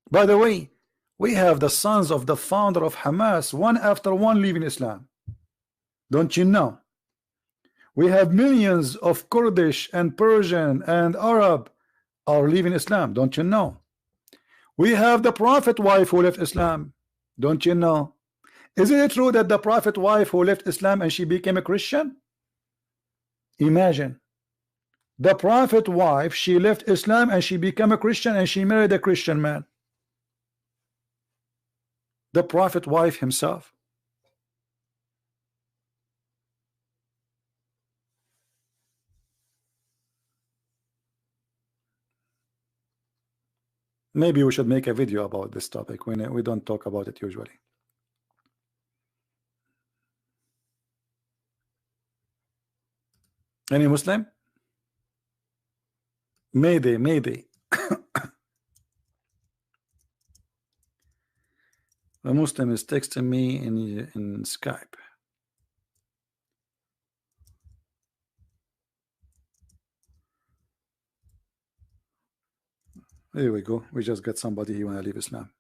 By the way, we have the sons of the founder of Hamas, one after one, leaving Islam. Don't you know? We have millions of Kurdish and Persian and Arab are leaving Islam. Don't you know? We have the Prophet wife who left Islam. Don't you know? Isn't it true that the Prophet wife who left Islam and she became a Christian? Imagine. The Prophet wife, she left Islam and she became a Christian and she married a Christian man. The Prophet wife himself. Maybe we should make a video about this topic when we don't talk about it usually. Any Muslim? Mayday. A Muslim is texting me in Skype. There we go. We just got somebody who wanna leave Islam.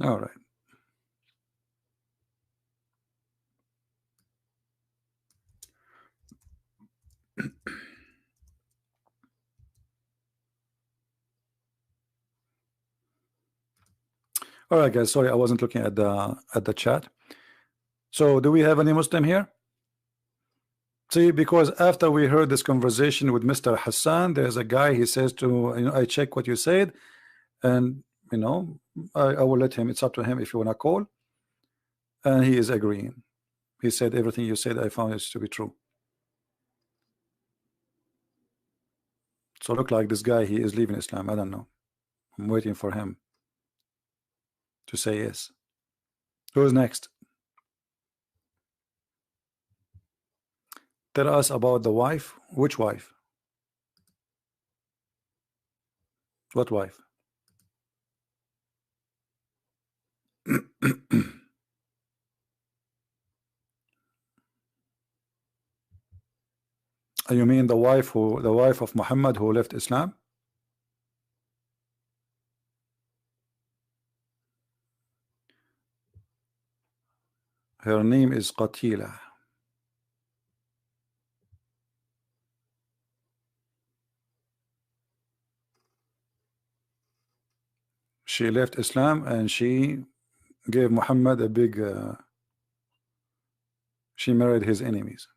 All right. All right, guys. Sorry, I wasn't looking at the chat. So, do we have any Muslim here? See, because after we heard this conversation with Mr. Hassan, there's a guy. He says to I check what you said, and I will let him. It's up to him if you wanna call. And he is agreeing. He said everything you said, I found it to be true. So look like this guy, he is leaving Islam. I don't know. I'm waiting for him to say yes. Who's next? Tell us about the wife. Which wife? What wife? You mean the wife of Muhammad who left Islam? Her name is Qatila. She left Islam and she gave Muhammad a big She married his enemies.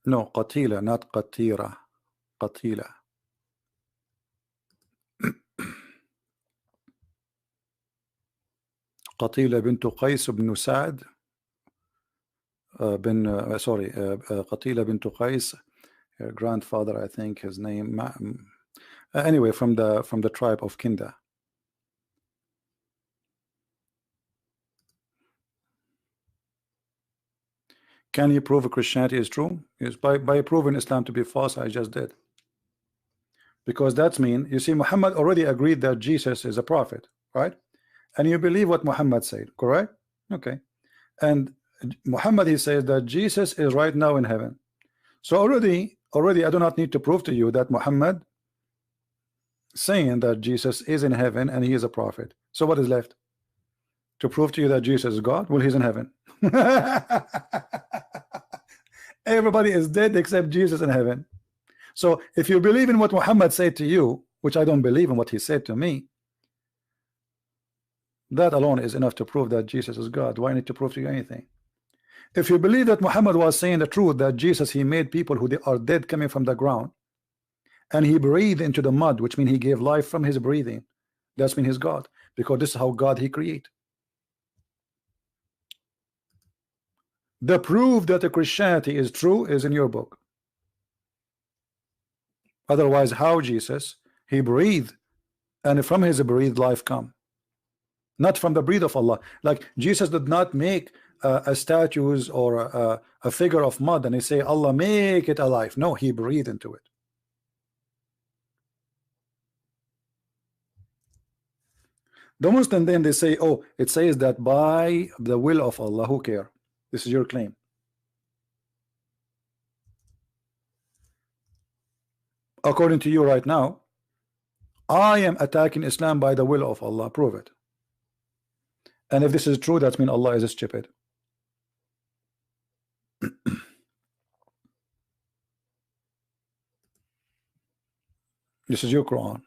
No, Qatila, not Qatira. Qatila. قتيلة بنت قيس بن سعد بن sorry قتيلة بنت قيس, her grandfather, I think his name anyway, from the tribe of Kinda. Can you prove Christianity is true? Yes, by proving Islam to be false. I just did, because that's mean, you see, Muhammad already agreed that Jesus is a prophet, right? And you believe what Muhammad said, correct? Okay. And Muhammad, he says that Jesus is right now in heaven. So already I do not need to prove to you that Muhammad saying that Jesus is in heaven and he is a prophet. So what is left? To prove to you that Jesus is God? Well, he's in heaven. Everybody is dead except Jesus in heaven. So if you believe in what Muhammad said to you, which I don't believe in what he said to me, that alone is enough to prove that Jesus is God. Why need to prove to you anything? If you believe that Muhammad was saying the truth, that Jesus, he made people who are dead coming from the ground, and he breathed into the mud, which means he gave life from his breathing, that's mean he's God, because this is how God he create. The proof that the Christianity is true is in your book. Otherwise, how Jesus, he breathed, and from his breathed life come, not from the breath of Allah. Like Jesus did not make a statues or a figure of mud and he say Allah make it alive. No, he breathed into it. The Muslim then they say, oh, it says that by the will of Allah. Who care? This is your claim. According to you right now, I am attacking Islam by the will of Allah. Prove it. And if this is true, that means Allah is stupid. This is your Quran.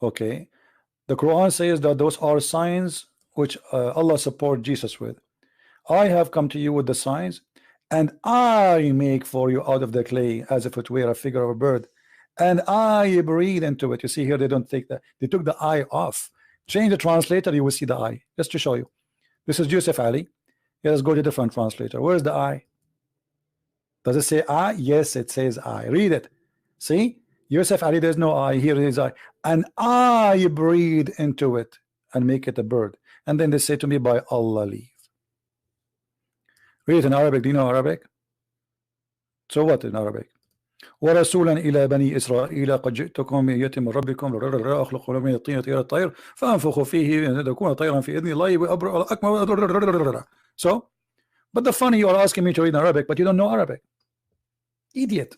Okay, the Quran says that those are signs which Allah support Jesus with. I have come to you with the signs, and I make for you out of the clay as if it were a figure of a bird, and I breathe into it. You see here, they don't take that, they took the I off. Change the translator, you will see the I. Just to show you, this is Yusuf Ali. Let's go to different translator. Where's the I? Does it say I? Yes, it says I. Read it. See, Yusuf Ali, there's no I. Here it is I. And I breathe into it and make it a bird. And then they say to me, by Allah leave. Read it in Arabic. Do you know Arabic? So what in Arabic? ورسولا إلى بني إسرائيل قد جئتكم بآية من ربكم أخلق من الطين طير الطير فأنفخ فيه أن تكون طيرا في إذن الله أكبر. So, but the funny, you are asking me to read in Arabic, but you don't know Arabic. Idiot.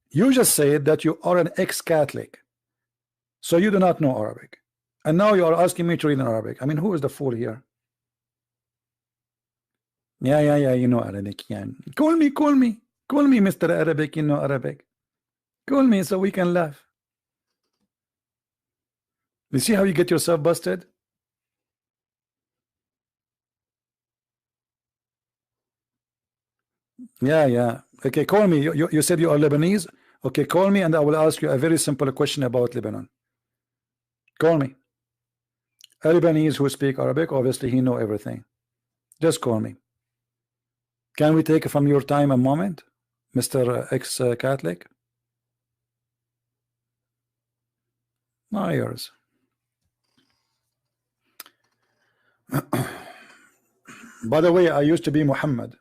You just said that you are an ex-Catholic, so you do not know Arabic, and now you are asking me to read in Arabic. I mean, who is the fool here? Yeah, you know Arabic. Yeah. Call me, Mr. Arabic. You know Arabic. Call me so we can laugh. You see how you get yourself busted? Yeah. Okay, call me. You said you are Lebanese. Okay, call me and I will ask you a very simple question about Lebanon. Call me. A Lebanese who speak Arabic, obviously he know everything. Just call me. Can we take from your time a moment, Mr. ex-Catholic? Not yours. By the way, I used to be Muhammad.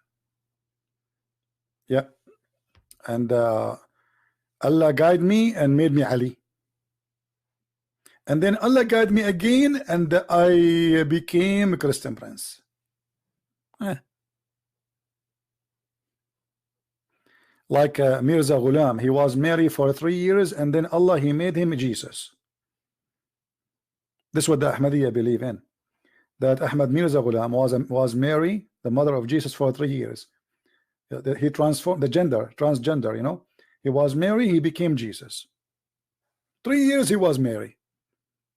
Yeah. And Allah guided me and made me Ali. And then Allah guided me again and I became a Christian prince. Like Mirza Ghulam, he was married for 3 years and then Allah, he made him Jesus. This is what the Ahmadiyya believe in. That Ahmad Mirza Ghulam was married the mother of Jesus, for 3 years. He transformed the gender, transgender, you know. He was Mary, he became Jesus. 3 years he was Mary.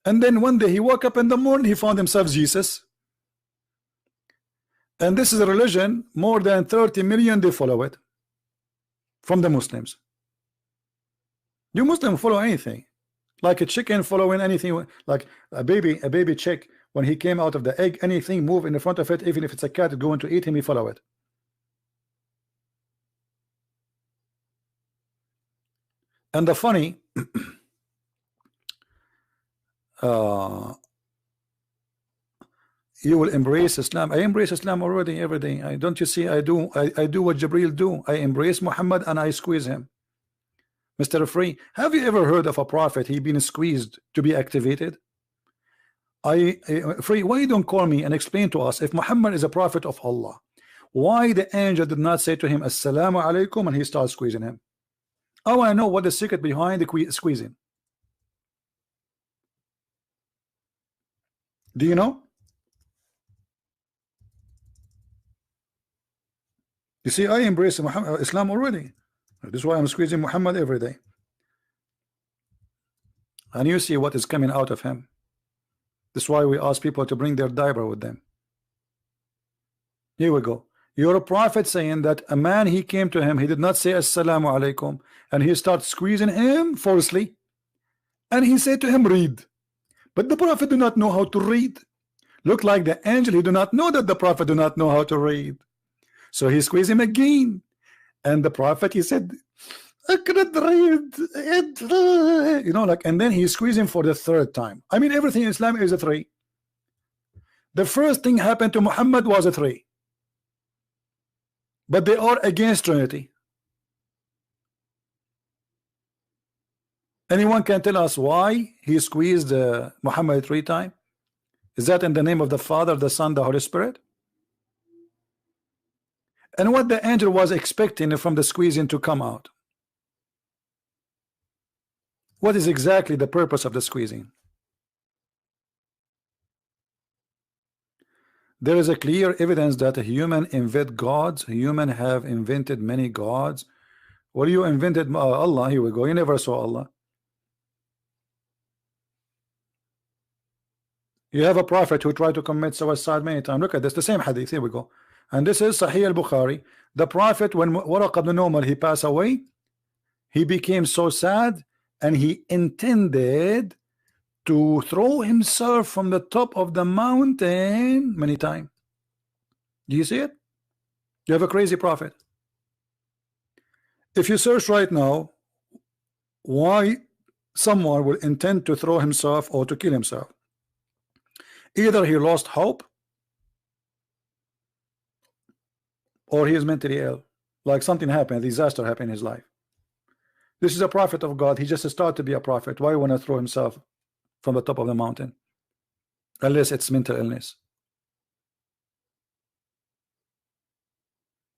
And then one day he woke up in the morning, he found himself Jesus. And this is a religion, more than 30 million, they follow it from the Muslims. You Muslims follow anything, like a chicken following anything, like a baby chick, when he came out of the egg, anything move in the front of it, even if it's a cat going to eat him, he follow it. And the funny you will embrace Islam. I embrace Islam already every day. Don't you see? I do what Jibreel do. I embrace Muhammad and I squeeze him. Mr. Free, have you ever heard of a prophet he been squeezed to be activated? Free, why you don't call me and explain to us, if Muhammad is a prophet of Allah, why the angel did not say to him assalamu alaikum and he starts squeezing him? I want to know what the secret behind the squeezing. Do you know? You see, I embrace Muhammad, Islam already. This is why I'm squeezing Muhammad every day. And you see what is coming out of him. This is why we ask people to bring their diaper with them. Here we go. You're a prophet saying that a man, he came to him, he did not say assalamu alaikum, and he started squeezing him forcefully, and he said to him, read. But the prophet do not know how to read. Look like the angel, he do not know that the prophet do not know how to read. So he squeezed him again, and the prophet, he said, I cannot read it. You know, like, and then he squeezed him for the 3rd time. I mean, everything in Islam is a 3. The first thing happened to Muhammad was a 3. But they are against Trinity. Anyone can tell us why he squeezed Muhammad 3 times? Is that in the name of the Father, the Son, the Holy Spirit? And what the angel was expecting from the squeezing to come out? What is exactly the purpose of the squeezing? There is a clear evidence that a human invent gods. Human have invented many gods. Well, you invented Allah. Here we go. You never saw Allah. You have a prophet who tried to commit suicide many times. Look at this, the same hadith. Here we go. And this is Sahih al-Bukhari. The prophet, when Waraq ibn Nawfal, he passed away, he became so sad, and he intended to throw himself from the top of the mountain many times. Do you see it? You have a crazy prophet. If you search right now why someone will intend to throw himself or to kill himself, either he lost hope or he is mentally ill, like something happened, a disaster happened in his life. This is a prophet of God. He just started to be a prophet. Why want to throw himself from the top of the mountain? Unless it's mental illness.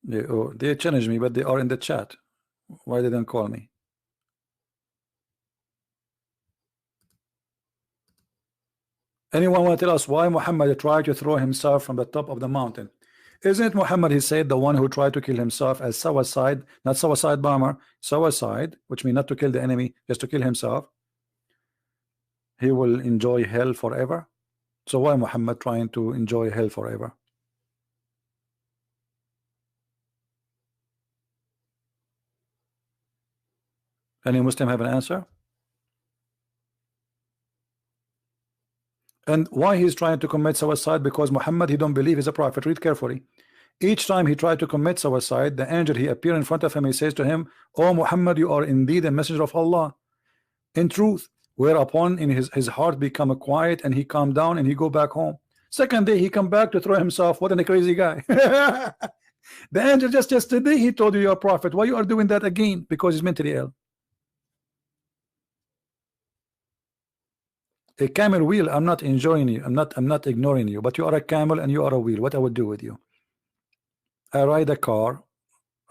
They challenge me, but they are in the chat. Why they don't call me? Anyone want to tell us why Muhammad tried to throw himself from the top of the mountain? Isn't it Muhammad, he said, the one who tried to kill himself as suicide, not suicide bomber, suicide, which means not to kill the enemy, just to kill himself, he will enjoy hell forever? So why Muhammad trying to enjoy hell forever? Any Muslim have an answer? And why he's trying to commit suicide? Because Muhammad, he don't believe he's a prophet. Read carefully. Each time he tried to commit suicide, the angel, he appeared in front of him. He says to him, "Oh Muhammad, you are indeed a messenger of Allah in truth." Whereupon in his heart become quiet, and he calmed down and he go back home. Second day he come back to throw himself. What a crazy guy. The angel just yesterday he told you you're a prophet. Why you are doing that again? Because he's mentally ill. A camel wheel, I'm not enjoying you, I'm not ignoring you, but you are a camel and you are a wheel. What I would do with you? I ride a car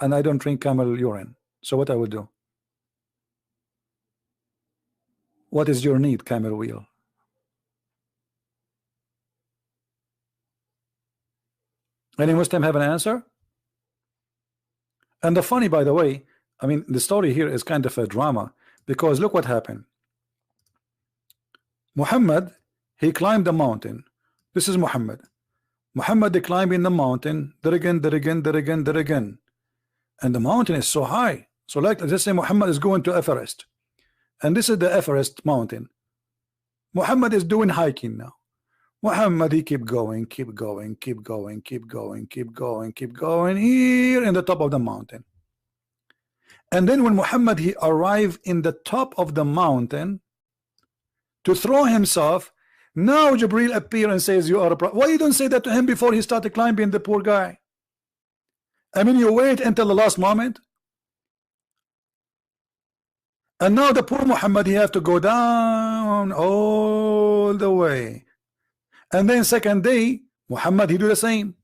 and I don't drink camel urine. So what I would do? What is your need, camel wheel? Any Muslim have an answer? And the funny, by the way, I mean, the story here is kind of a drama, because look what happened. Muhammad, he climbed the mountain. This is Muhammad. Muhammad, they climbing the mountain, there again, there again, there again, there again. And the mountain is so high. So like, let's say Muhammad is going to Everest. And this is the Everest mountain. Muhammad is doing hiking now. Muhammad, he keep going, keep going, keep going, keep going, keep going, keep going, here in the top of the mountain. And then when Muhammad, he arrived in the top of the mountain to throw himself, now Jibril appear and says, you are a prophet. Why you don't say that to him before he started climbing, the poor guy? I mean, you wait until the last moment. And now the poor Muhammad, he have to go down all the way. And then second day, Muhammad, he do the same.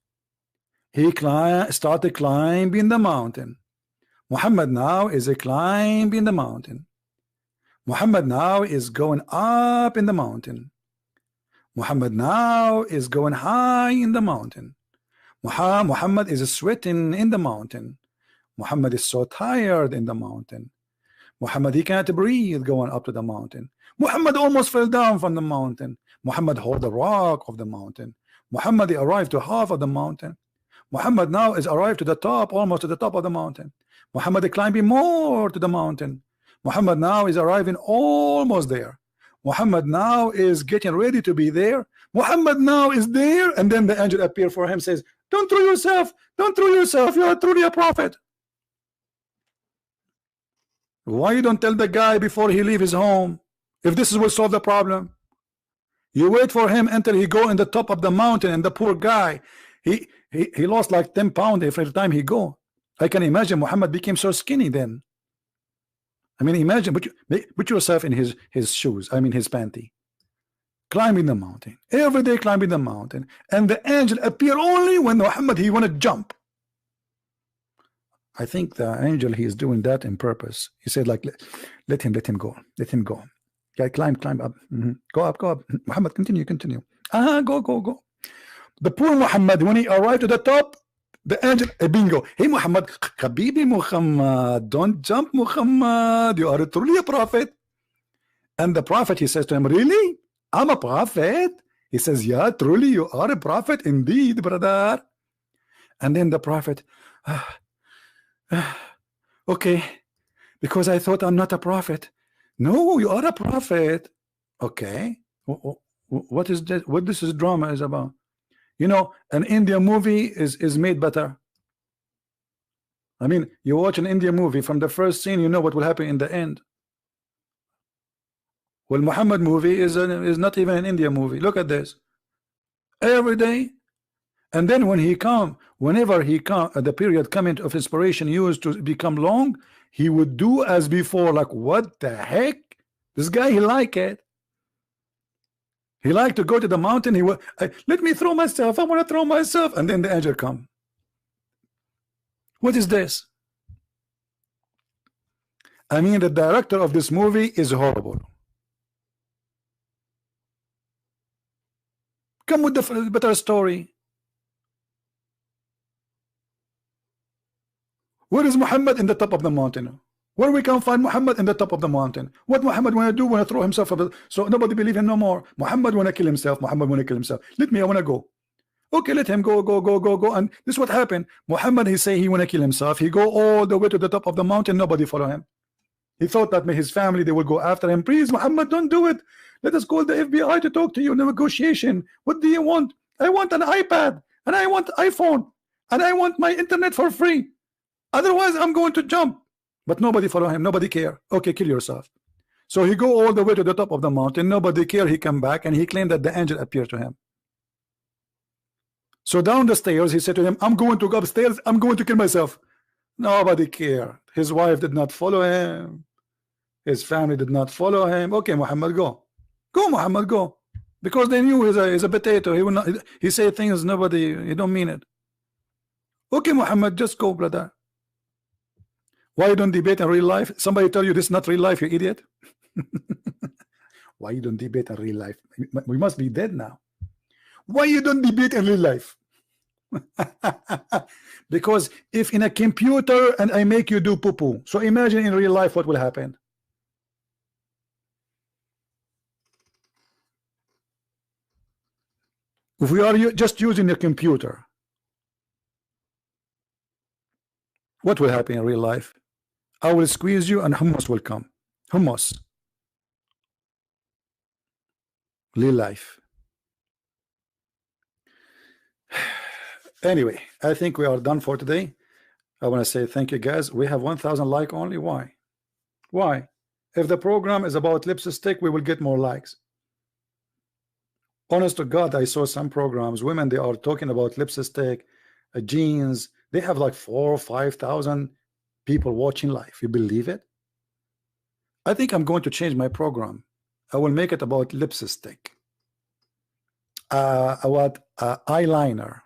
He started climbing the mountain. Muhammad now is climbing the mountain. Muhammad now is going up in the mountain. Muhammad now is going high in the mountain. Muhammad is sweating in the mountain. Muhammad is so tired in the mountain. Muhammad, he can't breathe going up to the mountain. Muhammad almost fell down from the mountain. Muhammad hold the rock of the mountain. Muhammad, he arrived to half of the mountain. Muhammad now is arrived to the top, almost to the top of the mountain. Muhammad is climbing more to the mountain. Muhammad now is arriving almost there. Muhammad now is getting ready to be there. Muhammad now is there, and then the angel appear for him, says, don't throw yourself, don't throw yourself, you are truly a prophet. Why you don't tell the guy before he leave his home, if this will solve the problem? You wait for him until he go in the top of the mountain, and the poor guy, he lost like 10 pounds every time he go. I can imagine Muhammad became so skinny then. I mean, imagine, put yourself in his shoes, I mean his panty. Climbing the mountain, every day climbing the mountain, and the angel appear only when Muhammad, he want to jump. I think the angel, he is doing that in purpose. He said, like, let him go, let him go. Yeah, climb up, go up. Muhammad, continue. Go. The poor Muhammad, when he arrived to the top, the angel, bingo. Hey Muhammad, Habibi Muhammad, don't jump Muhammad, you are truly a prophet. And the prophet, he says to him, really? I'm a prophet? He says, yeah, truly you are a prophet indeed, brother. And then the prophet, okay, because I thought I'm not a prophet. No, you are a prophet. Okay, what is this? What this is drama is about? You know, an Indian movie is made better. I mean, you watch an Indian movie, from the first scene, you know what will happen in the end. Well, Muhammad movie is not even an Indian movie. Look at this. Every day. And then when he come, whenever he come, the period coming of inspiration used to become long, he would do as before. Like, what the heck? This guy, he like it. He liked to go to the mountain. He would, let me throw myself. I want to throw myself. And then the angel come. What is this? I mean, the director of this movie is horrible. Come with the better story. Where is Muhammad? In the top of the mountain. Where we can find Muhammad? In the top of the mountain. What Muhammad want to do? Want to throw himself up, so nobody believe him no more. Muhammad want to kill himself. Muhammad want to kill himself. Let me, I want to go. Okay, let him go. And this is what happened. Muhammad, he say he want to kill himself. He go all the way to the top of the mountain. Nobody follow him. He thought that his family, they will go after him. Please, Muhammad, don't do it. Let us call the FBI to talk to you. Negotiation. What do you want? I want an iPad, and I want iPhone, and I want my internet for free. Otherwise, I'm going to jump. But nobody follow him. Nobody care. Okay, kill yourself. So he go all the way to the top of the mountain. Nobody care. He come back, and he claimed that the angel appeared to him. So down the stairs, he said to him, I'm going to go upstairs. I'm going to kill myself. Nobody care. His wife did not follow him. His family did not follow him. Okay, Muhammad, go. Go, Muhammad, go. Because they knew he's a potato. He will not. He say things nobody. He don't mean it. Okay, Muhammad, just go, brother. Why you don't debate in real life? Somebody tell you this is not real life, you idiot. Why you don't debate in real life? We must be dead now. Why you don't debate in real life? Because if in a computer and I make you do poo-poo, so imagine in real life what will happen. If we are just using a computer, what will happen in real life? I will squeeze you and hummus will come. Hummus. Real life. Anyway, I think we are done for today. I want to say thank you guys. We have 1,000 likes only. Why? Why? If the program is about lipstick, we will get more likes. Honest to God, I saw some programs, women, they are talking about lipstick, jeans. They have like 4,000 or 5,000 people watching live. You believe it? I think I'm going to change my program. I will make it about lipstick, about eyeliner,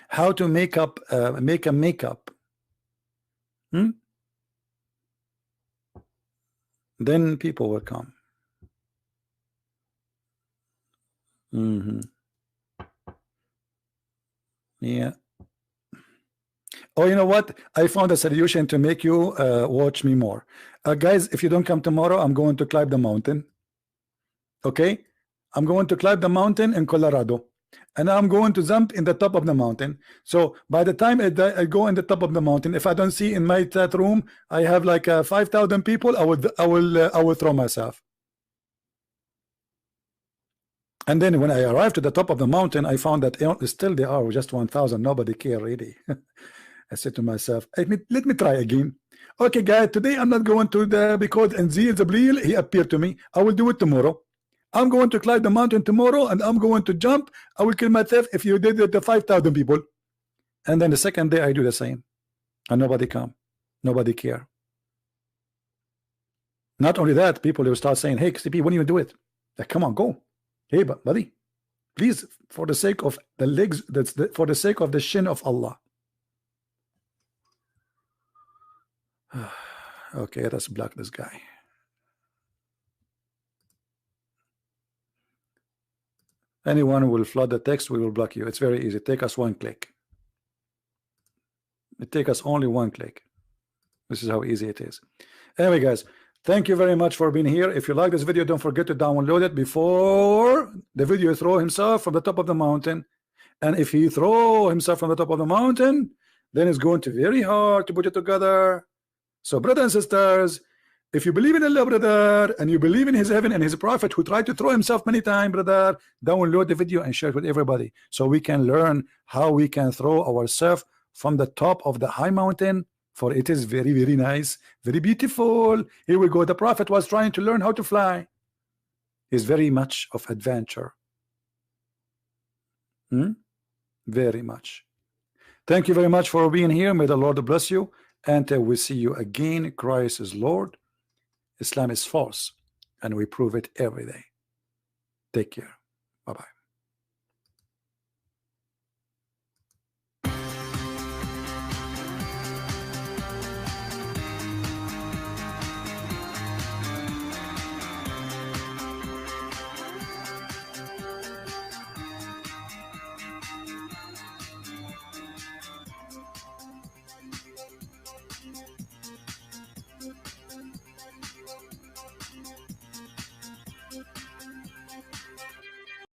how to make a makeup. Then people will come. Yeah. Oh, you know what? I found a solution to make you watch me more. Guys, if you don't come tomorrow, I'm going to climb the mountain. Okay? I'm going to climb the mountain in Colorado. And I'm going to jump in the top of the mountain. So by the time I go in the top of the mountain, if I don't see in my chat room, I have like 5,000 people, I will throw myself. And then when I arrived to the top of the mountain, I found that still there are just 1,000. Nobody care really. I said to myself, let me try again. Okay, guys, today I'm not going to because Nzil Zabril, he appeared to me. I will do it tomorrow. I'm going to climb the mountain tomorrow, and I'm going to jump. I will kill myself if you did it to 5,000 people. And then the second day I do the same, and nobody come, nobody care. Not only that, people will start saying, "Hey, XTP, when you do it? Like, come on, go. Hey, buddy, please, for the sake of the legs, for the sake of the shin of Allah." Okay, let's block this guy. Anyone who will flood the text, we will block you. It's very easy. Take us one click. It takes us only one click. This is how easy it is. Anyway, guys, thank you very much for being here. If you like this video, don't forget to download it before the video throw himself from the top of the mountain. And if he throw himself from the top of the mountain, then it's going to be very hard to put it together. So, brothers and sisters, if you believe in Allah, brother, and you believe in his heaven and his prophet who tried to throw himself many times, brother, download the video and share it with everybody so we can learn how we can throw ourselves from the top of the high mountain, for it is very, very nice, very beautiful. Here we go. The prophet was trying to learn how to fly. It's very much of adventure. Very much. Thank you very much for being here. May the Lord bless you. And we see you again. Christ is Lord. Islam is false. And we prove it every day. Take care. Bye-bye.